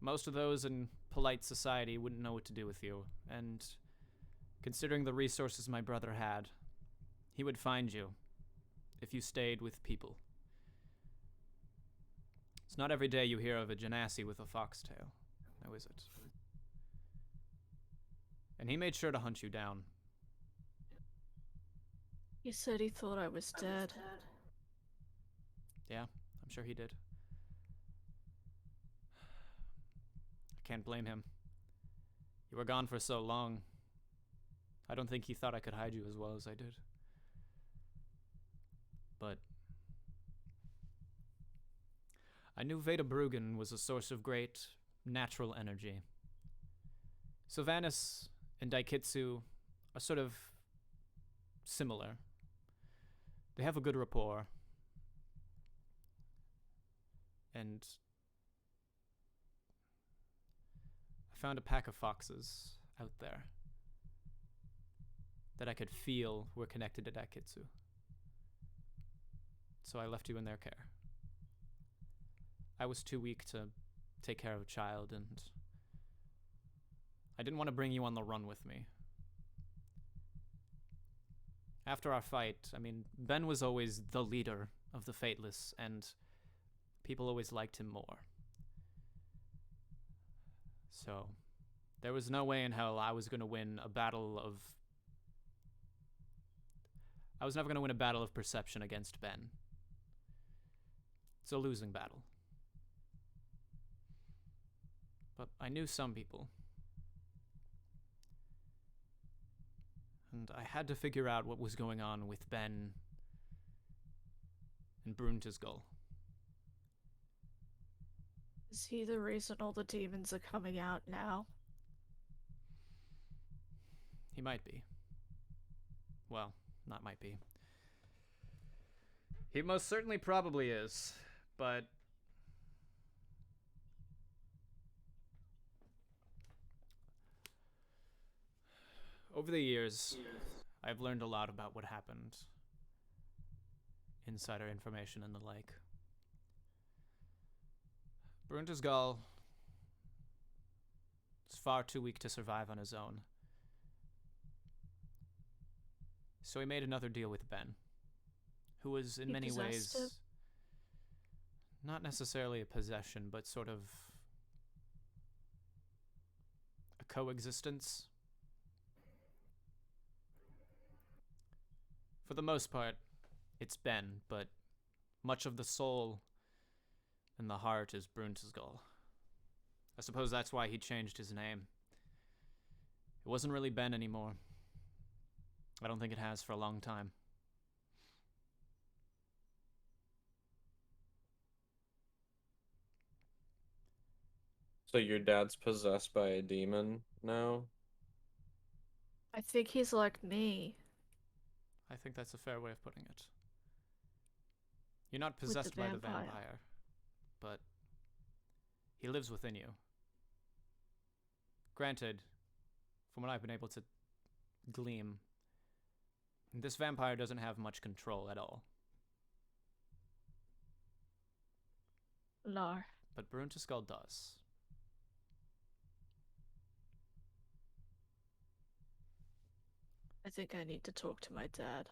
Most of those in polite society wouldn't know what to do with you, and considering the resources my brother had, he would find you if you stayed with people. It's not every day you hear of a genasi with a foxtail, now is it? And he made sure to hunt you down. He said he thought I was dead. Yeah, I'm sure he did. I can't blame him. You were gone for so long. I don't think he thought I could hide you as well as I did. But I knew Veda Brugen was a source of great natural energy. Sylvanas and Daikitsu are sort of similar. They have a good rapport. And I found a pack of foxes out there that I could feel were connected to Daikitsu. So I left you in their care. I was too weak to take care of a child, and I didn't want to bring you on the run with me. After our fight, I mean, Ben was always the leader of the Fateless, and people always liked him more. So, there was no way in hell I was going to win a battle of... I was never going to win a battle of perception against Ben. It's a losing battle. But I knew some people. And I had to figure out what was going on with Ben and Bruntisgull. Is he the reason all the demons are coming out now? He might be. Well, not might be. He most certainly probably is, but... Over the years, I've learned a lot about what happened. Insider information and the like. Bruntisgull is far too weak to survive on his own. So he made another deal with Ben, who was in many ways not necessarily a possession, but sort of a coexistence. For the most part, it's Ben, but much of the soul and the heart is Bruntisgull. I suppose that's why he changed his name. It wasn't really Ben anymore. I don't think it has for a long time. So your dad's possessed by a demon now? I think he's like me. I think that's a fair way of putting it. You're not the possessed by the vampire. vampire, but he lives within you. Granted, from what I've been able to glean, this vampire doesn't have much control at all. No. But Bruntisgull does. I think I need to talk to my dad.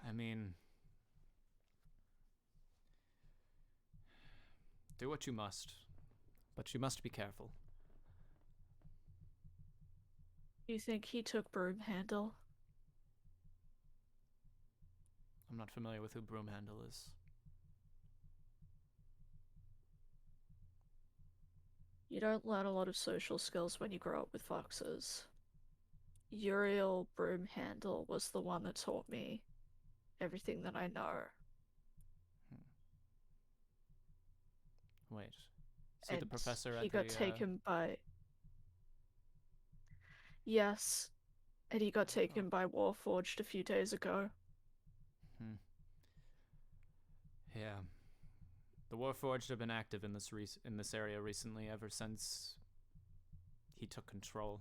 I mean, do what you must, but you must be careful. Do you think he took Broomhandle? I'm not familiar with who Broomhandle is. You don't learn a lot of social skills when you grow up with foxes. Uriel Broomhandle was the one that taught me everything that I know. Wait, is he the And professor at he got the, taken by... Yes, and he got taken by Warforged a few days ago. Yeah. The Warforged have been active in this area recently, ever since he took control.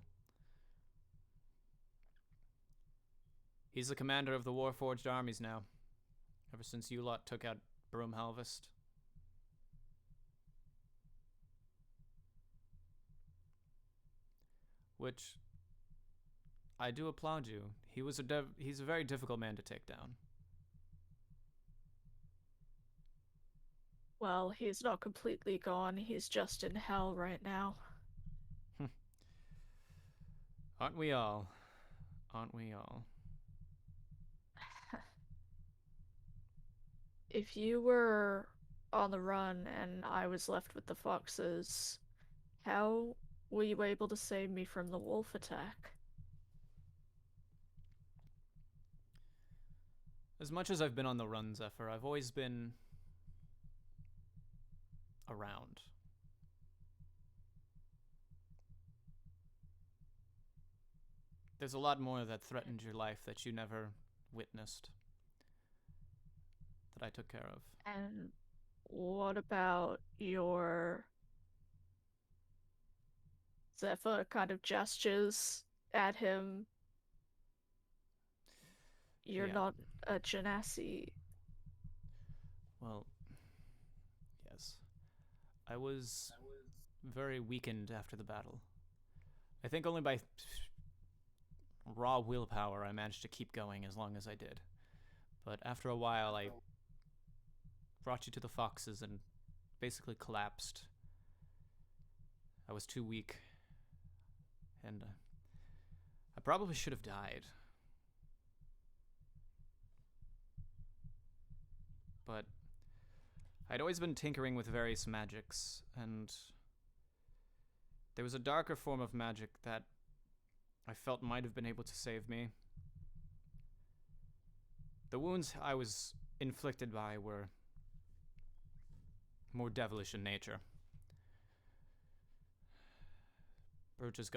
He's the commander of the Warforged armies now, ever since you lot took out Broomhalvest. Which, I do applaud you. He's a very difficult man to take down. Well, he's not completely gone, he's just in hell right now. Aren't we all? Aren't we all? If you were on the run and I was left with the foxes, how were you able to save me from the wolf attack? As much as I've been on the run, Zephyr, I've always been around. There's a lot more that threatened your life that you never witnessed, that I took care of. And what about your... Zephyr kind of gestures at him. You're Yeah. not a genasi. Well, yes. I was very weakened after the battle. I think only by raw willpower I managed to keep going as long as I did. But after a while, I brought you to the foxes and basically collapsed. I was too weak. And I probably should have died. But I'd always been tinkering with various magics, and there was a darker form of magic that I felt might have been able to save me. The wounds I was inflicted by were more devilish in nature. Brunch's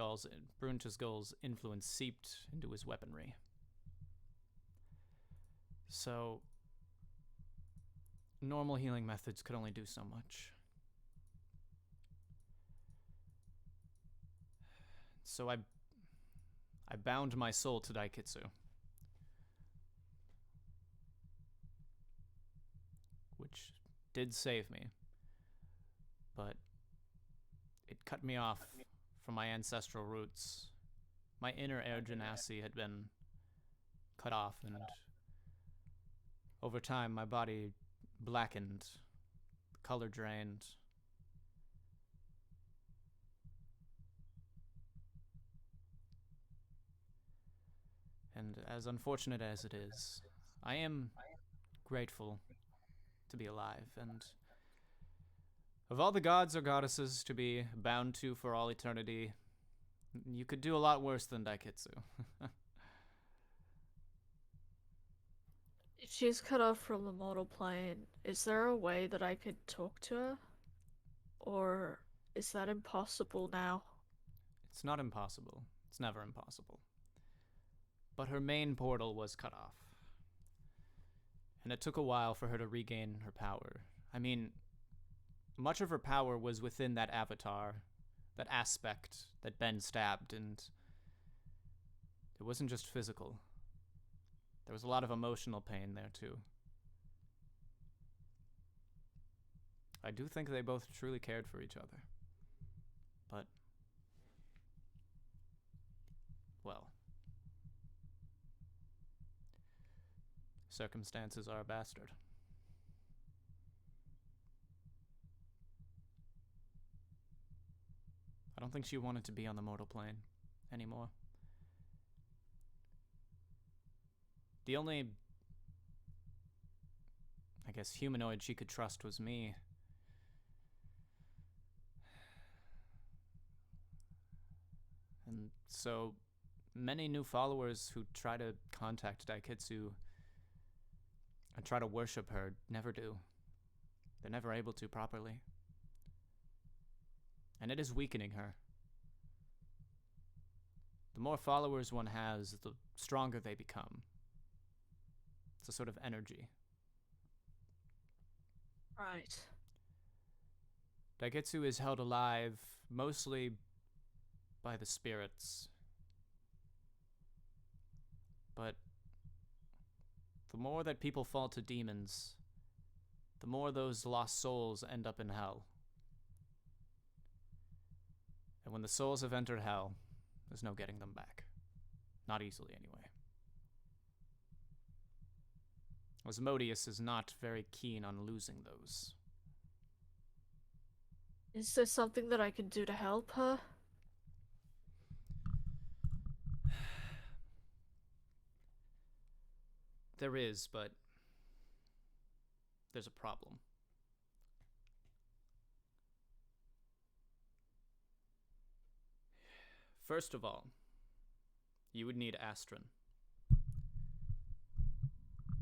influence seeped into his weaponry. So, normal healing methods could only do so much. So I bound my soul to Daikitsu, which did save me, but it cut me off from my ancestral roots. My inner air genasi had been cut off, and over time my body blackened, the color drained. And as unfortunate as it is, I am grateful to be alive, and of all the gods or goddesses to be bound to for all eternity, you could do a lot worse than Daikitsu. If she's cut off from the mortal plane, is there a way that I could talk to her? Or is that impossible now? It's not impossible. It's never impossible. But her main portal was cut off. And it took a while for her to regain her power. I mean, much of her power was within that avatar, that aspect that Ben stabbed, and it wasn't just physical. There was a lot of emotional pain there, too. I do think they both truly cared for each other. But, well, circumstances are a bastard. I don't think she wanted to be on the mortal plane anymore. The only, I guess, humanoid she could trust was me. And so many new followers who try to contact Daikitsu and try to worship her never do. They're never able to properly. And it is weakening her. The more followers one has, the stronger they become. It's a sort of energy. Right. Daikitsu is held alive mostly by the spirits. But the more that people fall to demons, the more those lost souls end up in hell. And when the souls have entered hell, there's no getting them back. Not easily, anyway. Asmodeus is not very keen on losing those. Is there something that I can do to help her? There is, but there's a problem. First of all, you would need Astron.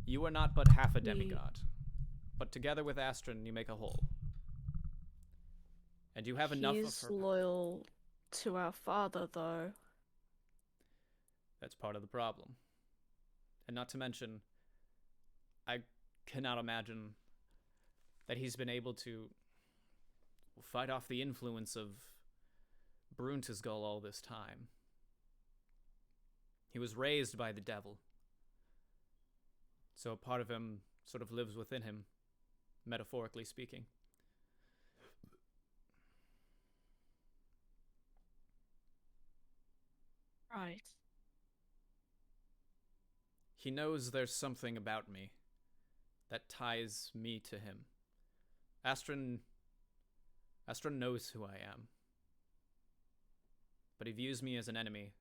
You are not but half a demigod, but together with Astron, you make a whole. And you have enough He's of her. loyal to our father, though. That's part of the problem. And not to mention, I cannot imagine that he's been able to fight off the influence of Bruntisgull all this time. He was raised by the devil. So a part of him sort of lives within him, metaphorically speaking. Right. He knows there's something about me that ties me to him. Astron knows who I am. But he views me as an enemy.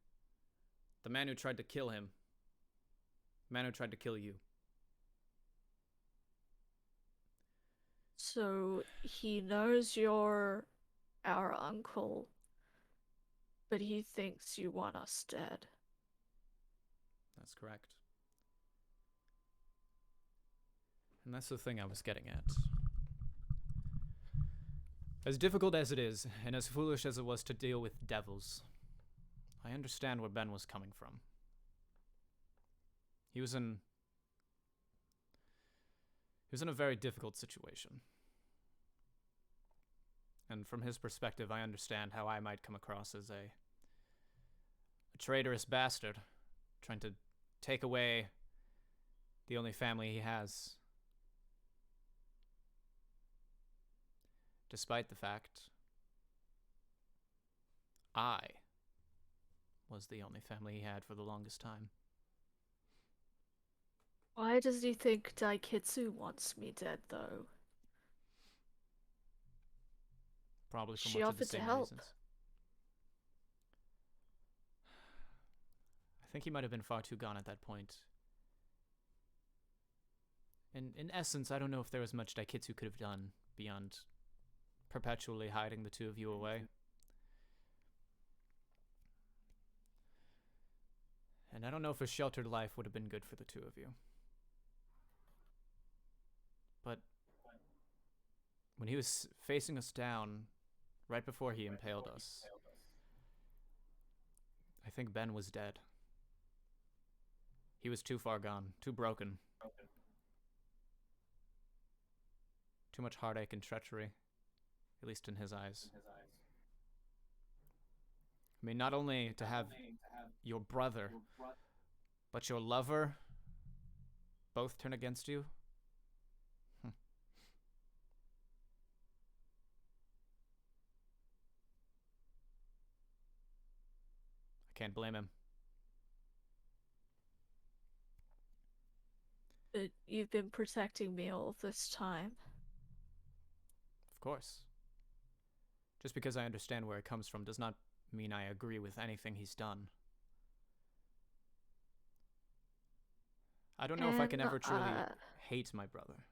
The man who tried to kill him. The man who tried to kill you. So he knows you're our uncle, but he thinks you want us dead. That's correct. And that's the thing I was getting at. As difficult as it is, and as foolish as it was to deal with devils, I understand where Ben was coming from. He was in a very difficult situation. And from his perspective, I understand how I might come across as a traitorous bastard, trying to take away the only family he has. Despite the fact I was the only family he had for the longest time. Why does he think Daikitsu wants me dead, though? Probably for She much of offered the to same help. reasons. I think he might have been far too gone at that point. In essence, I don't know if there was much Daikitsu could have done beyond perpetually hiding the two of you away. And I don't know if a sheltered life would have been good for the two of you. But when he was facing us down, right before he impaled us, I think Ben was dead. He was too far gone, too broken. Too much heartache and treachery, at least in his eyes. I mean, not only to have your brother, but your lover both turn against you. I can't blame him. But you've been protecting me all this time. Of course. Just because I understand where it comes from does not mean I agree with anything he's done. I don't know if I can ever truly hate my brother.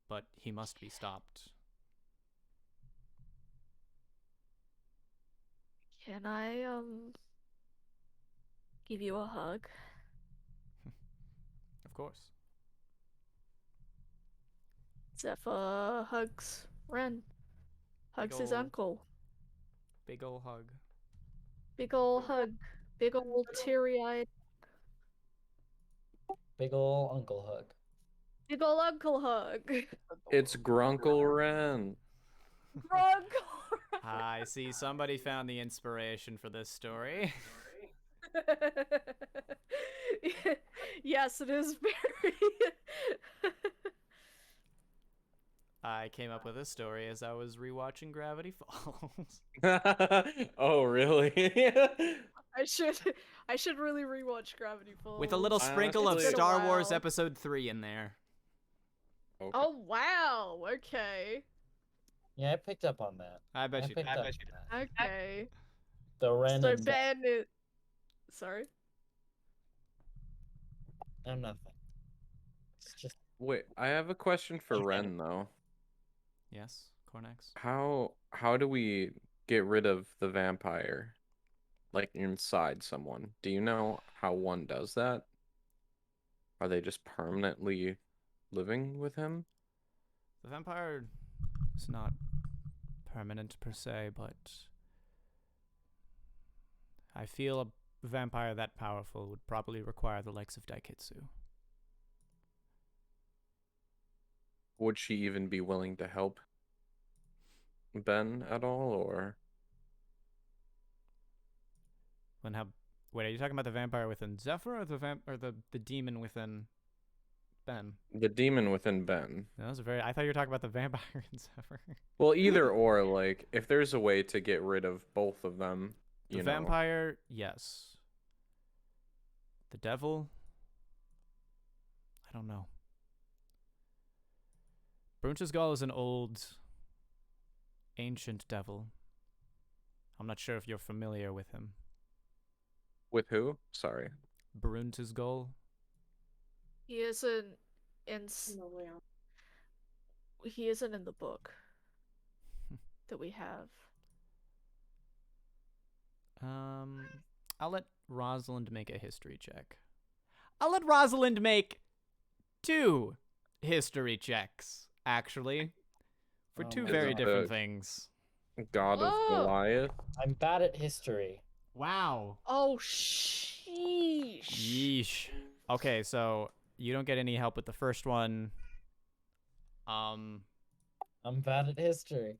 But he must be stopped. Can I, give you a hug? Of course. Zephyr hugs Ren. Hugs his ol' uncle. Big ol' hug. Big ol' hug. Big ol' teary-eyed. Big ol' uncle hug. Big ol' uncle hug. It's Grunkle Ren. Uncle. I see somebody found the inspiration for this story. Yes, it is very. I came up with this story as I was rewatching Gravity Falls. Oh, really? I should really rewatch Gravity Falls. With a little sprinkle of Honestly- It's been Star a Wars while. Episode 3 in there. Okay. Oh wow. Okay. Yeah, I picked up on that. I bet you did. picked up on that. Okay. The Ren So and Ben is. Sorry. I'm nothing. It's just Wait, I have a question for Okay. Ren though. Yes, Cornex. How do we get rid of the vampire? Like inside someone? Do you know how one does that? Are they just permanently living with him? The vampire is not permanent per se, but I feel a vampire that powerful would probably require the likes of Daikitsu. Would she even be willing to help Ben at all, or When how? Wait, are you talking about the vampire within Zephyr or the demon within Ben? the demon within Ben? That was a very. I thought you were talking about the vampire in Zephyr. Well, either or, like, if there's a way to get rid of both of them, The you know. vampire, yes. The devil, I don't know. Brunchesgall is an old, ancient devil. I'm not sure if you're familiar with him. With who? Sorry. Brunchesgall. He isn't in. He isn't in the book that we have. I'll let Rosalind make a history check. I'll let Rosalind make 2 history checks, actually, for Oh 2 my very God. different things. God of Oh! Goliath. I'm bad at history. Wow. Oh, sheesh. Yeesh. Okay, so you don't get any help with the first one. I'm bad at history.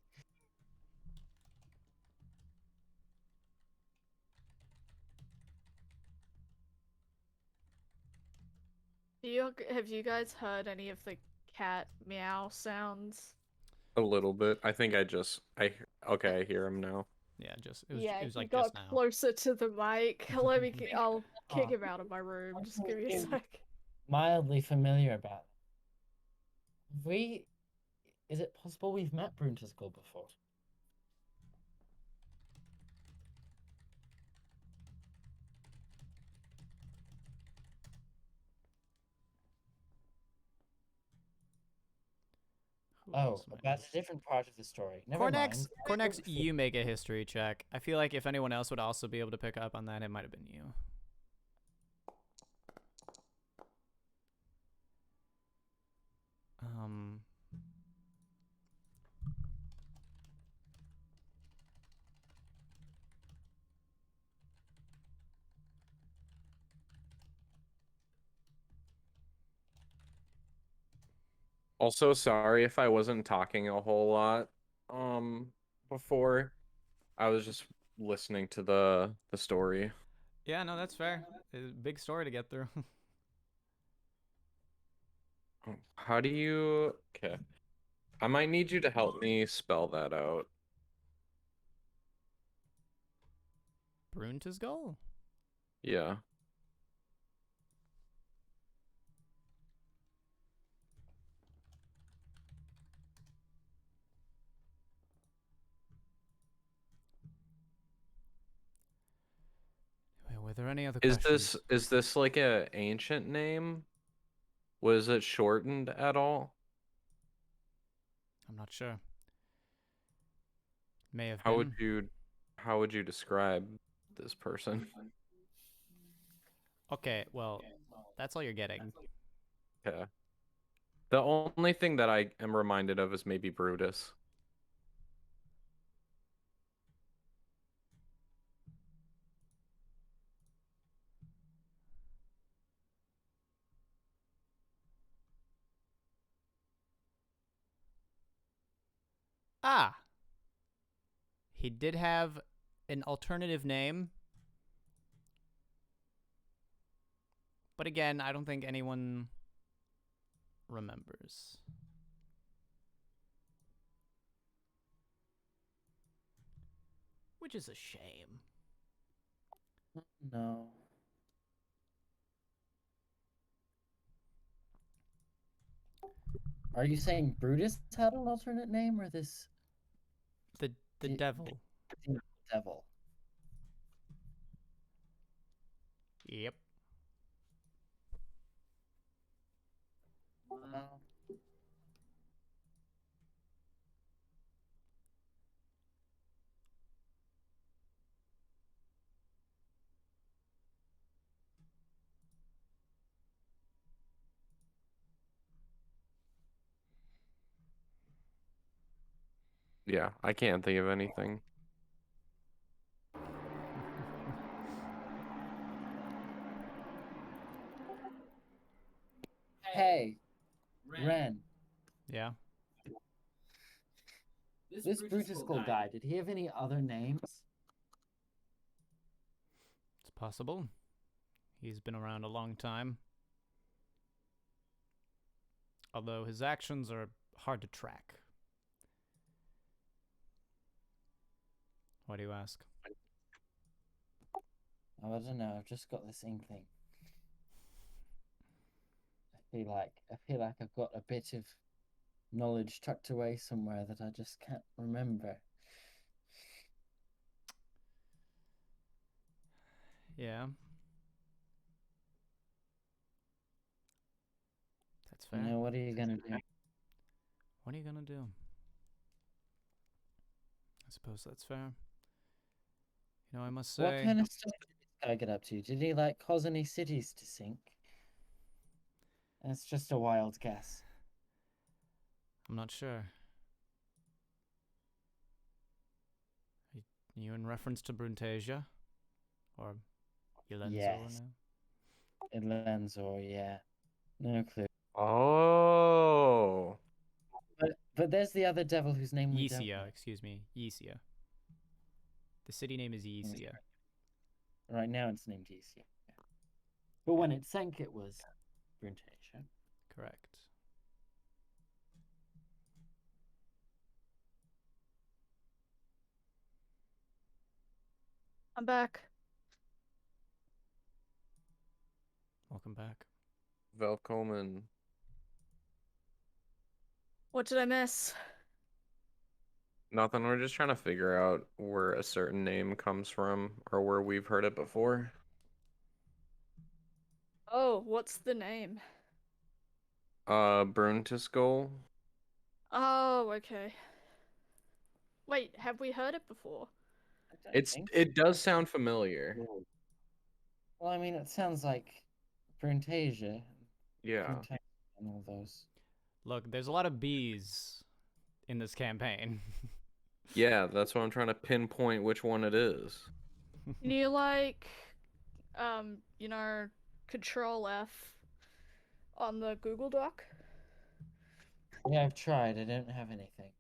Have you guys heard any of the cat meow sounds? A little bit. I think okay, I hear him now. Yeah, it was Yeah, it was he like got just now. closer to the mic. I'll kick him out of my room. Just give me a sec. Mildly familiar about it. Is it possible we've met Bruntisgul before? Who Oh, else might that's know? a different part of the story. Never Cornex, mind. Cornex, you make a history check. I feel like if anyone else would also be able to pick up on that, it might have been you. Um. Also, sorry if I wasn't talking a whole lot before. I was just listening to the story. Yeah, no, that's fair. It's a big story to get through. How do you Okay. I might need you to help me spell that out. Bruntisgul? Yeah. Wait, were there any other Is questions? this like a ancient name? Was it shortened at all? I'm not sure. May have How would been. you how would you describe this person? Okay, well, that's all you're getting. Yeah. The only thing that I am reminded of is maybe Brutus. Ah! He did have an alternative name. But again, I don't think anyone remembers. Which is a shame. No. Are you saying Brutus had an alternate name, or this The The- devil. devil? Yep. Well, Yeah, I can't think of anything. hey, Ren, Yeah. this Brutus Skull guy, did he have any other names? It's possible. He's been around a long time. Although his actions are hard to track. Why do you ask? Oh, I don't know. I've just got this inkling. I feel like I've got a bit of knowledge tucked away somewhere that I just can't remember. Yeah. That's fair. You know, what are you gonna do? What are you gonna do? I suppose that's fair. You know, I must say. What kind of stuff did this guy get up to? Did he like cause any cities to sink? That's just a wild guess. I'm not sure. Are you in reference to Bruntasia? Or Yelenzor Yes. now? Elenzor, yeah. No clue. Oh. But there's the other devil whose name we don't know. Yesia, excuse me. Yesia. The city name is Yesia. Right now it's named Yesia. But when it sank, it was Bruntasia. Correct. I'm back. Welcome back. Velkommen. What did I miss? Nothing. We're just trying to figure out where a certain name comes from or where we've heard it before. Oh, what's the name? Bruntiskull. Oh, okay. Wait, have we heard it before? It does sound familiar. Well, I mean, it sounds like Bruntasia. Yeah. Bruntasia and all those. Look, there's a lot of bees in this campaign. Yeah, that's why I'm trying to pinpoint which one it is. Can you like, you know, Control F on the Google Doc? Yeah, I've tried. I don't have anything.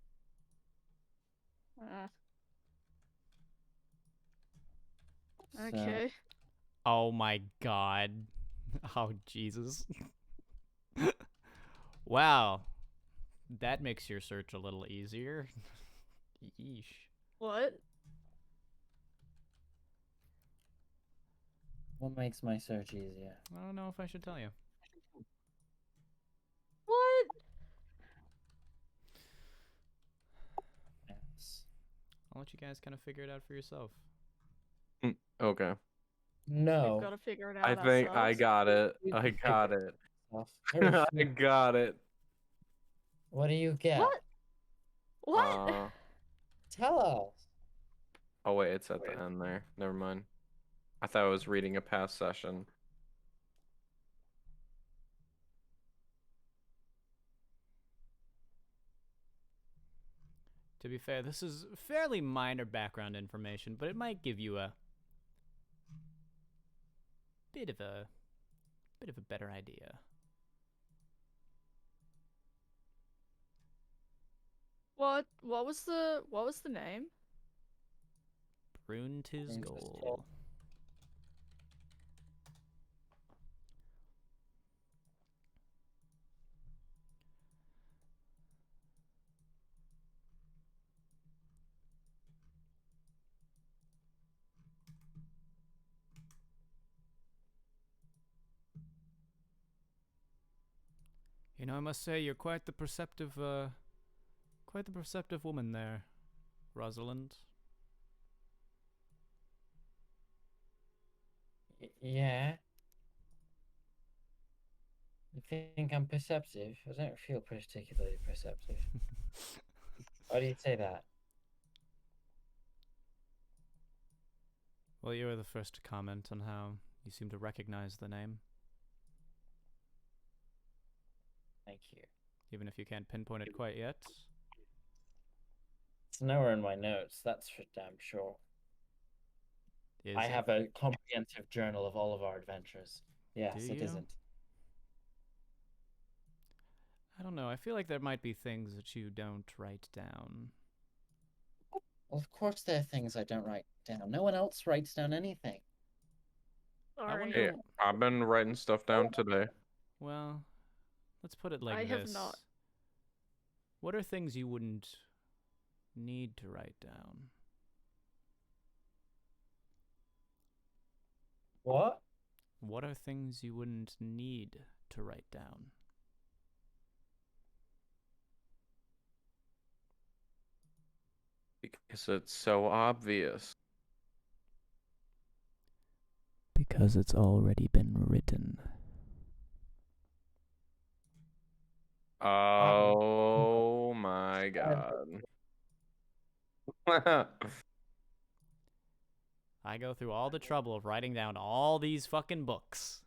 Uh, So, okay. Oh my god. Oh, Jesus. Wow. That makes your search a little easier. Yeesh. What? what makes my search easier? I don't know if I should tell you. What? Yes. I'll let you guys kind of figure it out for yourself. Okay. We've No. got to figure it out I think I ourselves. got it. You I can got figure it. Stuff. I got it. What do you get? What? What? Tell us. Oh wait, it's at the end there. Never mind. I thought I was reading a past session. To be fair, this is fairly minor background information, but it might give you a bit of a better idea. What? What was the name? Bruntisgold. You know, I must say you're quite the perceptive woman there, Rosalind. Yeah. You think I'm perceptive? I don't feel particularly perceptive. Why do you say that? Well, you were the first to comment on how you seem to recognize the name, Thank you. even if you can't pinpoint it quite yet. It's nowhere in my notes, that's for damn sure. Is I it? have a comprehensive journal of all of our adventures. Yes, Do it you? isn't. I don't know. I feel like there might be things that you don't write down. Well, of course there are things I don't write down. No one else writes down anything. I wonder. Hey, I've been writing stuff down today. Well, let's put it like I this. have not. What are things you wouldn't need to write down? What? What are things you wouldn't need to write down? Because it's so obvious. Because it's already been written. Oh my god. I go through all the trouble of writing down all these fucking books.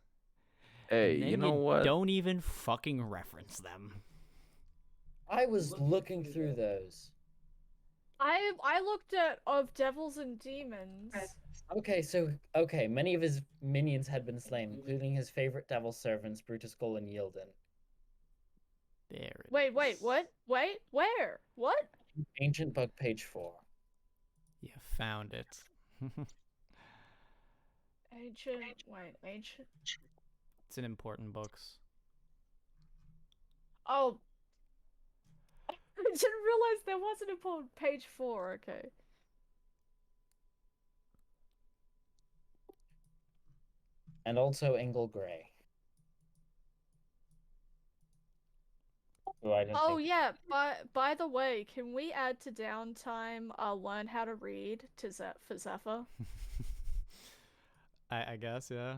Hey, and then you know what? Don't even fucking reference them. I was looking through those. I looked at Of Devils and Demons. Okay, many of his minions had been slain, including his favorite devil servants, Brutus Gull and Yilden. There it Wait, is. what? Wait, where? What? Ancient book, page 4. You found it. Ancient. It's in important books. Oh. I didn't realize there wasn't a page 4, okay. And also Engel Grey. Who I didn't Oh think- yeah, by the way, can we add to downtime learn how to read to for Zephyr? I guess, yeah.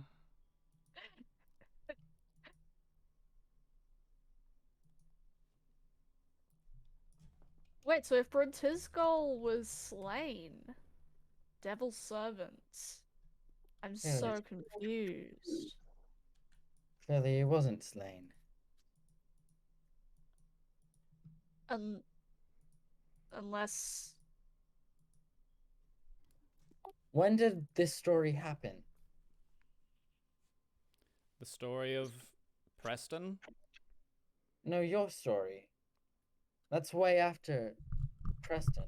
Wait, so if Brontisgol was slain, Devil's servants, I'm so confused. Clearly he wasn't slain. Unless When did this story happen? The story of Preston? No, your story. That's way after Preston.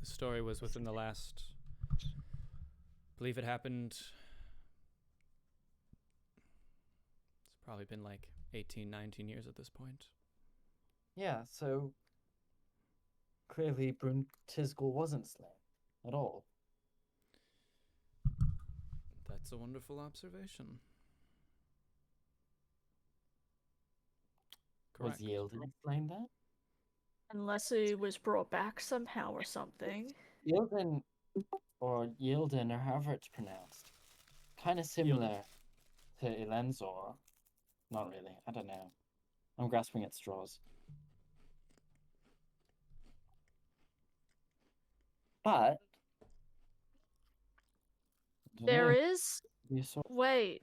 The story was within the last... I believe it happened... It's probably been like 18, 19 years at this point. Yeah, so clearly Bruntisgul wasn't slain at all. That's a wonderful observation. Correct. Was Yilden slain then? unless he was brought back somehow or something. Yilden, or Yilden, or however it's pronounced, kind of similar to Elenzor. Not really. I don't know. I'm grasping at straws. But There is. You saw. Wait,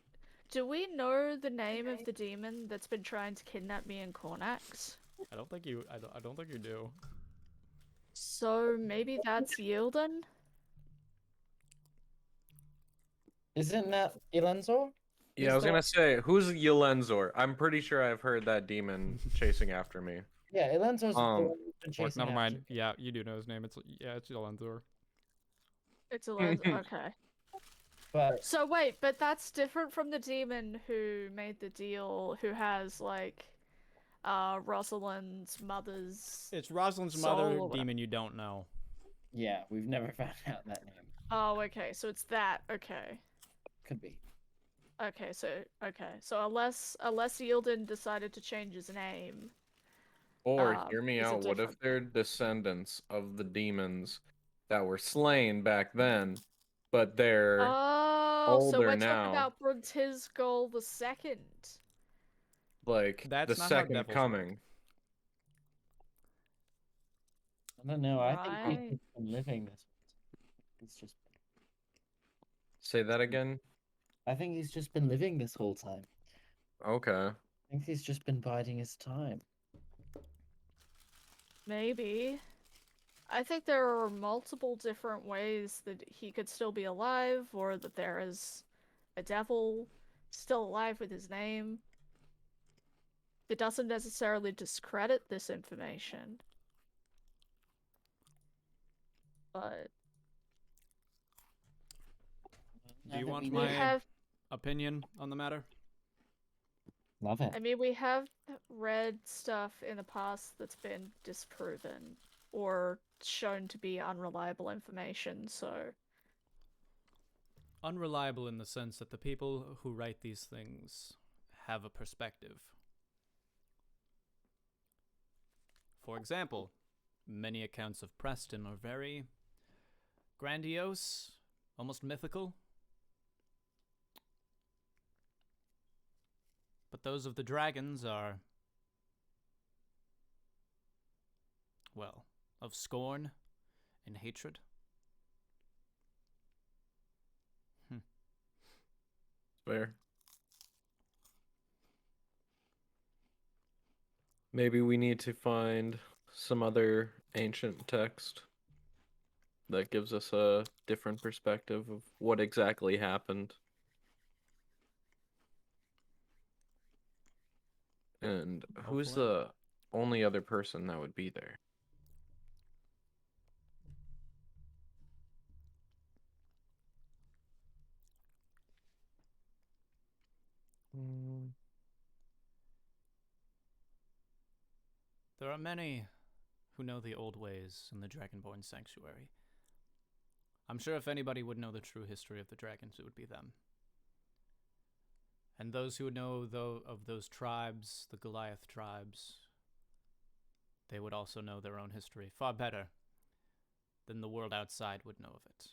do we know the name of the demon that's been trying to kidnap me and Cornax? I don't think you do. So maybe that's Yilden? Isn't that Elenzor? Yeah, I was gonna say, who's Yelenzor? I'm pretty sure I've heard that demon chasing after me. Yeah, Elenzor's the one who's been Or, chasing never after mind. me. Yeah, you do know his name. It's Elenzor. It's Yilden. Okay. But So wait, but that's different from the demon who made the deal, who has like, Rosalind's mother's. It's Rosalind's Soul mother or whatever. demon you don't know. yeah, we've never found out that name. Oh, okay. So it's that. Okay. Could be. Okay. So unless Yilden decided to change his name. Or hear me Is it out, what if different? they're descendants of the demons that were slain back then, but they're Oh, so older we're now? talking about Bruntisgol the second. Like That's the not how second devils coming. work. I don't know. I think he's Right. just been living this. He's just. Say that again. I think he's just been living this whole time. Okay. I think he's just been biding his time. Maybe. I think there are multiple different ways that he could still be alive, or that there is a devil still alive with his name. It doesn't necessarily discredit this information. But Do you Now that want we we my know- have, opinion on the matter? Love it. I mean, we have read stuff in the past that's been disproven or shown to be unreliable information, so Unreliable in the sense that the people who write these things have a perspective. For example, many accounts of Preston are very grandiose, almost mythical. But those of the dragons are, well, of scorn and hatred. Fair. Maybe we need to find some other ancient text that gives us a different perspective of what exactly happened. And who's for it. the only other person that would be there? There are many who know the old ways in the Dragonborn Sanctuary. I'm sure if anybody would know the true history of the dragons, it would be them. And those who would know of those tribes, the Goliath tribes, they would also know their own history far better than the world outside would know of it.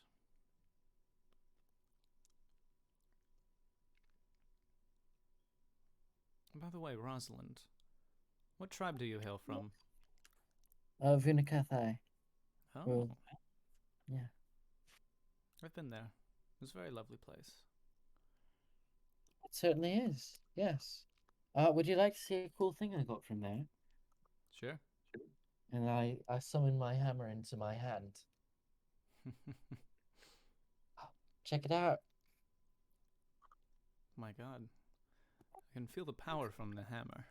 By the way, Rosalind, what tribe do you hail from? Vunakathai. Oh, Well, yeah. I've been there. It was a very lovely place. It certainly is. Yes. Would you like to see a cool thing I got from there? Sure. And I summoned my hammer into my hand. Check it out. My god. I can feel the power from the hammer.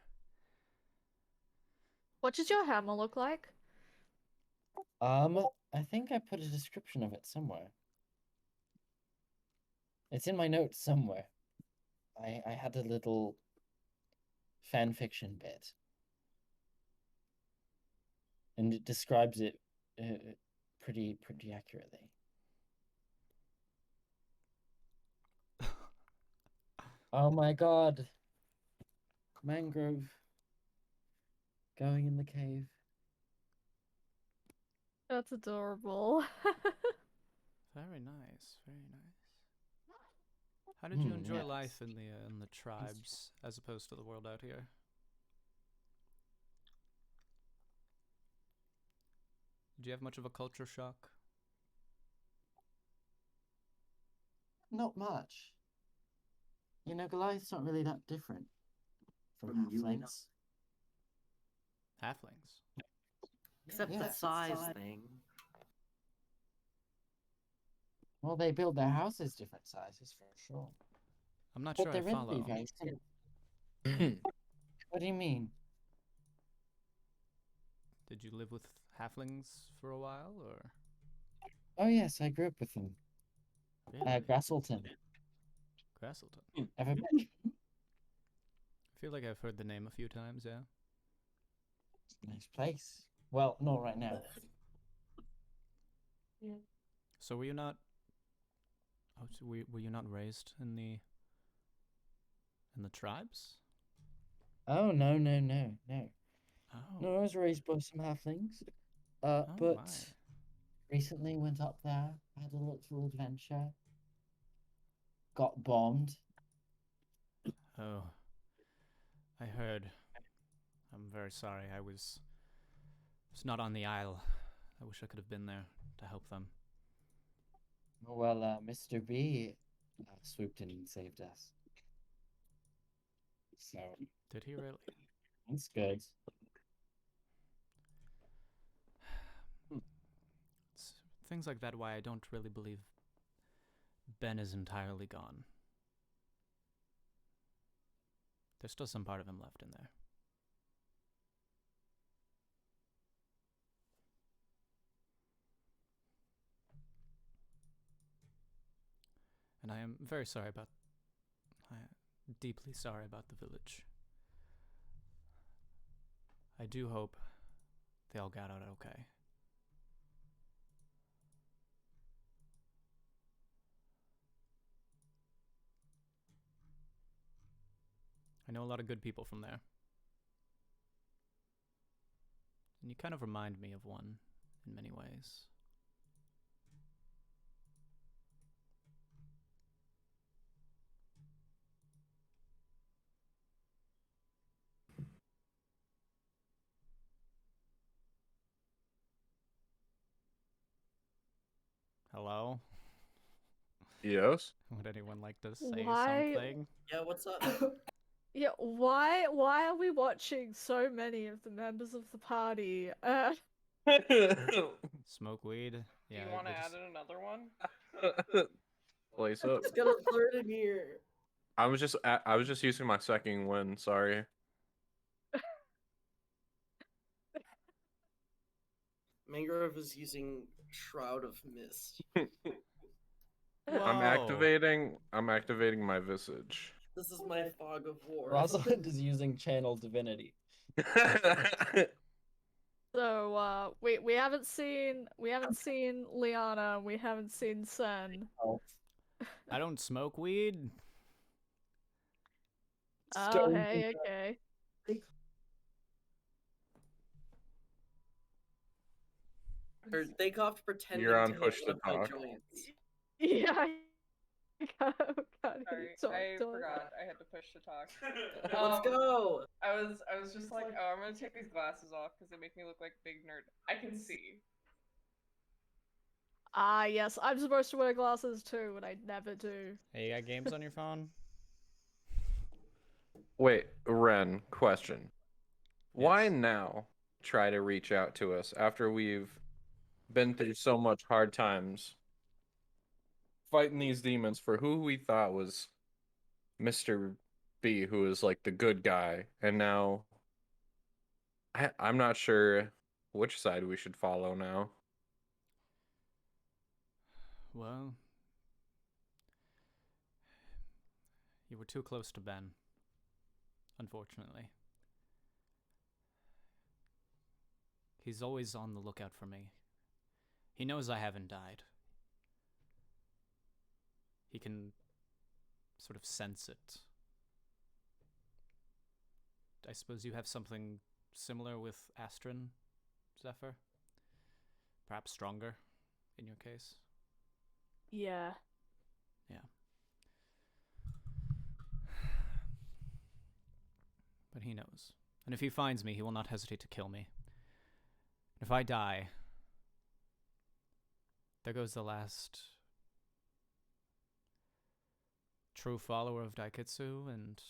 what does your hammer look like? I think I put a description of it somewhere. It's in my notes somewhere. I had a little fan fiction bit. And it describes it pretty accurately. Oh my god. Mangrove going in the cave. That's adorable. Very nice, very nice. How did you enjoy yes. life in the tribes as opposed to the world out here? Did you have much of a culture shock? Not much. You know, Goliath's not really that different from halflings. Halflings. Except Yeah. the size thing. Well, they build their houses different sizes for sure. I'm not But sure I they're really follow. very similar. What do you mean? Did you live with halflings for a while, or? Oh yes, I grew up with them. Really? Grasselton. Grasselton. Ever been? I feel like I've heard the name a few times, yeah. It's a nice place. Well, not right now. So were you not... Oh, so were you not raised in the tribes? Oh no. Oh. No, I was raised by some halflings. Oh, But my. recently went up there, had a little adventure. Got bombed. Oh. I heard. I'm very sorry. I was not on the Isle. I wish I could have been there to help them. Well, Mr. B swooped in and saved us. So Did he really? that's good. It's things like that why I don't really believe Ben is entirely gone. There's still some part of him left in there. And I am very sorry about... I am deeply sorry about the village. I do hope they all got out okay. I know a lot of good people from there. And you kind of remind me of one in many ways. Hello? Yes. Would anyone like to say Why- something? Yeah, what's up? Yeah, why are we watching so many of the members of the party? Smoke weed? Do Yeah, you want to they add just- in another one? Place up. Just got a third in here. I was just using my second win. Sorry. Mangrove is using Shroud of Mist. I'm activating my visage. This is my fog of war. Rosalind is using channel divinity. So we haven't seen Liana, we haven't seen Sen. I don't smoke weed. Oh hey, okay. Or they coughed pretending You're on to hit push to one of my talk. joints. Yeah. God, Sorry, talk. I forgot I had to push to talk. Let's go! I was just like, oh, I'm gonna take these glasses off because they make me look like a big nerd. I can see. Ah yes, I'm supposed to wear glasses too, and I never do. Hey, you got games on your phone? Wait, Ren, question. Why Yes. now try to reach out to us after we've been through so much hard times fighting these demons for who we thought was Mr. B, who is like the good guy, and now I'm not sure which side we should follow now. Well, you were too close to Ben, unfortunately. He's always on the lookout for me. He knows I haven't died. He can sort of sense it. I suppose you have something similar with Astron, Zephyr? Perhaps stronger, in your case? Yeah. But he knows. And if he finds me, he will not hesitate to kill me. If I die, there goes the last true follower of Daiketsu, and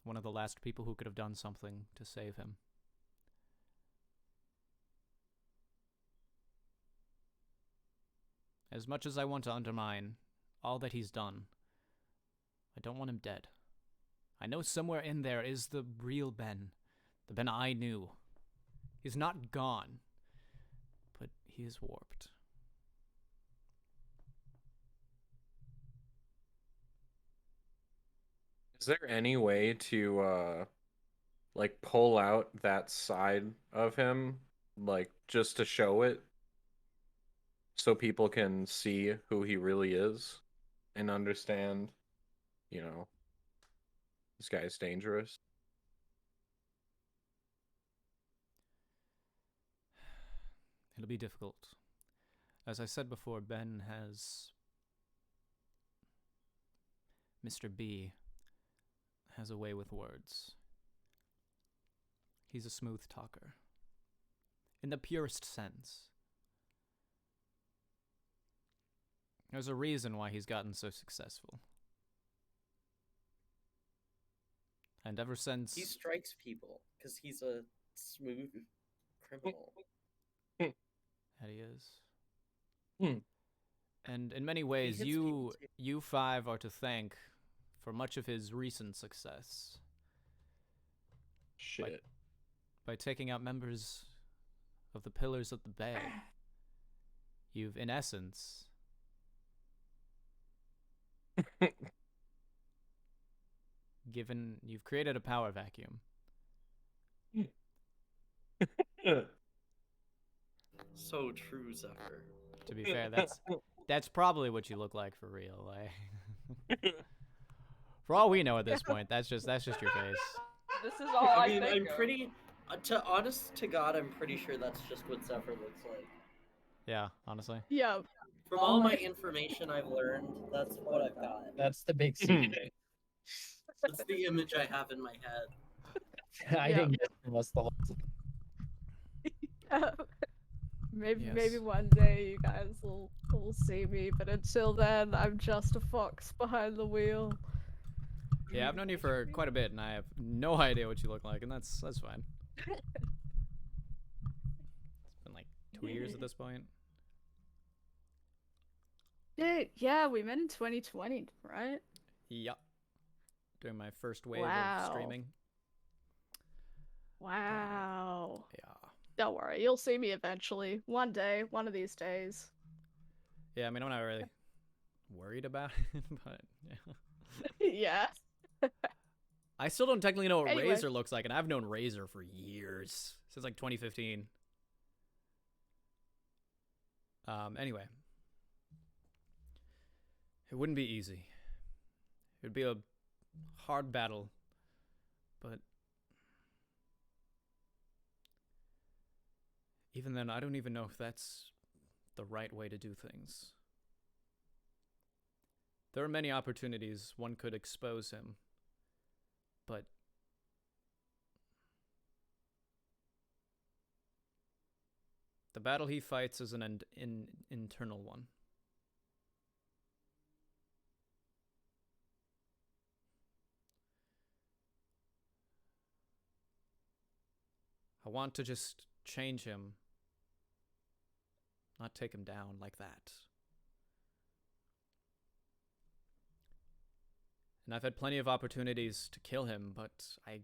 one of the last people who could have done something to save him. As much as I want to undermine all that he's done, I don't want him dead. I know somewhere in there is the real Ben, the Ben I knew. He's not gone, but he is warped. Is there any way to like pull out that side of him, like just to show it so people can see who he really is and understand, you know, this guy's dangerous? It'll be difficult. As I said before, Ben has Mr. B has a way with words. He's a smooth talker. In the purest sense. There's a reason why he's gotten so successful. And ever since... He strikes people because he's a smooth criminal. That he is. And in many ways, hits people too. you five are to thank for much of his recent success. Shit. By taking out members of the Pillars of the Bay. You've, in essence... you've created a power vacuum. So true, Zephyr. To be fair, that's probably what you look like for real. Like, for all we know at this point, that's just your face. This is all I I mean, think I'm of. pretty. Honest to God, I'm pretty sure that's just what Zephyr looks like. Yeah, honestly. Yeah. From all my information I've learned, that's what I've got. That's the big secret. That's the image I have in my head. I Yeah. didn't get from us the whole time. Maybe one day you guys will see me, but until then, I'm just a fox behind the wheel. Yeah, I've known you for quite a bit, and I have no idea what you look like, and that's fine. It's been like 2 years at this point. Yeah, we met in 2020, right? Yup. During my first wave Wow. of streaming. Wow. Yeah. Don't worry, you'll see me eventually. One day, one of these days. Yeah, I mean, I'm not really worried about it, but yeah. Yeah. I still don't technically know what Anyway. Razor looks like, and I've known Razor for years. Since like 2015. Anyway. It wouldn't be easy. It would be a hard battle, but even then, I don't even know if that's the right way to do things. There are many opportunities one could expose him, but the battle he fights is an internal one. I want to just change him, not take him down like that. And I've had plenty of opportunities to kill him, but I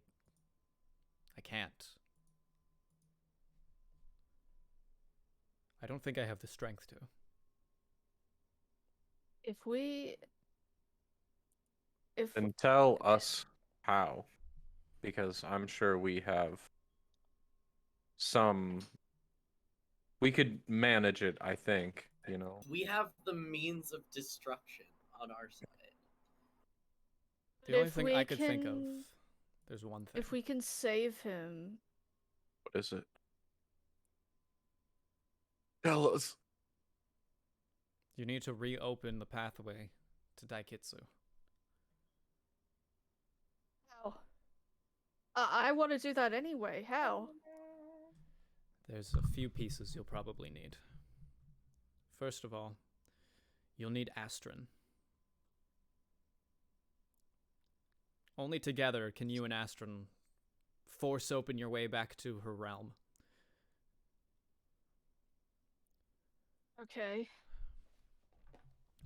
can't. I don't think I have the strength to. Then tell us how, because I'm sure we have some. We could manage it, I think, you know. We have the means of destruction on our side. The only if thing we I could think of, can- there's one thing. If we can save him, What is it? Tell us. You need to reopen the pathway to Daikitsu. how? I want to do that anyway. How? There's a few pieces you'll probably need. First of all, you'll need Astron. Only together can you and Astron force open your way back to her realm. Okay.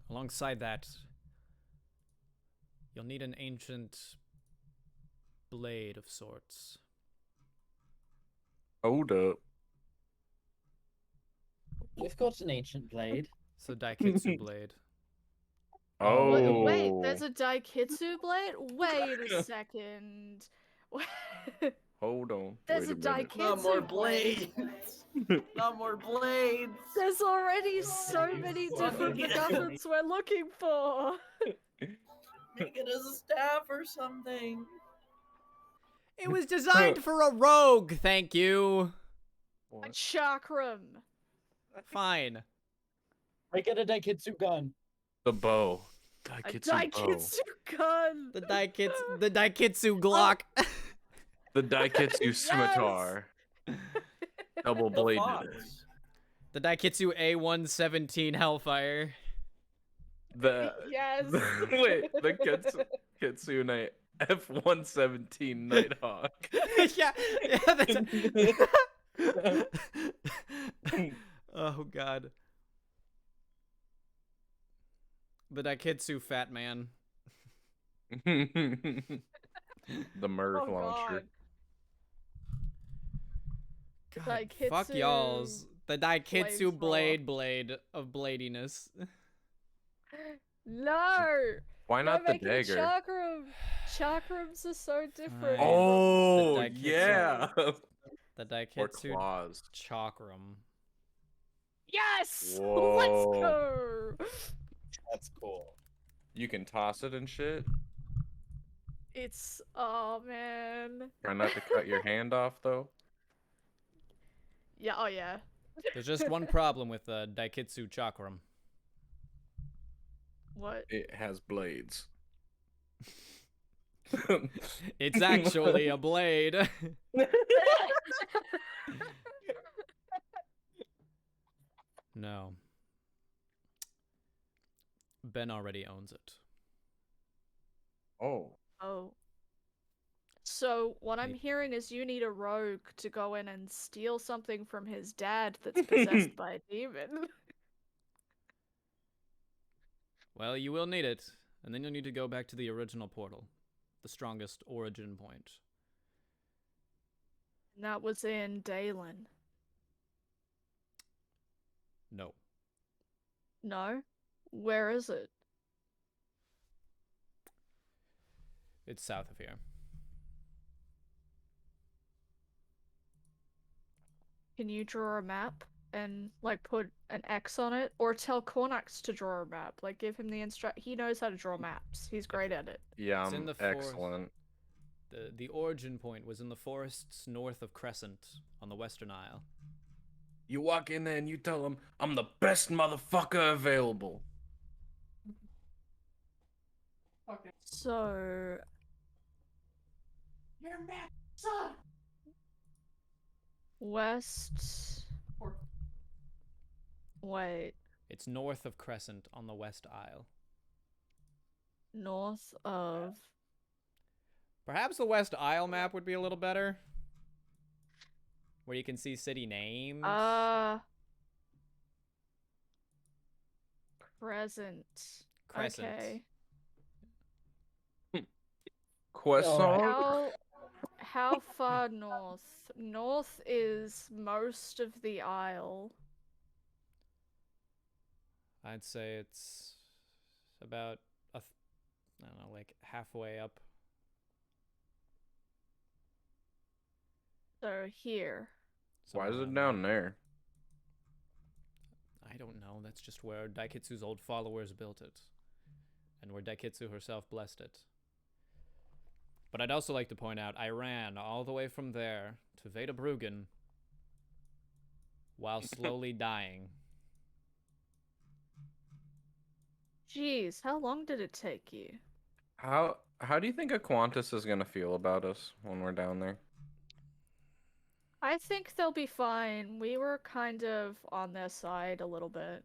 Alongside that, you'll need an ancient blade of sorts. Hold up. We've got an ancient blade. It's a Daikitsu blade. Oh. Wait, there's a Daikitsu blade? Wait a second. Hold on. There's Wait a minute. Daikitsu Not more blade. blades. Not more blades. There's already so many different Fucking MacGuffins we're looking for. Make it as a staff or something. It was designed for a rogue, thank you. A What? chakram. Fine. Make it a Daikitsu gun. The bow. A Daikitsu bow. Daikitsu gun. The Daikitsu Glock. The Daikitsu Yes! scimitar. Double The bladed. fox. The Daikitsu A117 Hellfire. The Yes. wait, the Kitsune F-117 Nighthawk. yeah, oh god. The Daikitsu Fat Man. The Merv Oh, launcher. God. God, Daikitsu fuck y'all's. The Daikitsu flamethrower. blade of bladiness. No. Why They're not the making dagger? chakram. Chakrams are so different. Fine. Oh, The Daikitsu. yeah. The Or Daikitsu claws. Chakram. Yes. Whoa. Let's go. That's cool. You can toss it and shit. It's oh man. Try not to cut your hand off, though. Yeah. Oh yeah. There's just one problem with the Daikitsu Chakram. What? It has blades. It's actually a blade. No. Ben already owns it. Oh. Oh. So what I'm Neat. hearing is you need a rogue to go in and steal something from his dad that's possessed by a demon. Well, you will need it, and then you'll need to go back to the original portal, the strongest origin point. And that was in Dalen. No. No? Where is it? It's south of here. Can you draw a map and like put an X on it? Or tell Cornax to draw a map. Like give him the he knows how to draw maps. He's great at it. Yeah, It's in I'm the forest. excellent. The origin point was in the forests north of Crescent on the Western Isle. You walk in there and you tell them, I'm the best motherfucker available. So Your map sucks. West. Wait. It's north of Crescent on the West Isle. North of. Perhaps the West Isle map would be a little better. Where you can see city names. Crescent. Crescent. Okay. Croissant? How far north? North is most of the Isle. I'd say it's about I don't know, like halfway up. So here. Why is somewhere it around down there. there? I don't know. That's just where Daikitsu's old followers built it. And where Daikitsu herself blessed it. But I'd also like to point out, I ran all the way from there to Veda Bruggen while slowly dying. Jeez, how long did it take you? How do you think a Qantas is gonna feel about us when we're down there? I think they'll be fine. We were kind of on their side a little bit.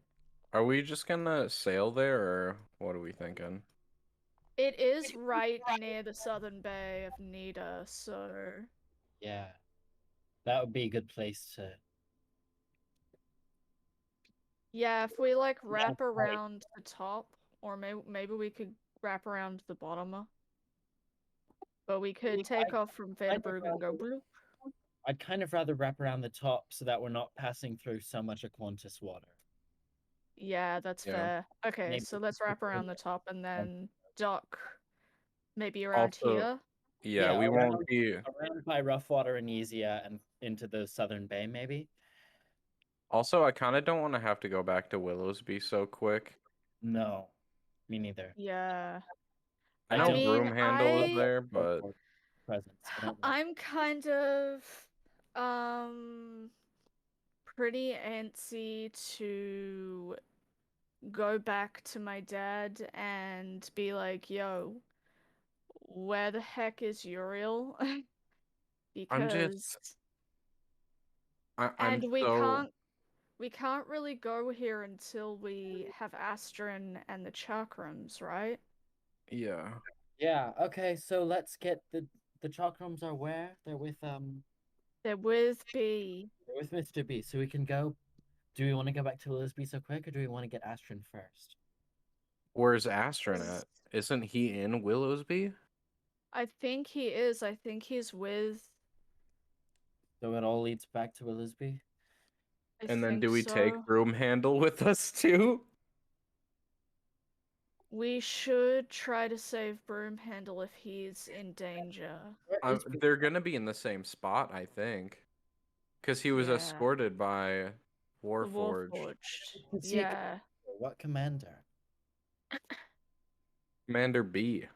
Are we just gonna sail there, or what are we thinking? It is right near the southern bay of Nida, so Yeah. That would be a good place to. yeah, if we like wrap right. around the top, or maybe we could wrap around the bottom. But we could take off from Vandenberg and go blue. I'd kind of rather wrap around the top so that we're not passing through so much of Qantas water. Yeah, that's Yeah. fair. Okay, Maybe so let's wrap around the top and then dock maybe around Also- here. Yeah, we around- won't be. Around by Roughwater and Easier and into the southern bay, maybe? Also, I kind of don't want to have to go back to Willowsby so quick. No. Me neither. Yeah. I I know mean, Broom Handle is I- there, but Presence. I don't know. I'm kind of pretty antsy to go back to my dad and be like, yo, where the heck is Uriel? I'm Because just I'm and so we can't really go here until we have Astron and the chakrams, right? yeah. Yeah, okay, so let's get the chakrams are where? They're with B. They're with Mr. B, so we can go. Do we want to go back to Lisby so quick, or do we want to get Astron first? Where's Astron at? Isn't he in Willowsby? I think he is. I think he's with. So it all leads back to Willisby? I And then think do we take so. Broom Handle with us too? We should try to save Broomhandle if he's in danger. Where is They're gonna be in the same spot, I think, because he was Yeah. escorted by The Warforged. Warforged. Is he- Yeah. What commander? Commander B.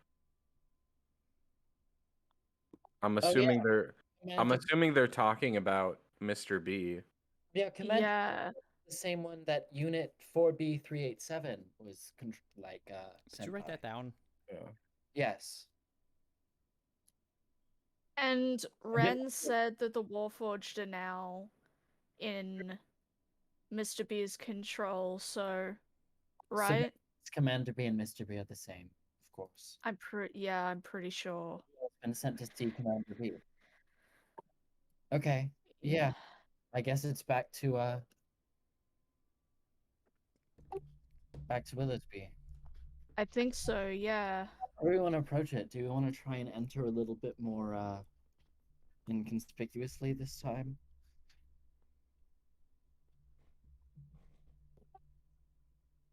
I'm Oh, yeah, assuming I'm Commander. assuming they're talking about Mr. B. Yeah, Commander Yeah. the same one that Unit 4B387 was Did you write sent that by. down? Yeah. Yes. And Ren said that the Warforged are now in Mr. B's control, so right? So Commander B and Mr. B are the same, of course. I'm pretty sure. Been sent to see Commander B. Okay. Yeah. I guess it's back to Willisby. I think so, yeah. How do we want to approach it? Do we want to try and enter a little bit more inconspicuously this time?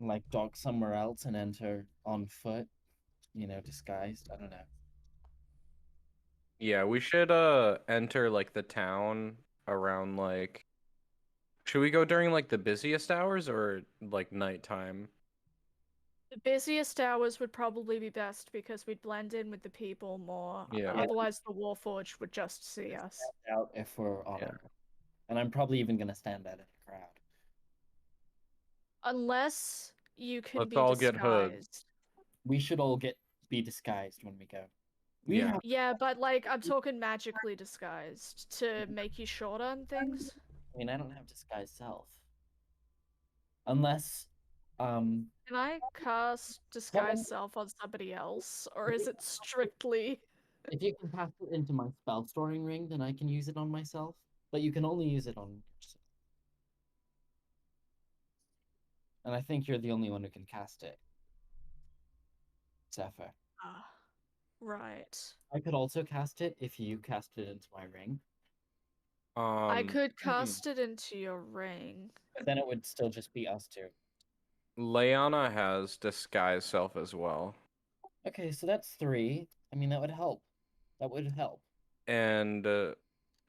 Like dock somewhere else and enter on foot, disguised. I don't know. Yeah, we should enter like the town around like should we go during like the busiest hours or like nighttime? The busiest hours would probably be best because we'd blend in with the people more. Yeah. Otherwise, the Warforged would just see us. Out if we're on Yeah. our own. And I'm probably even gonna stand out in a crowd. Unless you can Let's be all get hoods. disguised. We should all be disguised when we go. Yeah. Yeah, but like I'm talking magically disguised to make you shorter and things. I mean, I don't have disguised self. Unless, Can I cast disguise self on somebody else, or is it strictly? if you can cast it into my spell storing ring, then I can use it on myself. But you can only use it on yourself. And I think you're the only one who can cast it. Zephyr. Ah, right. I could also cast it if you cast it into my ring. I could cast it into your ring. But then it would still just be us two. Leona has disguise self as well. Okay, so that's 3. I mean, that would help. That would help. And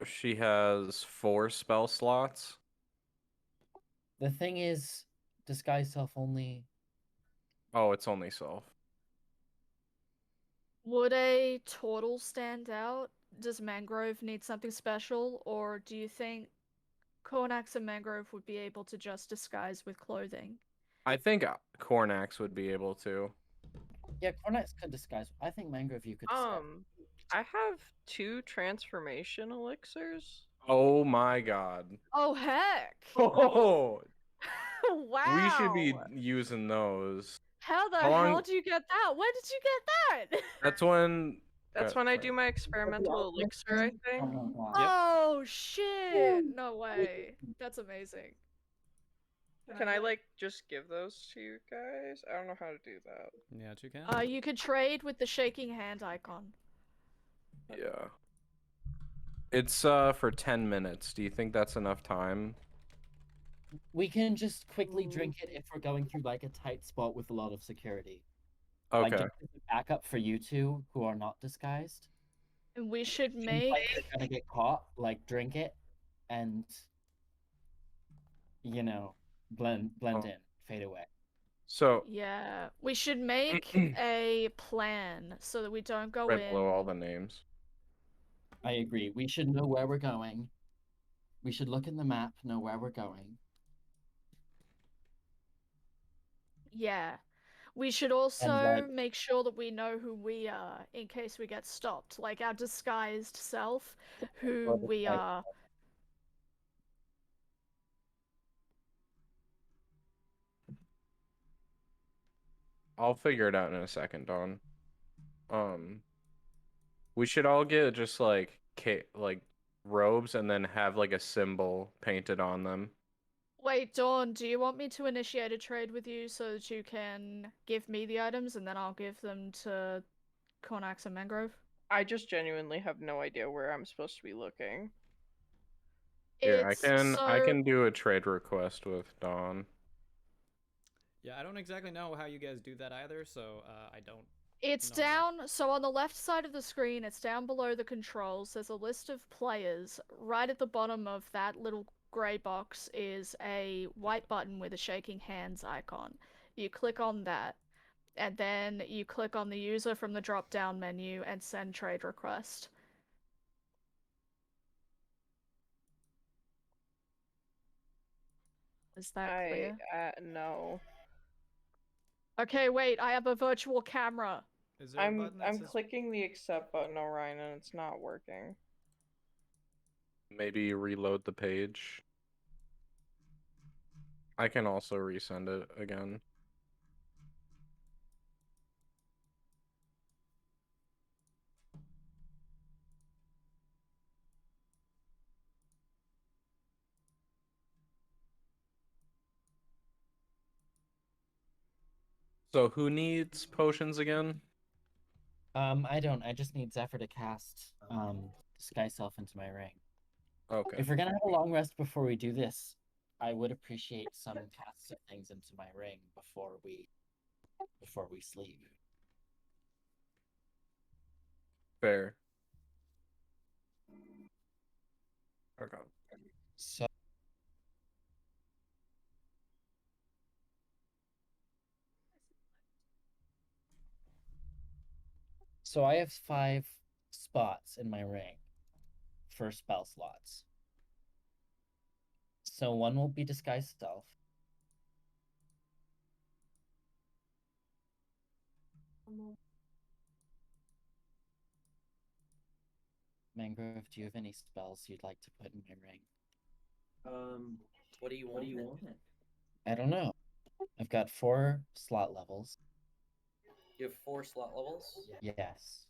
she has 4 spell slots. The thing is, disguise self only. Oh, it's only self. Would a turtle stand out? Does Mangrove need something special, or do you think Cornax and Mangrove would be able to just disguise with clothing? I think Cornax would be able to. Yeah, Cornax could disguise. I think Mangrove you could disguise. I have 2 transformation elixirs. Oh my god. Oh heck! Oh, Wow! we should be using those. How the How long- hell do you get that? When did you get that? That's when That's when I do my experimental elixir, I think. Oh shit! No way. That's amazing. Can I like just give those to you guys? I don't know how to do that. Yeah, you can. You could trade with the shaking hand icon. Yeah. It's for 10 minutes. Do you think that's enough time? We can just quickly drink it if we're going through like a tight spot with a lot of security. Okay. Like just as a backup for you two who are not disguised. And we should Seems make. like you're gonna get caught. Like drink it, and blend in, fade away. So Yeah, we should make a plan so that we don't go right in. below all the names. I agree. We should know where we're going. We should look in the map, know where we're going. Yeah. We should also like- make sure that we know who we are in case we get stopped. Like our disguised self, who What is we like- are. I'll figure it out in a second, Dawn. We should all get just like robes and then have like a symbol painted on them. Wait, Dawn, do you want me to initiate a trade with you so that you can give me the items and then I'll give them to Cornax and Mangrove? I just genuinely have no idea where I'm supposed to be looking. Here, It's I can do a trade request with Dawn. Yeah, I don't exactly know how you guys do that either, so I don't. It's No. down, so on the left side of the screen, it's down below the controls. There's a list of players. Right at the bottom of that little grey box is a white button with a shaking hands icon. You click on that, and then you click on the user from the drop-down menu and send trade request. Is that clear? No. Okay, wait, I have a virtual camera. Is there a button that I'm says... clicking the accept button, Orion, and it's not working. Maybe reload the page. I can also resend it again. So who needs potions again? I don't. I just need Zephyr to cast Disguise Self into my ring. Okay. If we're gonna have a long rest before we do this, I would appreciate some casts of things into my ring before we sleep. Fair. Okay. So I have 5 spots in my ring for spell slots. So one will be Disguise Self. Mangrove, do you have any spells you'd like to put in my ring? What do you want? I don't know. I've got 4 slot levels. You have 4 slot levels? Yes.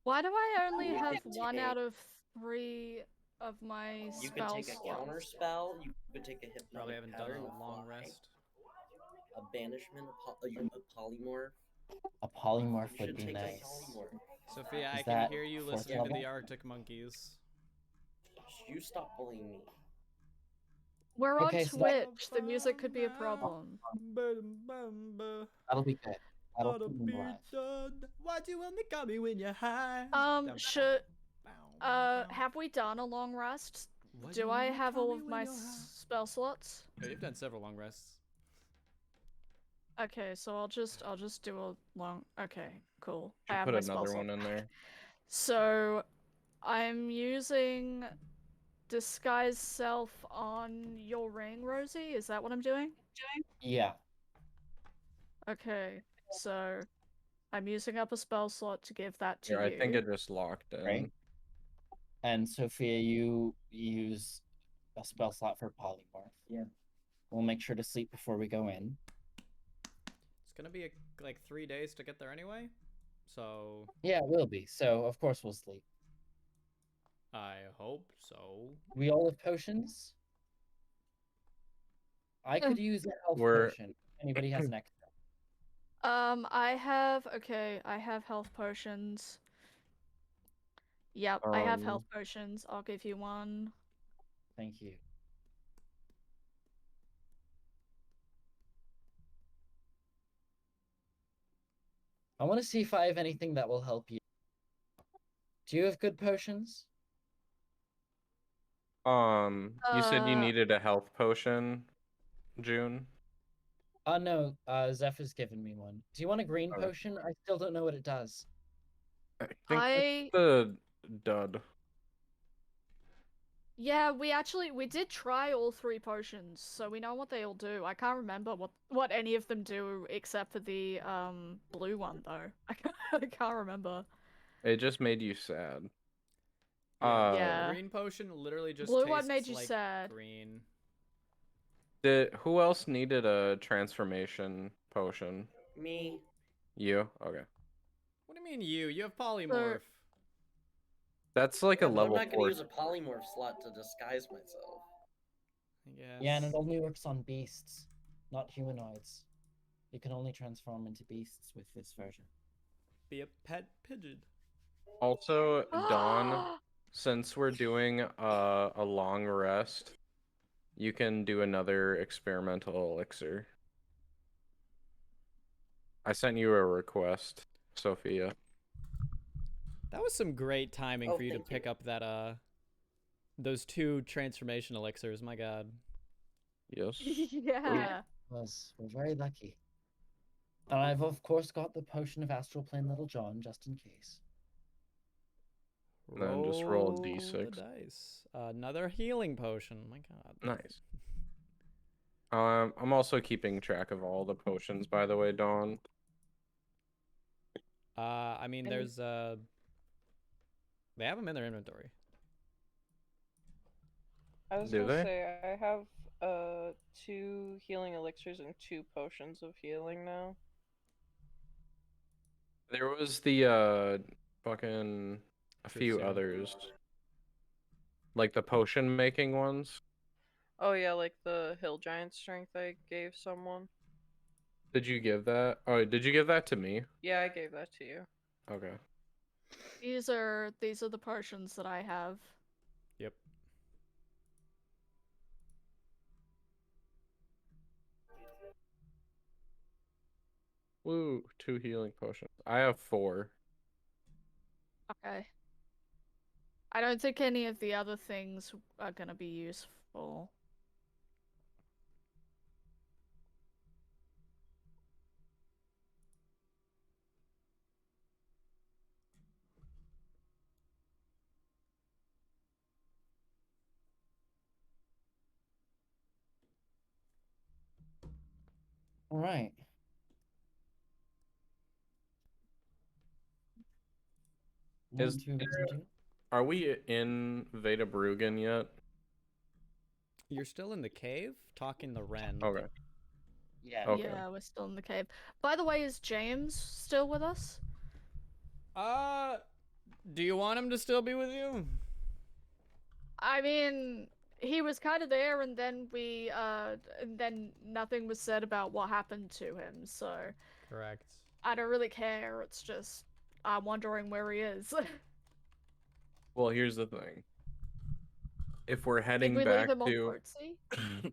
Why do I only You have can 1 take- out of 3 of my You could spell take a slots? counter spell, you could take a hypnotic Probably haven't done pattern, a long fly, rest. a banishment, a polymorph. A polymorph You would should be take a nice. polymorph. Sophia, Is I can that hear you 4th listening to level? the Arctic Monkeys. You stop bullying me. We're on Okay, so Twitch. The music could be a problem. that'll be good. That'll keep me alive. Why'd you only call me when you're high? Should have we done a long rest? Do I have all of my spell slots? Yeah, you've done several long rests. Okay, so I'll just do a long. Okay, cool. I Should have put my spell another slot one in back. there. So I'm using Disguise Self on your ring, Rosie. Is that what I'm doing? Yeah. Okay, so I'm using up a spell slot to give that to Here, you. I think it just locked in. Right. And Sophia, you use a spell slot for polymorph. Yeah. We'll make sure to sleep before we go in. It's gonna be like 3 days to get there anyway, so Yeah, it will be. So of course we'll sleep. I hope so. We all have potions. I could use a health We're- potion. If anybody has an extra. I have health potions. Yep, I have health potions. I'll give you one. Thank you. I want to see if I have anything that will help you. Do you have good potions? You said you Uh, needed a health potion, June. No, Zephyr's given me one. Do you want a green Okay. potion? I still don't know what it does. I think I that's the dud. Yeah, we did try all 3 potions, so we know what they all do. I can't remember what any of them do except for the blue one though. I can't remember. It just made you sad. Yeah, Yeah. green potion literally just Blue tastes one made you like sad. green. Who else needed a transformation potion? Me. You? Okay. What do you mean you? You have polymorph. That's like Yeah, a but I'm level not gonna 4. use a polymorph slot to disguise myself. I guess. Yeah, and it only works on beasts, not humanoids. You can only transform into beasts with this version. Be a pet pigeon. Also, Dawn, since we're doing a long rest, you can do another experimental elixir. I sent you a request, Sophia. That was some great timing Oh, for you to thank pick you. up that those 2 transformation elixirs. My god. Yes. Yeah. We're very lucky. And I've of course got the potion of astral plane Little John just in case. And then just roll a the d6. dice. Another healing potion. My god. Nice. I'm also keeping track of all the potions, by the way, Dawn. I mean, And- there's they have them in their inventory. I was Do gonna they? say I have 2 healing elixirs and 2 potions of healing now. There was the fucking a few Truth serum. others. Like the potion making ones. Oh yeah, like the hill giant strength I gave someone. Did you give that? Oh, did you give that to me? Yeah, I gave that to you. Okay. These are the potions that I have. Yep. Woo, 2 healing potions. I have 4. Okay. I don't think any of the other things are gonna be useful. All right. Is- 1, 2, 1, 2. Are we in Veda Brugen yet? You're still in the cave talking to Ren. Okay. Yeah. Okay. Yeah, we're still in the cave. By the way, is James still with us? Do you want him to still be with you? I mean, he was kind of there, and then and then nothing was said about what happened to him. So Correct. I don't really care. It's just I'm wondering where he is. Well, here's the thing. If we're Did heading we back leave him on to, Boatsy?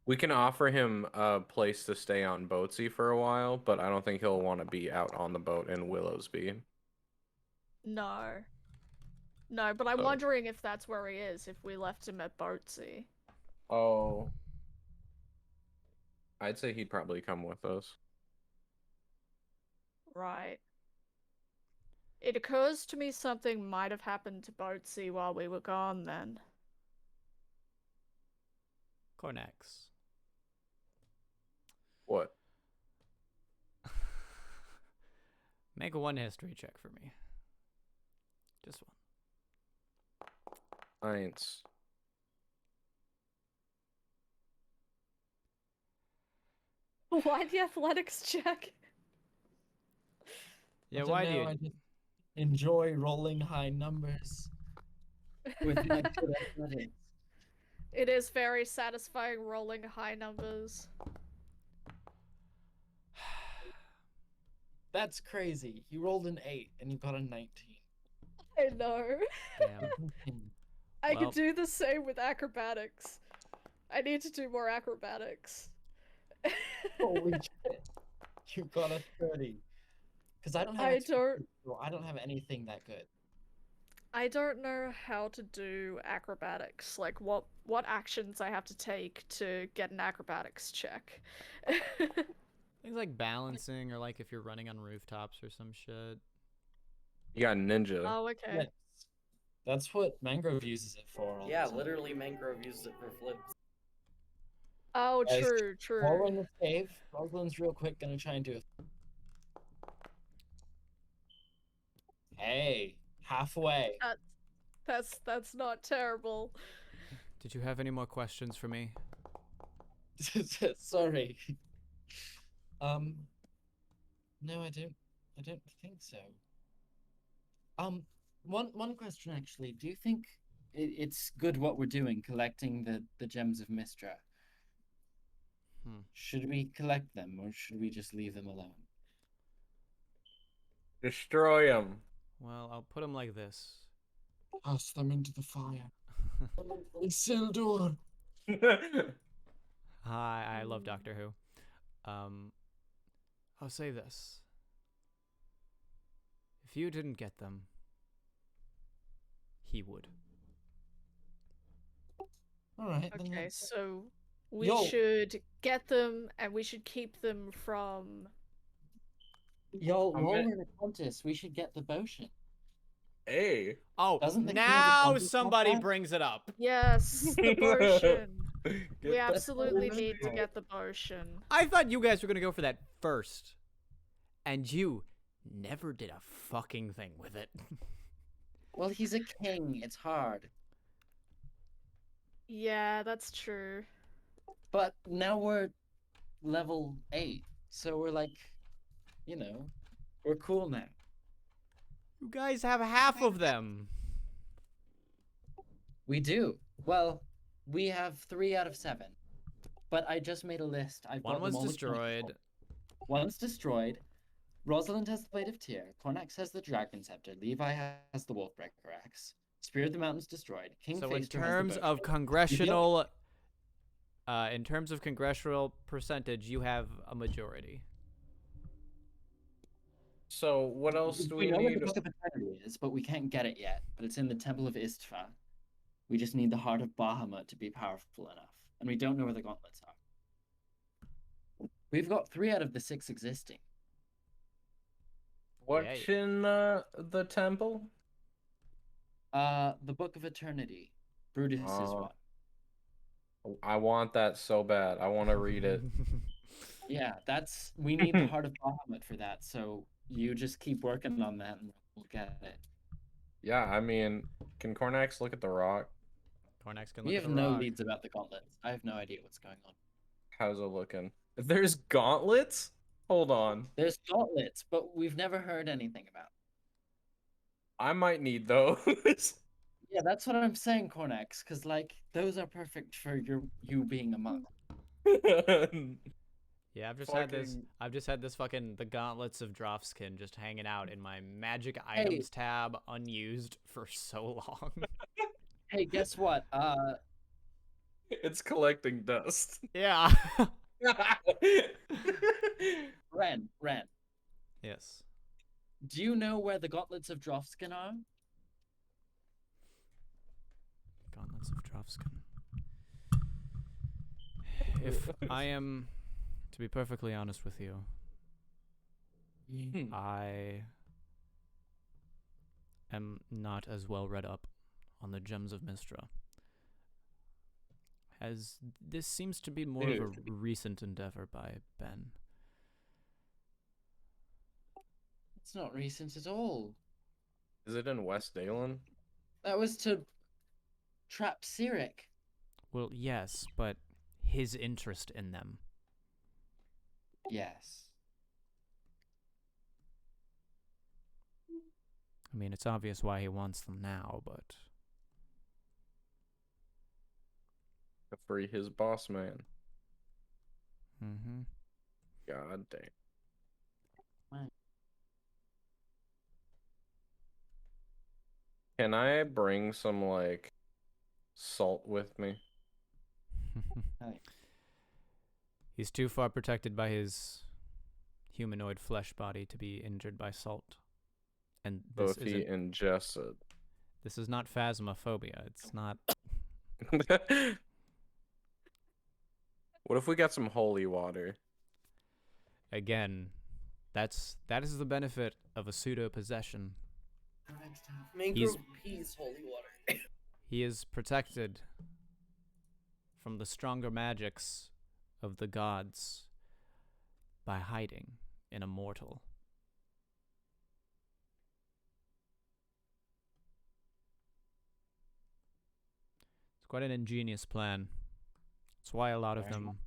we can offer him a place to stay on Boatsy for a while, but I don't think he'll want to be out on the boat in Willowsby. No. No, but I'm So- wondering if that's where he is, if we left him at Boatsy. Oh. I'd say he'd probably come with us. Right. It occurs to me something might have happened to Boatsy while we were gone then. Cornex. What? Make one history check for me. Just one. Science. Why the athletics check? Yeah, I don't why do know, you? I just enjoy rolling high numbers with my good athletics. It is very satisfying rolling high numbers. That's crazy. You rolled an 8 and you got a 19. I know. Damn. I Well. could do the same with acrobatics. I need to do more acrobatics. Holy shit. You got a 30. Because I don't have I don't I don't have anything that good. I don't know how to do acrobatics. Like what actions I have to take to get an acrobatics check. Things like balancing, or like if you're running on rooftops or some shit. You got ninja. Oh, okay. Flips. That's what Mangrove uses it for. all the Yeah, time. literally, Mangrove uses it for flips. Oh, Guys, true, true. While we're in the cave, Rosalind's real quick gonna try and do it. Hey, halfway. That's not terrible. Did you have any more questions for me? Sorry. No, I don't. I don't think so. One question actually. Do you think it's good what we're doing, collecting the gems of Mistra? Should we collect them, or should we just leave them alone? Destroy them. Well, I'll put them like this. Toss them into the fire. Isildur. Hi, I love Doctor Who. I'll say this. If you didn't get them, he would. All right. then Okay, let's- so we Yo. should get them and we should keep them from. Y'all, I'm while gonna- we're in a contest, we should get the potion. Hey. Oh, Doesn't the king of the now Contest have somebody that? brings it up. Yes, the potion. Get We the absolutely potion. need to get the potion. I thought you guys were gonna go for that first, and you never did a fucking thing with it. Well, he's a king. It's hard. Yeah, that's true. But now we're level 8, so we're like, we're cool now. You guys have half of them. We do. Well, we have 3 out of 7. But I just made a list. I've One got was them all destroyed. accounted for. One's destroyed. Rosalind has the Blade of Tyr. Cornax has the Dragon Scepter. Levi has the Wolfbreaker Axe. Spirit of the Mountains destroyed. King So in Phaestor has the terms bow. of congressional percentage, you have a majority. So what else do we know where need? the Book of Eternity is, but we can't get it yet. But it's in the Temple of Istvan. We just need the Heart of Bahamut to be powerful enough. And we don't know where the gauntlets are. We've got 3 out of the 6 existing. What's in the temple? The Book of Eternity. Brutus is Oh. one. I want that so bad. I want to read it. Yeah, we need the Heart of Bahamut for that, so you just keep working on that and we'll get it. Yeah, I mean, can Cornax look at the rock? Cornax can We look have at the no rock. leads about the gauntlets. I have no idea what's going on. How's it looking? There's gauntlets? Hold on. There's gauntlets, but we've never heard anything about. I might need those. Yeah, that's what I'm saying, Cornax, because those are perfect for you being a monk. Yeah, I've just had this fucking the gauntlets of Drofskin just hanging out in my magic items tab unused for so long. Hey, guess what? It's collecting dust. Yeah. Ren, Yes. do you know where the gauntlets of Drofskin are? Gauntlets of Drofskin. If I am to be perfectly honest with you, I am not as well read up on the gems of Mistra, as this seems to be more of a recent endeavor by Ben. It's not recent at all. Is it in West Dalen? That was to trap Cyric. Well, yes, but his interest in them. Yes. I mean, it's obvious why he wants them now, but To free his boss man. mm-hmm. God damn. Can I bring some salt with me? He's too far protected by his humanoid flesh body to be injured by salt. And So this if he ingests this is not phasmophobia. It's not. it. What if we got some holy water? Again, that is the benefit of a pseudo possession. Mangrove peas, holy water. He is protected from the stronger magics of the gods by hiding in a mortal. It's quite an ingenious plan. That's why a lot of them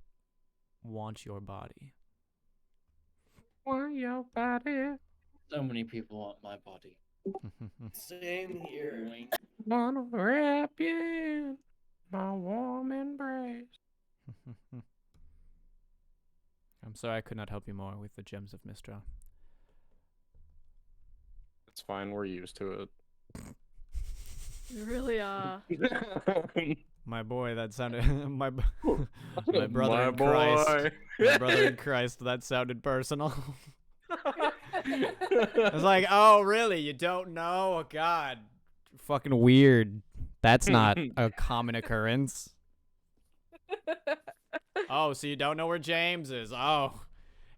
want your body. Want your body. So many people want my body. Same here. Wanna wrap you in my warm embrace. I'm sorry I could not help you more with the gems of Mistra. It's fine, we're used to it. You really are. My boy, that sounded my brother My in Christ. boy. My brother in Christ, that sounded personal. I was like, oh, really? You don't know? Oh, God. Fucking weird. That's not a common occurrence. Oh, so you don't know where James is? Oh,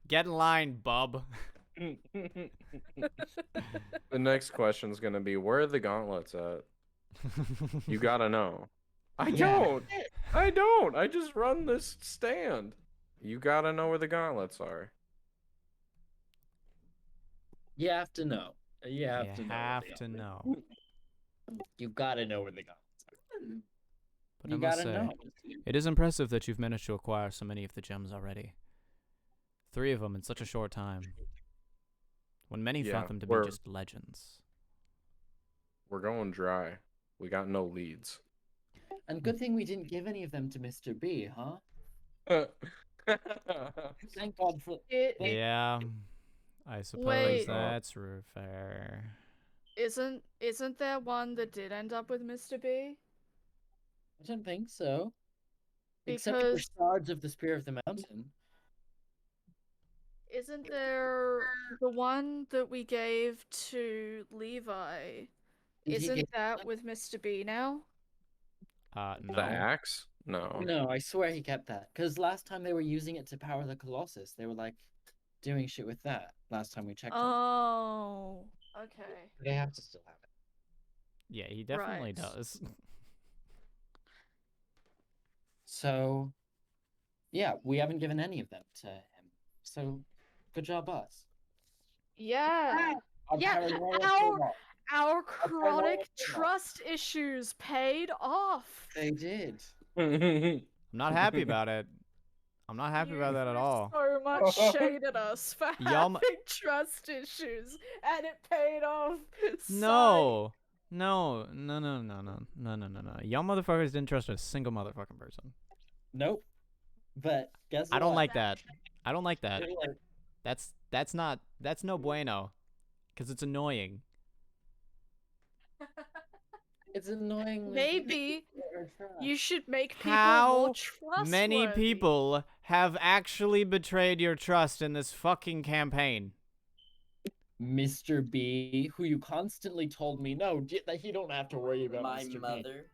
get in line, bub. The next question's gonna be, where are the gauntlets at? You gotta know. I don't. I just run this stand. You gotta know where the gauntlets are. You have to know. You have You to know. have where to they are. know. You gotta know where they go. But You I must gotta say, know. it is impressive that you've managed to acquire so many of the gems already. 3 of them in such a short time. When many Yeah, thought them to be we're- just legends. We're going dry. We got no leads. And good thing we didn't give any of them to Mr. B, huh? Thank God for. Yeah, I suppose Wait. that's fair. Isn't there one that did end up with Mr. B? I don't think so. Except for Because shards of the Spear of the Mountain. isn't there the one that we gave to Levi? Did he Isn't get that with Mr. B now? No. The axe? No. No, I swear he kept that. Because last time they were using it to power the Colossus. They were like doing shit with that last time we checked on Oh, okay. it. They have to still have it. Yeah, he definitely Right. does. So, yeah, we haven't given any of them to him. So, good job, us. Yeah. Our Yeah, paranoia paid our off. our paranoia chronic paid off. trust issues paid off. They did. I'm not happy about it. I'm not happy about that at all. So much shade at us for Y'all having trust issues, and it paid off. No. No. Y'all motherfuckers didn't trust a single motherfucking person. Nope. But guess what? I don't like that. I don't like that. They're like, That's no bueno. Because it's annoying. it's annoying. when Maybe people are trash. you should make people How more trustworthy. Many people have actually betrayed your trust in this fucking campaign. Mr. B, who you constantly told me that you don't have to worry about My Mr. B. mother.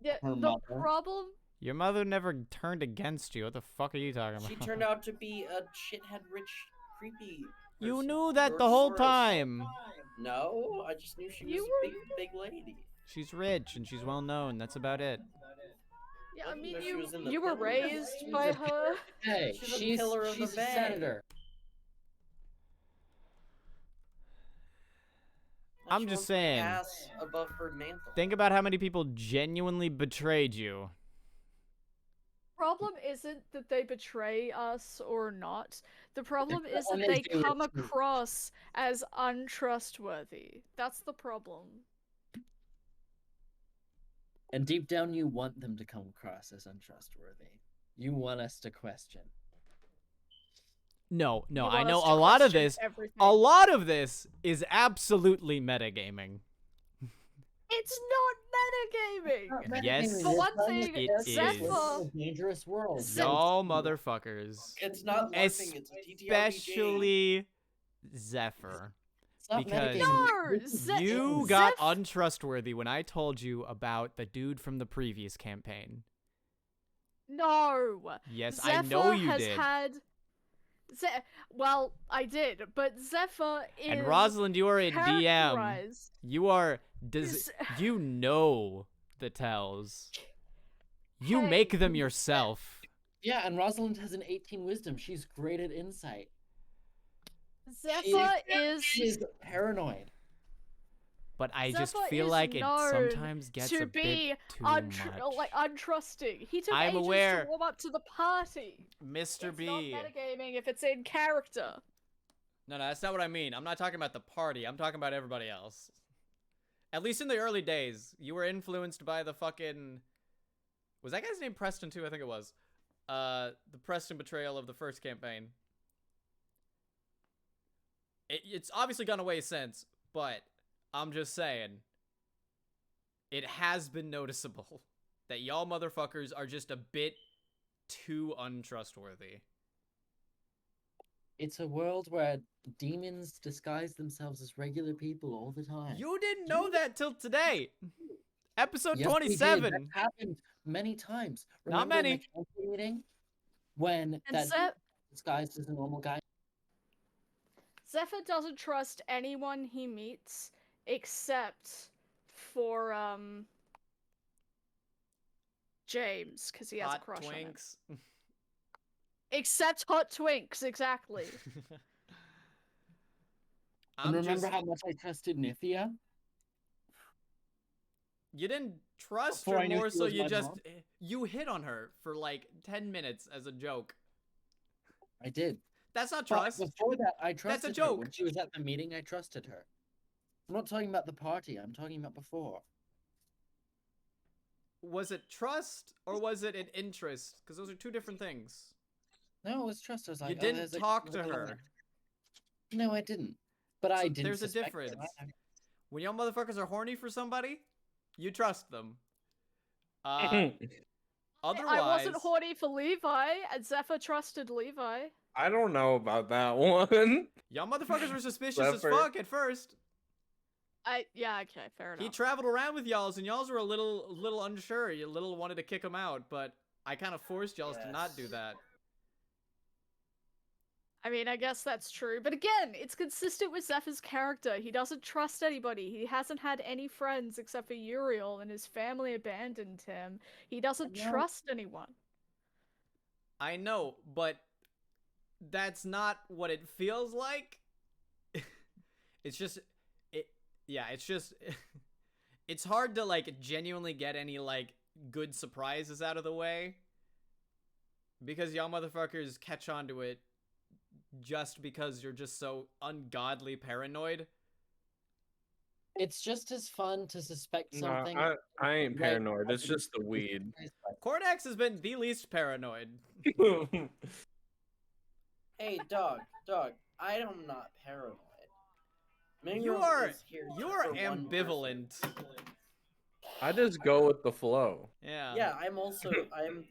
Yeah, Her the mother. problem. Your mother never turned against you. What the fuck are you talking about? She turned out to be a shithead rich creepy You person. knew that the George whole Soros. time. No, I just knew she was You a were- big lady. She's rich and she's well known. That's about it. Yeah, I Well, you mean, know, she was in the you were pillar. raised by her. Hey, She's a she's pillar of the a band. senator. I'm She just wants my saying. Ass above her mantle. Think about how many people genuinely betrayed you. Problem isn't that they betray us or not. The problem is when that they they do it come too. across as untrustworthy. That's the problem. And deep down, you want them to come across as untrustworthy. You want us to question. No, You I want know us to a lot of question this. everything. A lot of this is absolutely metagaming. It's not metagaming. Yes, For one thing, it is. Zephyr. A dangerous world. Y'all motherfuckers. It's not LARPing, it's a TTRPG. Especially Zephyr. Stop because- metagaming. No, You got untrustworthy when I told you about the dude from the previous campaign. No. Yes, Zephyr I know you has did. had. Well, I did, but Zephyr is And Rosalind, you are a DM. characterized. You are Is- you know the tells. You Hey, make them yourself. Yeah, and Rosalind has an 18 wisdom. She's great at insight. Zephyr She is paranoid. But I just Zephyr feel is like it known sometimes gets to a be bit too much. untrusting. He took I'm ages aware. to warm up to the party. Mr. It's B. not metagaming if it's in character. No, that's not what I mean. I'm not talking about the party. I'm talking about everybody else. At least in the early days, you were influenced by the fucking... Was that guy's name Preston too? I think it was. The Preston betrayal of the first campaign. It's obviously gone away since, but I'm just saying. It has been noticeable that y'all motherfuckers are just a bit too untrustworthy. It's a world where demons disguise themselves as regular people all the time. You didn't know that till today. Episode Yes, we did. 27. That happened many times. Not Remember in many. the council meeting when And that disguised as a normal guy. Zephyr doesn't trust anyone he meets except for James, because he has Hot a crush on him. twinks. Except hot twinks, exactly. And remember how much I trusted Nithia? You didn't trust Before her I knew more, she so was you my just mom? you hit on her for like 10 minutes as a joke. I did. That's not But trust. before that, I trusted her. joke. When she was at the meeting, I trusted her. I'm not talking about the party. I'm talking about before. Was it trust or was it an interest? Because those are two different things. No, it was trust. I was like, You oh, didn't there's a- talk to her. No, I didn't. But I So didn't. there's a suspect difference. it. When y'all motherfuckers are horny for somebody, you trust them. Otherwise, I wasn't horny for Levi, and Zephyr trusted Levi. I don't know about that one. y'all motherfuckers were suspicious as Zephyr. fuck at first. Yeah, okay, fair enough. He traveled around with y'all's, and y'all's were a little unsure. You little wanted to kick him out, but I kind of forced y'all's to not do that. I mean, I guess that's true. But again, it's consistent with Zephyr's character. He doesn't trust anybody. He hasn't had any friends except for Uriel, and his family abandoned him. He doesn't trust anyone. I know, but that's not what it feels like. It's just it's hard to like genuinely get any like good surprises out of the way because y'all motherfuckers catch on to it just because you're just so ungodly paranoid. It's just as fun to suspect No, something. I ain't right paranoid. It's as just the weed. Cordax has been the least paranoid. Hey, dog, I am not paranoid. You Mingrel are is here you're for one ambivalent. I just go with the flow. Yeah. Yeah, I'm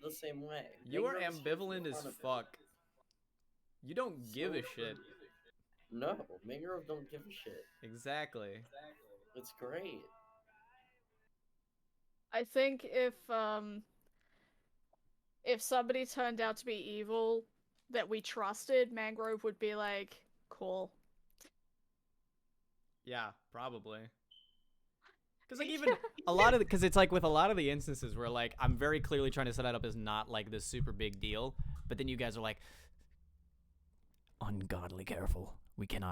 the same way. You are Mingrel is here for ambivalent as fun of it. fuck. You don't give a shit. No, Mingrel don't give a shit. Exactly. It's great. I think if somebody turned out to be evil that we trusted, Mangrove would be like, cool. Yeah, probably. Because like even a lot of because it's like with a lot of the instances where like I'm very clearly trying to set it up as not like this super big deal, but then you guys are like ungodly careful. We can't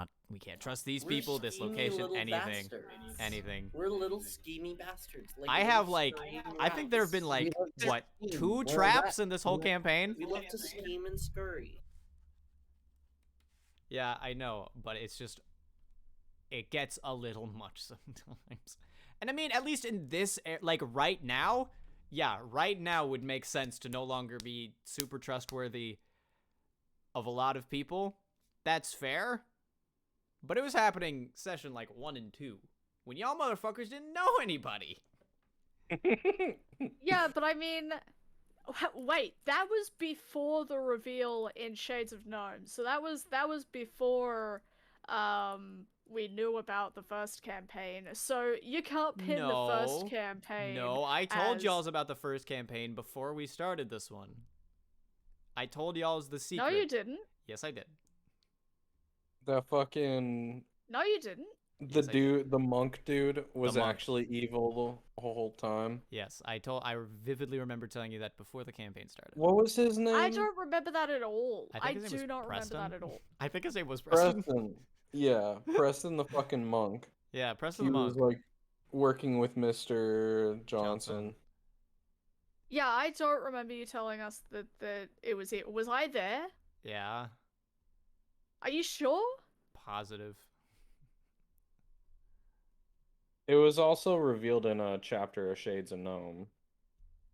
trust these We're people, this schemy location, little anything, bastards. anything. We're little schemy bastards. Like I little have like scurrying I think there have been rats. like love to what scheme. 2 We're traps rats. in this whole campaign. We love to scheme and scurry. Yeah, I know, but it's just it gets a little much sometimes. And I mean, at least in this like right now, yeah, right now would make sense to no longer be super trustworthy of a lot of people. That's fair. But it was happening session like 1 and 2 when y'all motherfuckers didn't know anybody. Yeah, but I mean, wait, that was before the reveal in Shades of Gnome. So that was before we knew about the first campaign. So you can't pin the first campaign. No, I told as- y'all about the first campaign before we started this one. I told y'all's the secret. No, you didn't. Yes, I did. The fucking No, you didn't. Yes, I did. the monk dude was monk. actually evil the whole time. Yes, I vividly remember telling you that before the campaign started. What was his name? I don't remember that at all. I I think his name do was not remember that Preston. at all. I think his name was Preston. Preston. Yeah, Preston the fucking monk. Yeah, Preston He the was monk. like working with Mr. Johnson. Yeah, I don't remember you telling us that it was it. Was I there? Yeah, Are you sure? positive. It was also revealed in a chapter of Shades of Gnome.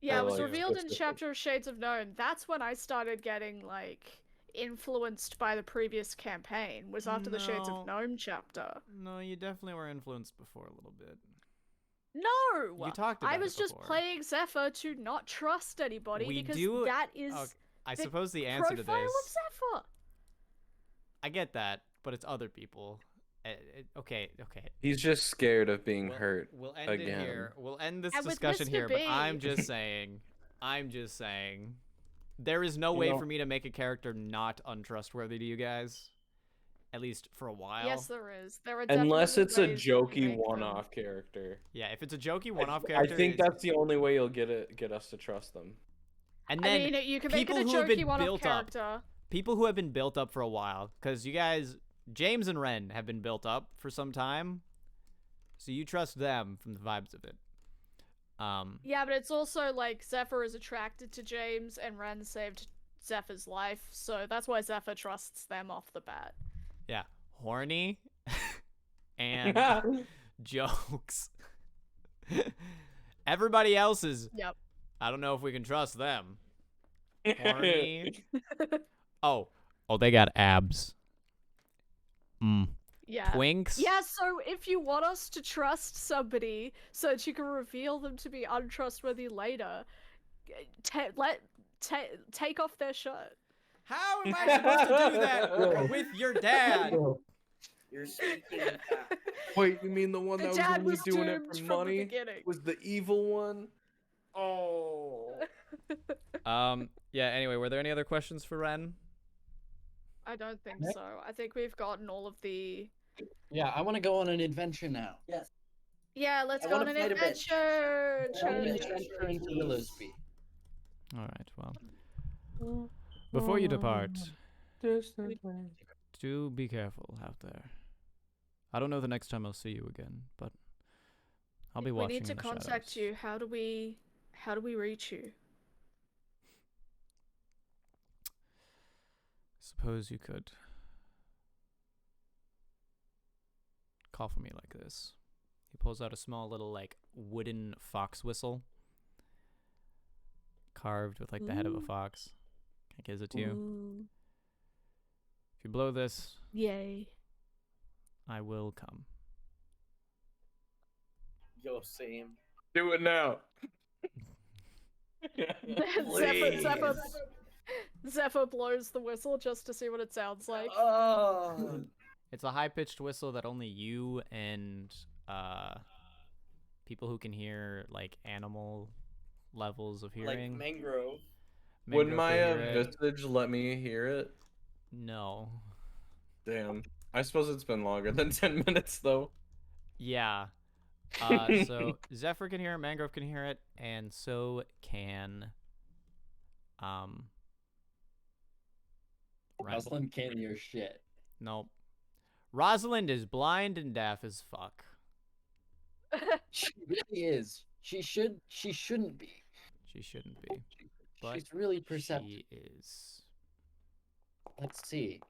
Yeah, Or, it was like, revealed in specific. Chapter of Shades of Gnome. That's when I started getting, like, influenced by the previous campaign. Was after the Shades No. of Gnome chapter. No, you definitely were influenced before a little bit. No! You talked about I it was just before. playing Zephyr to not trust anybody We because do- that is Okay, I the suppose the answer to profile this. of Zephyr. I get that, but it's other people. Okay. He's just scared of being We'll- hurt. We'll end again. it here. We'll end this And with discussion Mr. here, but B. I'm just saying. There is no You way know- for me to make a character not untrustworthy to you guys. At least for a while. Yes, there is. There are Unless definitely it's a ways that you jokey make them. one-off character. Yeah, if it's a jokey one-off I character. think it's- that's the only way you'll get us to trust them. And I then mean, you can make it people a who have been jokey one-off built up. character. People who have been built up for a while, because you guys, James and Ren, have been built up for some time, so you trust them from the vibes of it. Yeah, but it's also like Zephyr is attracted to James and Ren saved Zephyr's life, so that's why Zephyr trusts them off the bat. Yeah, horny and jokes. Everybody else is. Yep. I don't know if we can trust them. Horny. Oh, they got abs. Yeah. Twinks. Yeah, so if you want us to trust somebody so that you can reveal them to be untrustworthy later, take off their shirt. How am I supposed to do that with your dad? You're speaking of that. Wait, you mean the one The that was dad only was doing it doomed for from money? the beginning. Was the evil one? Oh. Yeah, anyway, were there any other questions for Ren? I don't think Yep. so. I think we've gotten all of the... Yeah, I want to go on an adventure now. Yes. Yeah, let's I go on wanna an fight a bitch. adventure! I want an Charlie. adventure into Willowsby. Alright, well. Before you depart, do be careful out there. I don't know the next time I'll see you again, but I'll be If watching we need to in the contact shadows. you. How do we reach you? Suppose you could call for me like this. He pulls out a small little, like, wooden fox whistle. Carved with, like, the head of a fox. He gives it to you. Ooh. If you blow this, Yay. I will come. Yo, same. Do it now. Zephyr blows the whistle just to see what it sounds like. Oh. It's a high-pitched whistle that only you and people who can hear, like, animal levels of hearing. Like mangrove. Would Mangrove my will hear it. visage let me hear it? No. Damn. I suppose it's been longer than 10 minutes, though. Yeah. So Zephyr can hear it, Mangrove can hear it, and so can Ren. Rosalind can't hear shit. Nope. Rosalind is blind and deaf as fuck. She really is. She shouldn't be. She shouldn't be. But She's really perceptive. she is. Let's see.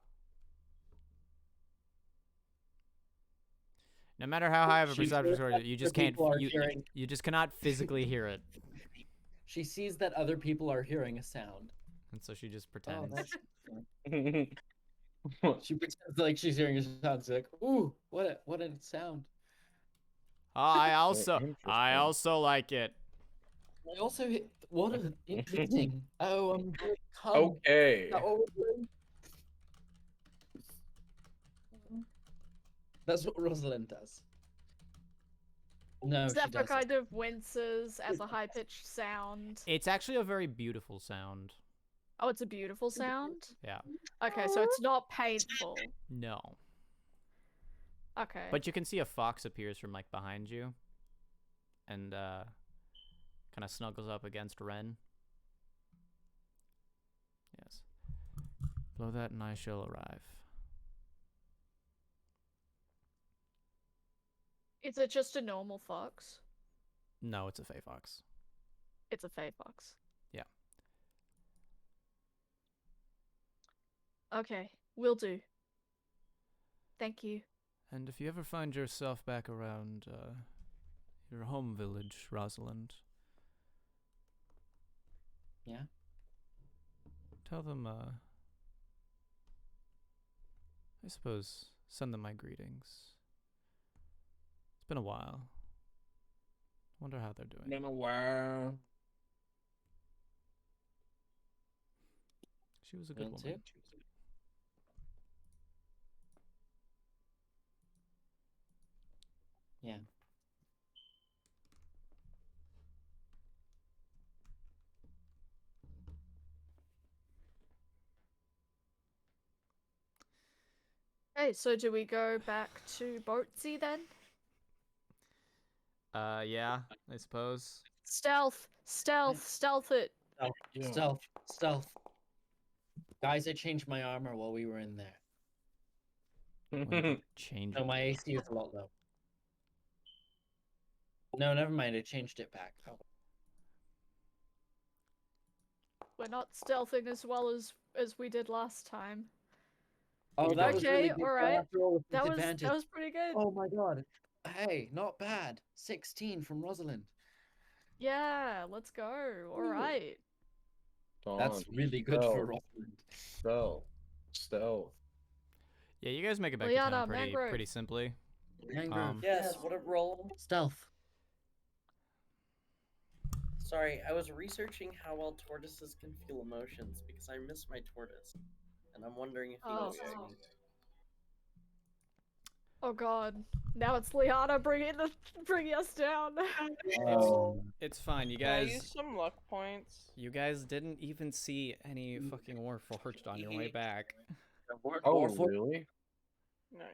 No matter how high of a She perception feels score, that you just other can't. people are You, hearing- you just cannot physically hear it, She sees that other people are hearing a sound. and so she just Oh, pretends. that's... She pretends like she's hearing a sound. She's like, "Ooh, what a sound!" I interesting. also like it. I also hit. What an interesting. Oh, come. Okay. Is that what we're doing? That's what Rosalind does. No, she Zephyr doesn't. kind of winces as a high-pitched sound. It's actually a very beautiful sound. Oh, it's a beautiful sound? Yeah. Okay, so it's not painful. No. Okay. But you can see a fox appears from like behind you and kind of snuggles up against Ren. Yes. Blow that and I shall arrive. Is it just a normal fox? No, it's a fey fox. It's a fey fox. Yeah. Okay, will do. Thank you. And if you ever find yourself back around your home village, Rosalind. Yeah? Tell them, I suppose, send them my greetings. It's been a while. Wonder how they're doing. Been a while. She was a good Been woman. too. Yeah. Hey, so do we go back to Boatsy then? Yeah, I suppose. Stealth! Stealth! Stealth it! Stealth. Stealth. Guys, I changed my armor while we were in there. When did you change So it? my AC is a lot low. No, never mind. I changed it back. Oh. We're not stealthing as well as we did last time. Oh, that was Okay, really good. alright. After all, with That disadvantage. was pretty good. Oh my god. Hey, not bad. 16 from Rosalind. Yeah, let's go. Alright. That's really good for Rosalind. Stealth. Yeah, you guys make it back to Liana, town mangrove. pretty simply. Mangrove. Yes, what a roll. Stealth. Sorry, I was researching how well tortoises can feel emotions because I miss my tortoise. And I'm wondering if he Oh. misses me. Oh god. Now it's Liana bringing us down. Oh. It's fine, you Can I guys. use some luck points? You guys didn't even see any fucking warforged on your way back. Oh, really?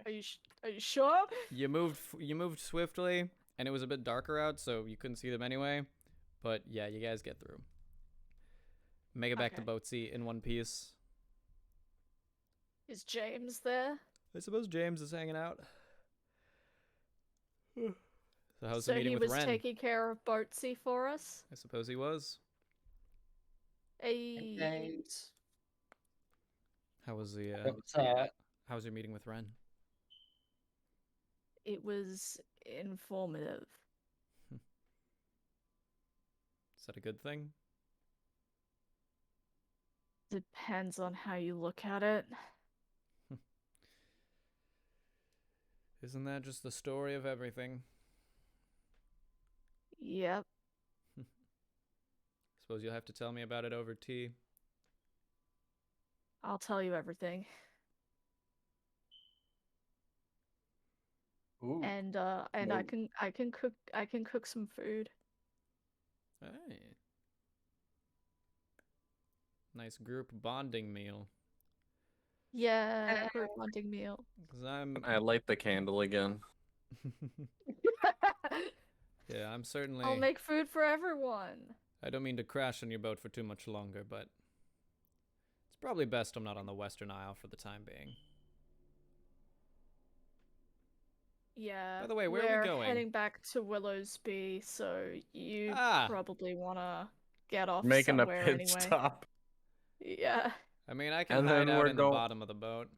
Nice. Are you sure? You moved swiftly, and it was a bit darker out, so you couldn't see them anyway. But yeah, you guys get through. Make it back to Okay. Boatsy in one piece. Is James there? I suppose James is hanging out. So how's So the meeting he with was Ren? taking care of Boatsy for us? I suppose he was. Hey. How was the how was your meeting with Ren? It was informative. Is that a good thing? Depends on how you look at it. Isn't that just the story of everything? Yep. Suppose you'll have to tell me about it over tea. I'll tell you everything. Ooh. And No. I can cook some food. Hey. Nice group bonding meal. Yeah, group bonding meal. 'Cause I'm I light the candle again. yeah, I'm certainly I'll make food for everyone. I don't mean to crash on your boat for too much longer, but it's probably best I'm not on the Western Isle for the time being. Yeah. By the way, where are we we're going? heading back to Willowsby, so you Ah. probably wanna get off Making a somewhere pit anyway. stop. Yeah. I mean, I can And hide then out we're in the go- bottom of the boat.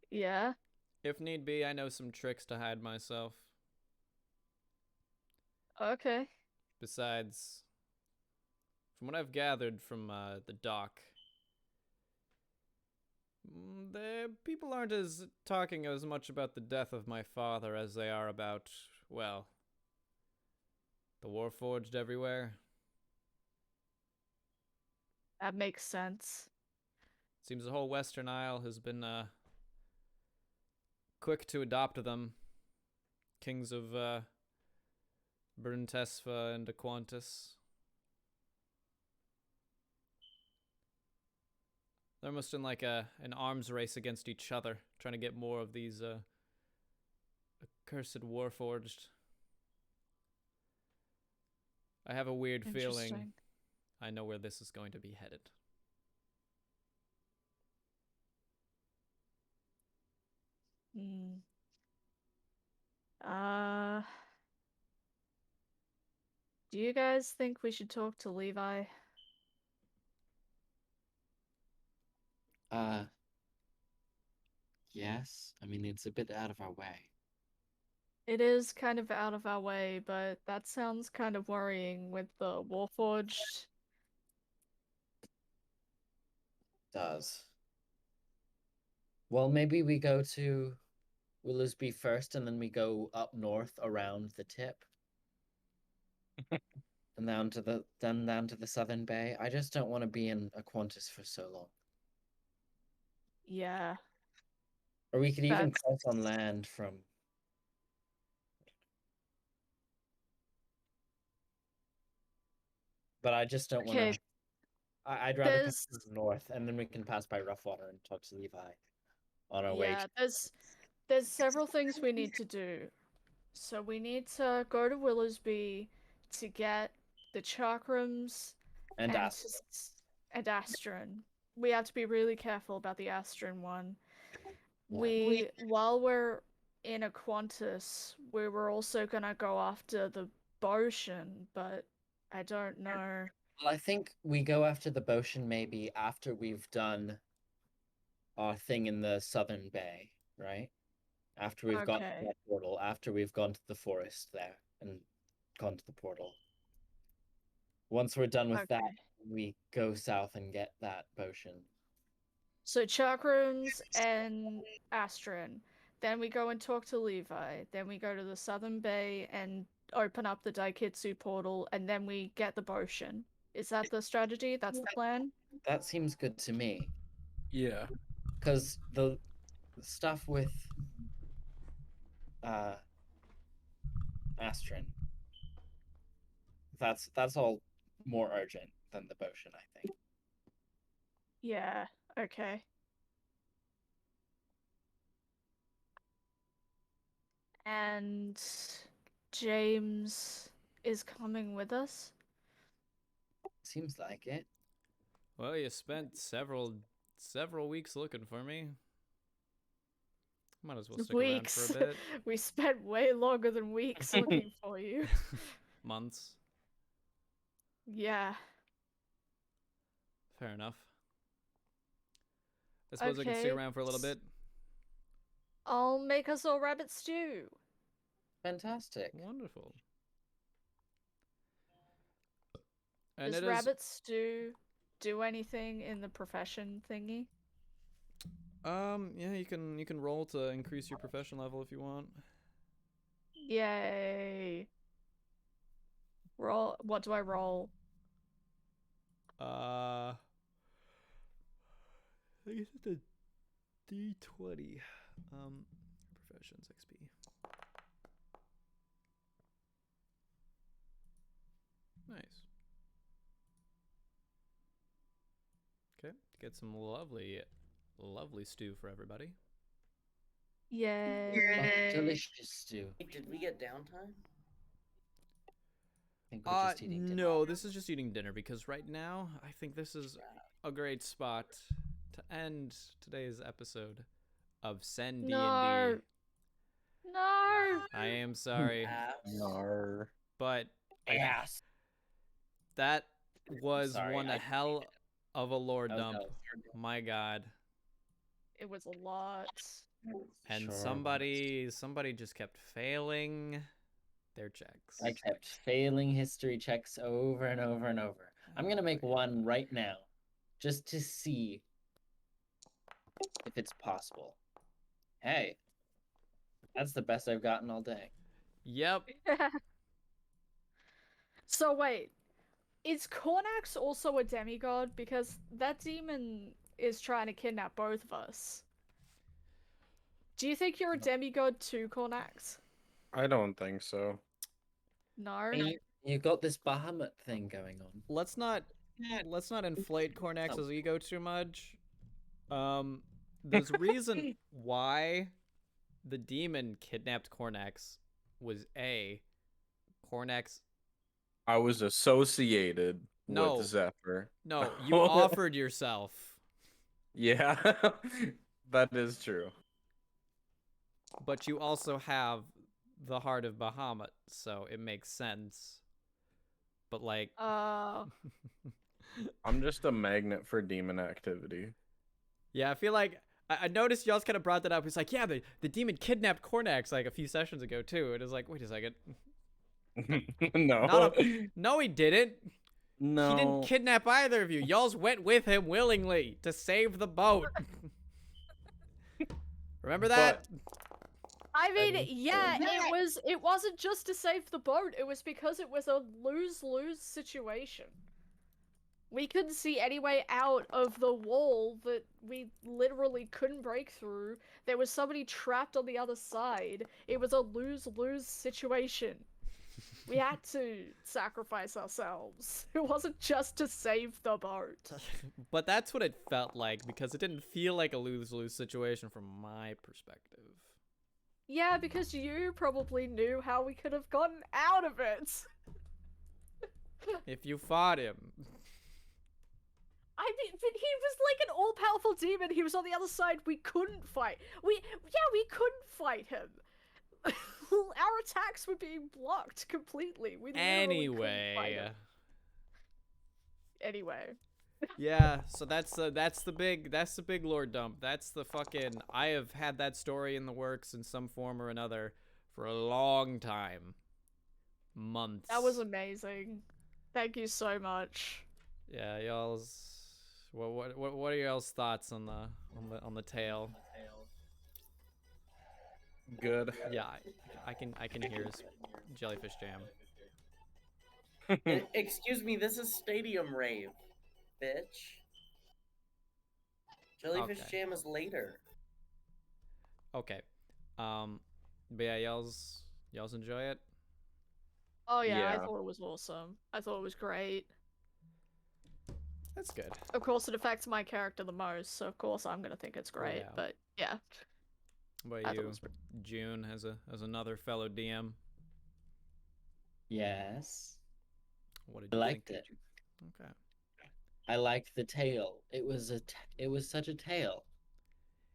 Yeah. If need be, I know some tricks to hide myself. Okay. Besides, from what I've gathered from the dock, the people aren't as talking as much about the death of my father as they are about, well, the Warforged everywhere. That makes sense. Seems the whole Western Isle has been quick to adopt them. Kings of Brun'Tesfa and Aquantis. They're almost in like an arms race against each other, trying to get more of these accursed warforged. I have a weird feeling Interesting. I know where this is going to be headed. Hmm. Uh, do you guys think we should talk to Levi? Uh, yes. I mean, it's a bit out of our way. It is kind of out of our way, but that sounds kind of worrying with the Warforged. Does. Well, maybe we go to Willoughby first, and then we go up north around the tip, and down to the southern bay. I just don't want to be in Aquantis for so long. Yeah, Or we could even that's cross on land from. But I just don't want okay. to. I'd rather pass There's north, and then we can pass by Roughwater and talk to Levi on our way. yeah, there's several things we need to do. So we need to go to Willowsby to get the chakrams And and Aspen. and Astron. We have to be really careful about the Astron one. Yeah. While we're in Aquantis, we were also gonna go after the Boshan, but I don't know. Well, I think we go after the Boshan maybe after we've done our thing in the southern bay, right? After we've gone to Okay. that portal, after we've gone to the forest there and gone to the portal. Once we're done with that, Okay. we go south and get that Boshan. So chakrams and Astron. Then we go and talk to Levi. Then we go to the Southern Bay and open up the Daikitsu portal, and then we get the Boshan. Is that the strategy? That's the plan? That seems good to me. Yeah. Because the stuff with uh Astron, that's all more urgent than the Boshan, I think. Yeah, okay. And James is coming with us? Seems like it. Well, you spent several weeks looking for me. Might as well stick around for Weeks. a bit. We spent way longer than weeks looking for you. Months. Yeah. Fair enough. I suppose I can stick Okay. around for a little bit. I'll make us all rabbit stew. Fantastic. Wonderful. And Does it is rabbit stew do anything in the profession thingy? yeah, you can roll to increase your profession level if you want. Yay. Roll. What do I roll? I think it's the D20. Professions XP. Nice. Okay, get some lovely stew for everybody. Yay. Delicious stew. Wait, did we get downtime? I think we're just eating dinner. No, this is just eating dinner because right now I think this is a great spot to end today's episode of CenD&D. No. No. I am sorry, Nar. but Yes. that was Sorry, one I- hell of a lore That was dump. My God. It was a lot. And Sure. somebody just kept failing their checks. I kept failing history checks over and over and over. I'm gonna make one right now, just to see if it's possible. Hey, that's the best I've gotten all day. Yep. So wait, is Cornax also a demigod? Because that demon is trying to kidnap both of us. Do you think you're a demigod too, Cornax? I don't think so. No. You got this Bahamut thing going on. Let's not inflate Cornax's ego too much. There's a reason why the demon kidnapped Cornex was Cornex. I was associated No. with Zephyr. No, you offered yourself. Yeah, that is true. But you also have the heart of Bahamut, so it makes sense. But like, I'm just a magnet for demon activity. yeah, I feel like I noticed y'all kind of brought that up. It's like, yeah, the demon kidnapped Cornex like a few sessions ago too. It was like, wait a second. No. No, he didn't. No. He didn't kidnap either of you. Y'all's went with him willingly to save the boat. Remember that? I mean, yeah, it wasn't just to save the boat, it was because it was a lose-lose situation. We couldn't see any way out of the wall that we literally couldn't break through. There was somebody trapped on the other side. It was a lose-lose situation. We had to sacrifice ourselves. It wasn't just to save the boat. But that's what it felt like, because it didn't feel like a lose-lose situation from my perspective. Yeah, because you probably knew how we could have gotten out of it. If you fought him. I mean, but he was like an all-powerful demon. He was on the other side. We couldn't fight. We couldn't fight him. Our attacks were being blocked completely. We literally couldn't fight him. Anyway. Yeah, so that's the big lore dump. That's the fucking, I have had that story in the works in some form or another for a long time. Months. That was amazing. Thank you so much. Yeah, y'all's what are y'all's thoughts on the tale? Good. Yeah, I can hear his jellyfish jam. Excuse me, this is Stadium Rave, bitch. Jellyfish Okay. Jam is later. Okay. But yeah, y'all's enjoy it? Oh yeah, I Yeah. thought it was awesome. I thought it was great. That's good. Of course, it affects my character the most, so of course I'm gonna think it's great. yeah. But yeah, What I about thought it you, was June, as another fellow DM? Yes. What did I you liked think? it. Okay. I liked the tale. It was such a tale.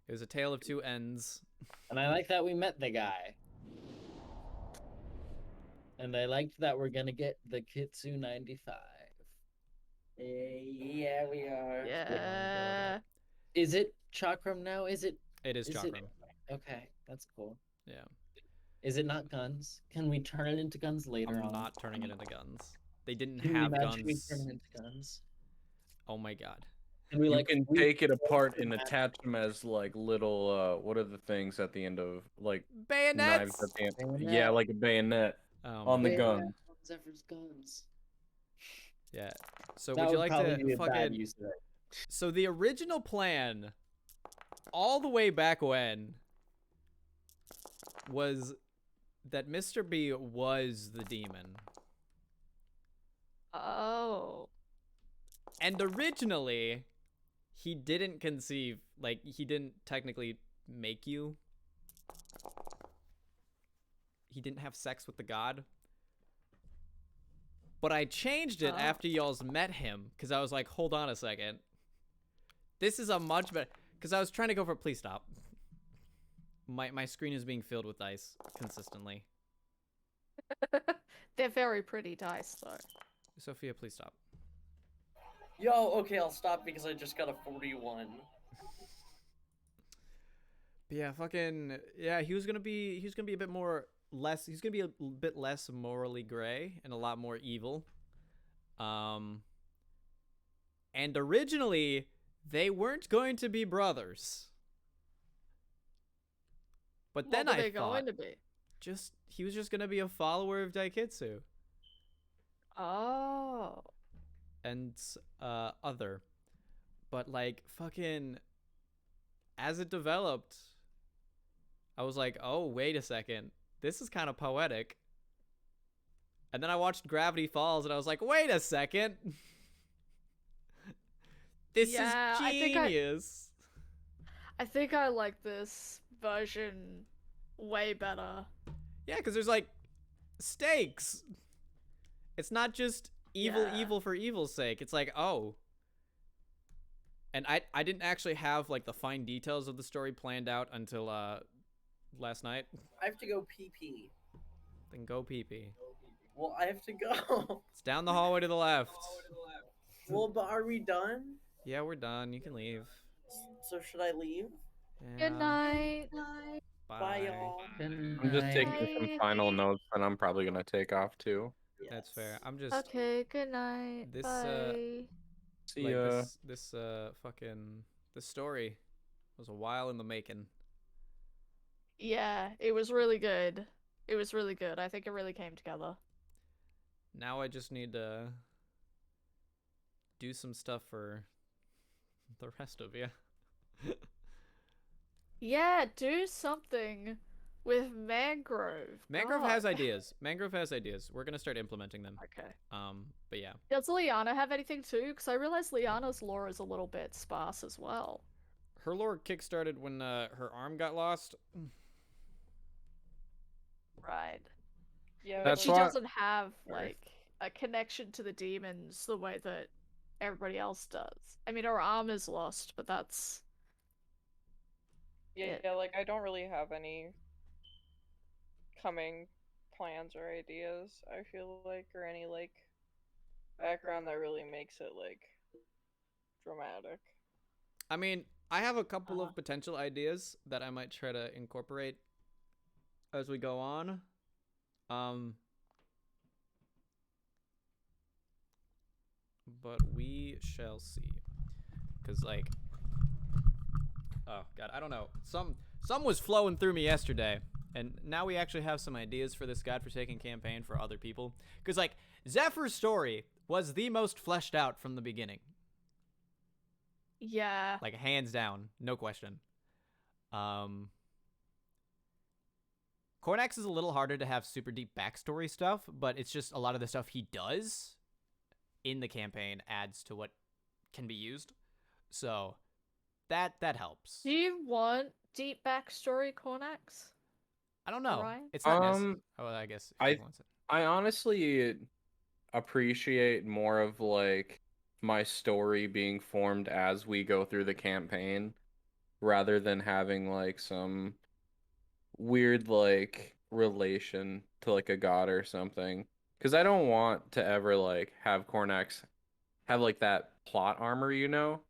It was a tale of two ends. And I like that we met the guy. And I liked that we're gonna get the Kitsu 95. Yeah, we are. yeah. Is it Chakram now? Is it It is Is Chakram. okay, that's cool. Yeah. Is it not guns? Can we turn it into guns later I'm on? not turning it into guns. They didn't Can we have magically guns. turn it into guns? Oh my god. Can we You like can we- take it apart and attach them as like little what are the things at the end of like knives Bayonets. at the end? Bayonet. Yeah, like a bayonet Oh on my the God. gun. Zephyr's guns. Yeah. So That would you like probably to be a bad fucking? use of it. So the original plan, all the way back when, was that Mr. B was the demon. Oh. And originally, he didn't conceive, like, he didn't technically make you. He didn't have sex with the god. But I changed it Oh. after y'all's met him, because I was like, hold on a second. This is a much better, because I was trying to go for, please stop. My screen is being filled with dice consistently. They're very pretty dice, though. Sophia, please stop. Yo, okay, I'll stop because I just got a 41. But yeah, fucking yeah. He was gonna be a bit more less. He's gonna be a bit less morally gray and a lot more evil. And originally they weren't going to be brothers. But then What were I they thought, going to be? he was just gonna be a follower of Daikitsu Oh. and other. But like fucking, as it developed, I was like, oh, wait a second. This is kind of poetic. And then I watched Gravity Falls and I was like, wait a second. This Yeah, is I think genius. I think I like this version way better. Yeah, because there's like stakes. It's not just evil, Yeah. evil for evil's sake. It's like, oh. And I didn't actually have like the fine details of the story planned out until last night. I have to go pee pee. Then go pee pee. Well, I have to go. It's down the hallway to the left. Well, but are we done? Yeah, we're done. You can leave. So should I leave? Yeah, Good night. Bye, y'all. I'm just taking some Bye. final notes, and I'm probably gonna take off too. That's fair. I'm just Okay, good night. This, Bye. See like ya. this fucking this story was a while in the making. Yeah, it was really good. It was really good. I think it really came together. Now I just need to do some stuff for the rest of you. Yeah, do something with Mangrove. Mangrove God. has ideas. Mangrove has ideas. We're gonna start implementing them. Okay. But yeah, Does Liana have anything too? Because I realize Liana's lore is a little bit sparse as well. her lore kickstarted when her arm got lost. Right. Yeah, That's She why- doesn't have Sorry. like a connection to the demons the way that everybody else does. I mean, her arm is lost, but that's yeah, it. yeah, like I don't really have any coming plans or ideas, I feel like, or any like background that really makes it like dramatic. I mean, I have a couple Uh-huh. of potential ideas that I might try to incorporate as we go on. But we shall see. Cause like, oh god, I don't know. Some was flowing through me yesterday, and now we actually have some ideas for this godforsaken campaign for other people. Cause like, Zephyr's story was the most fleshed out from the beginning. Yeah. Like hands down, no question. Cornax is a little harder to have super deep backstory stuff, but it's just a lot of the stuff he does in the campaign adds to what can be used. So that helps. Do you want deep backstory, Cornax? I don't know. Orion? It's not necessary. Oh, I guess if he wants it. I honestly appreciate more of like my story being formed as we go through the campaign rather than having like some weird like relation to like a god or something, because I don't want to ever like have Cornax have like that plot armor, you know,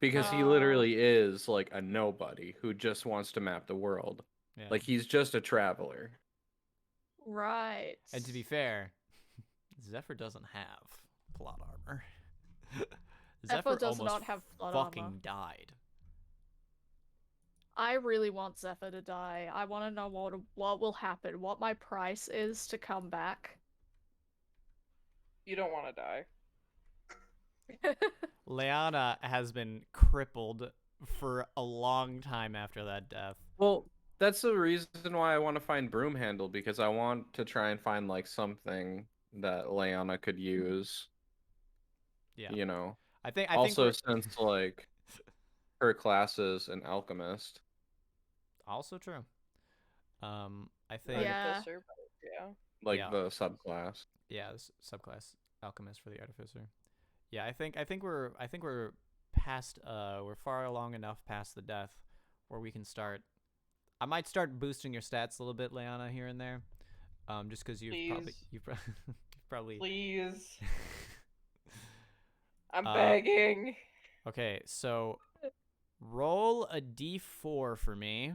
because he literally is like a nobody who just wants to map the world. Yeah. Like he's just a traveler. Right. And to be fair, Zephyr doesn't have plot armor. Zephyr does almost not have plot fucking armor. died. I really want Zephyr to die. I want to know what will happen, what my price is to come back. You don't want to die. Leanna has been crippled for a long time after that death. Well, that's the reason why I want to find Broomhandle, because I want to try and find like something that Leanna could use. Yeah. You know. I think Also, we're- since like her class is an alchemist. Also true. I think Yeah. Artificer, but yeah. Like Yeah. the subclass. Yeah, subclass alchemist for the artificer. Yeah, I think we're past we're far along enough past the death where we can start. I might start boosting your stats a little bit, Leanna, here and there. Just because Please. you've probably Please. I'm Uh, begging. Okay, so roll a d4 for me.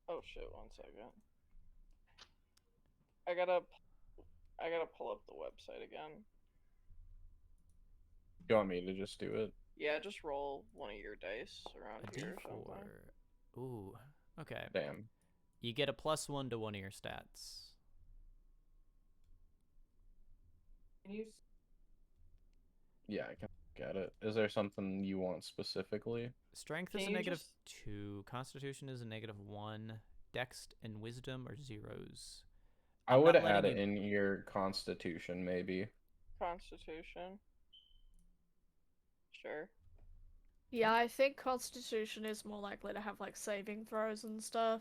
Oh shit, 1 second. I gotta pull up the website again. You want me to just do it? Yeah, just roll one of your dice around A here or d4. something. Ooh. Okay. Damn. You get a +1 to one of your stats. Can you Yeah, I can get it. Is there something you want specifically? Strength is Can a you just- -2. Constitution is a -1. Dex and Wisdom are 0s. I I'm would not add letting it you- in your constitution, maybe. Constitution? Sure. Yeah, I think Constitution is more likely to have like saving throws and stuff.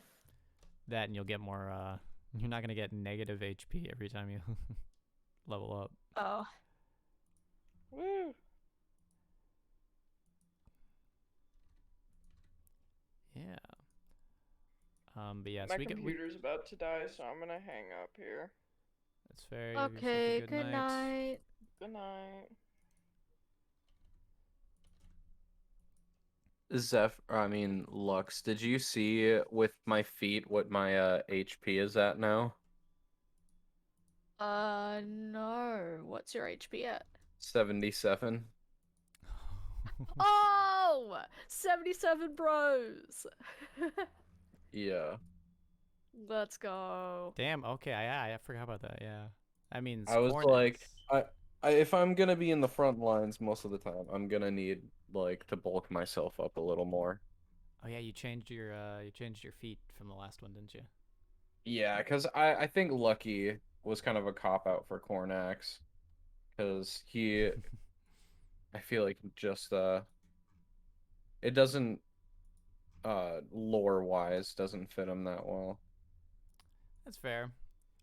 That and you'll get more. You're not gonna get negative HP every time you level up. Oh, Woo! Yeah. But yes, My we can. computer's about to die, so I'm gonna hang up here. That's fair. You have yourself a okay. good Good night. Good night. Lux, did you see with my feet what my HP is at now? No. What's your HP at? 77. Oh, 77 bros. Yeah. Let's go. Damn. Okay. I forgot about that. Yeah. That means I was Cornix. like, if I'm gonna be in the front lines most of the time, I'm gonna need like to bulk myself up a little more. Oh yeah, you changed your feet from the last one, didn't you? Yeah, because I think Lucky was kind of a cop out for Cornax, because I feel like just it doesn't lore wise doesn't fit him that well. That's fair.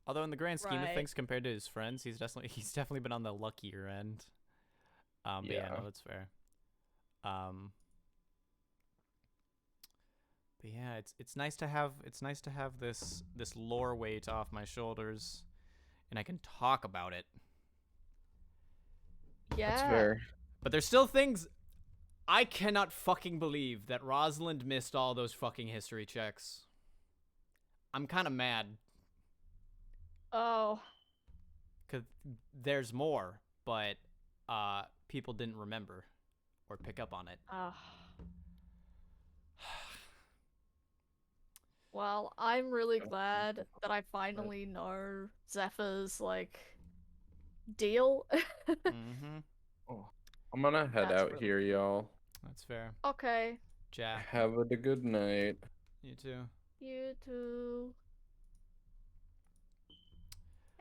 Although in the grand scheme of Right. things, compared to his friends, he's definitely been on the luckier end. But yeah, Yeah. no, that's fair. But yeah, it's nice to have this lore weight off my shoulders, and I can talk about it. That's Yeah. fair. But there's still things I cannot fucking believe that Rosalind missed all those fucking history checks. I'm kind of mad. Oh. Cause there's more, but people didn't remember or pick up on it. Well, I'm really glad that I finally know Zephyr's like deal. Mm-hmm. Oh, I'm gonna head That's out really here, y'all. That's fair. Okay. Ja, Have a good night. you too. You too.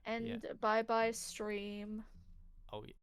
Yeah. And bye bye stream. Oh, yeah.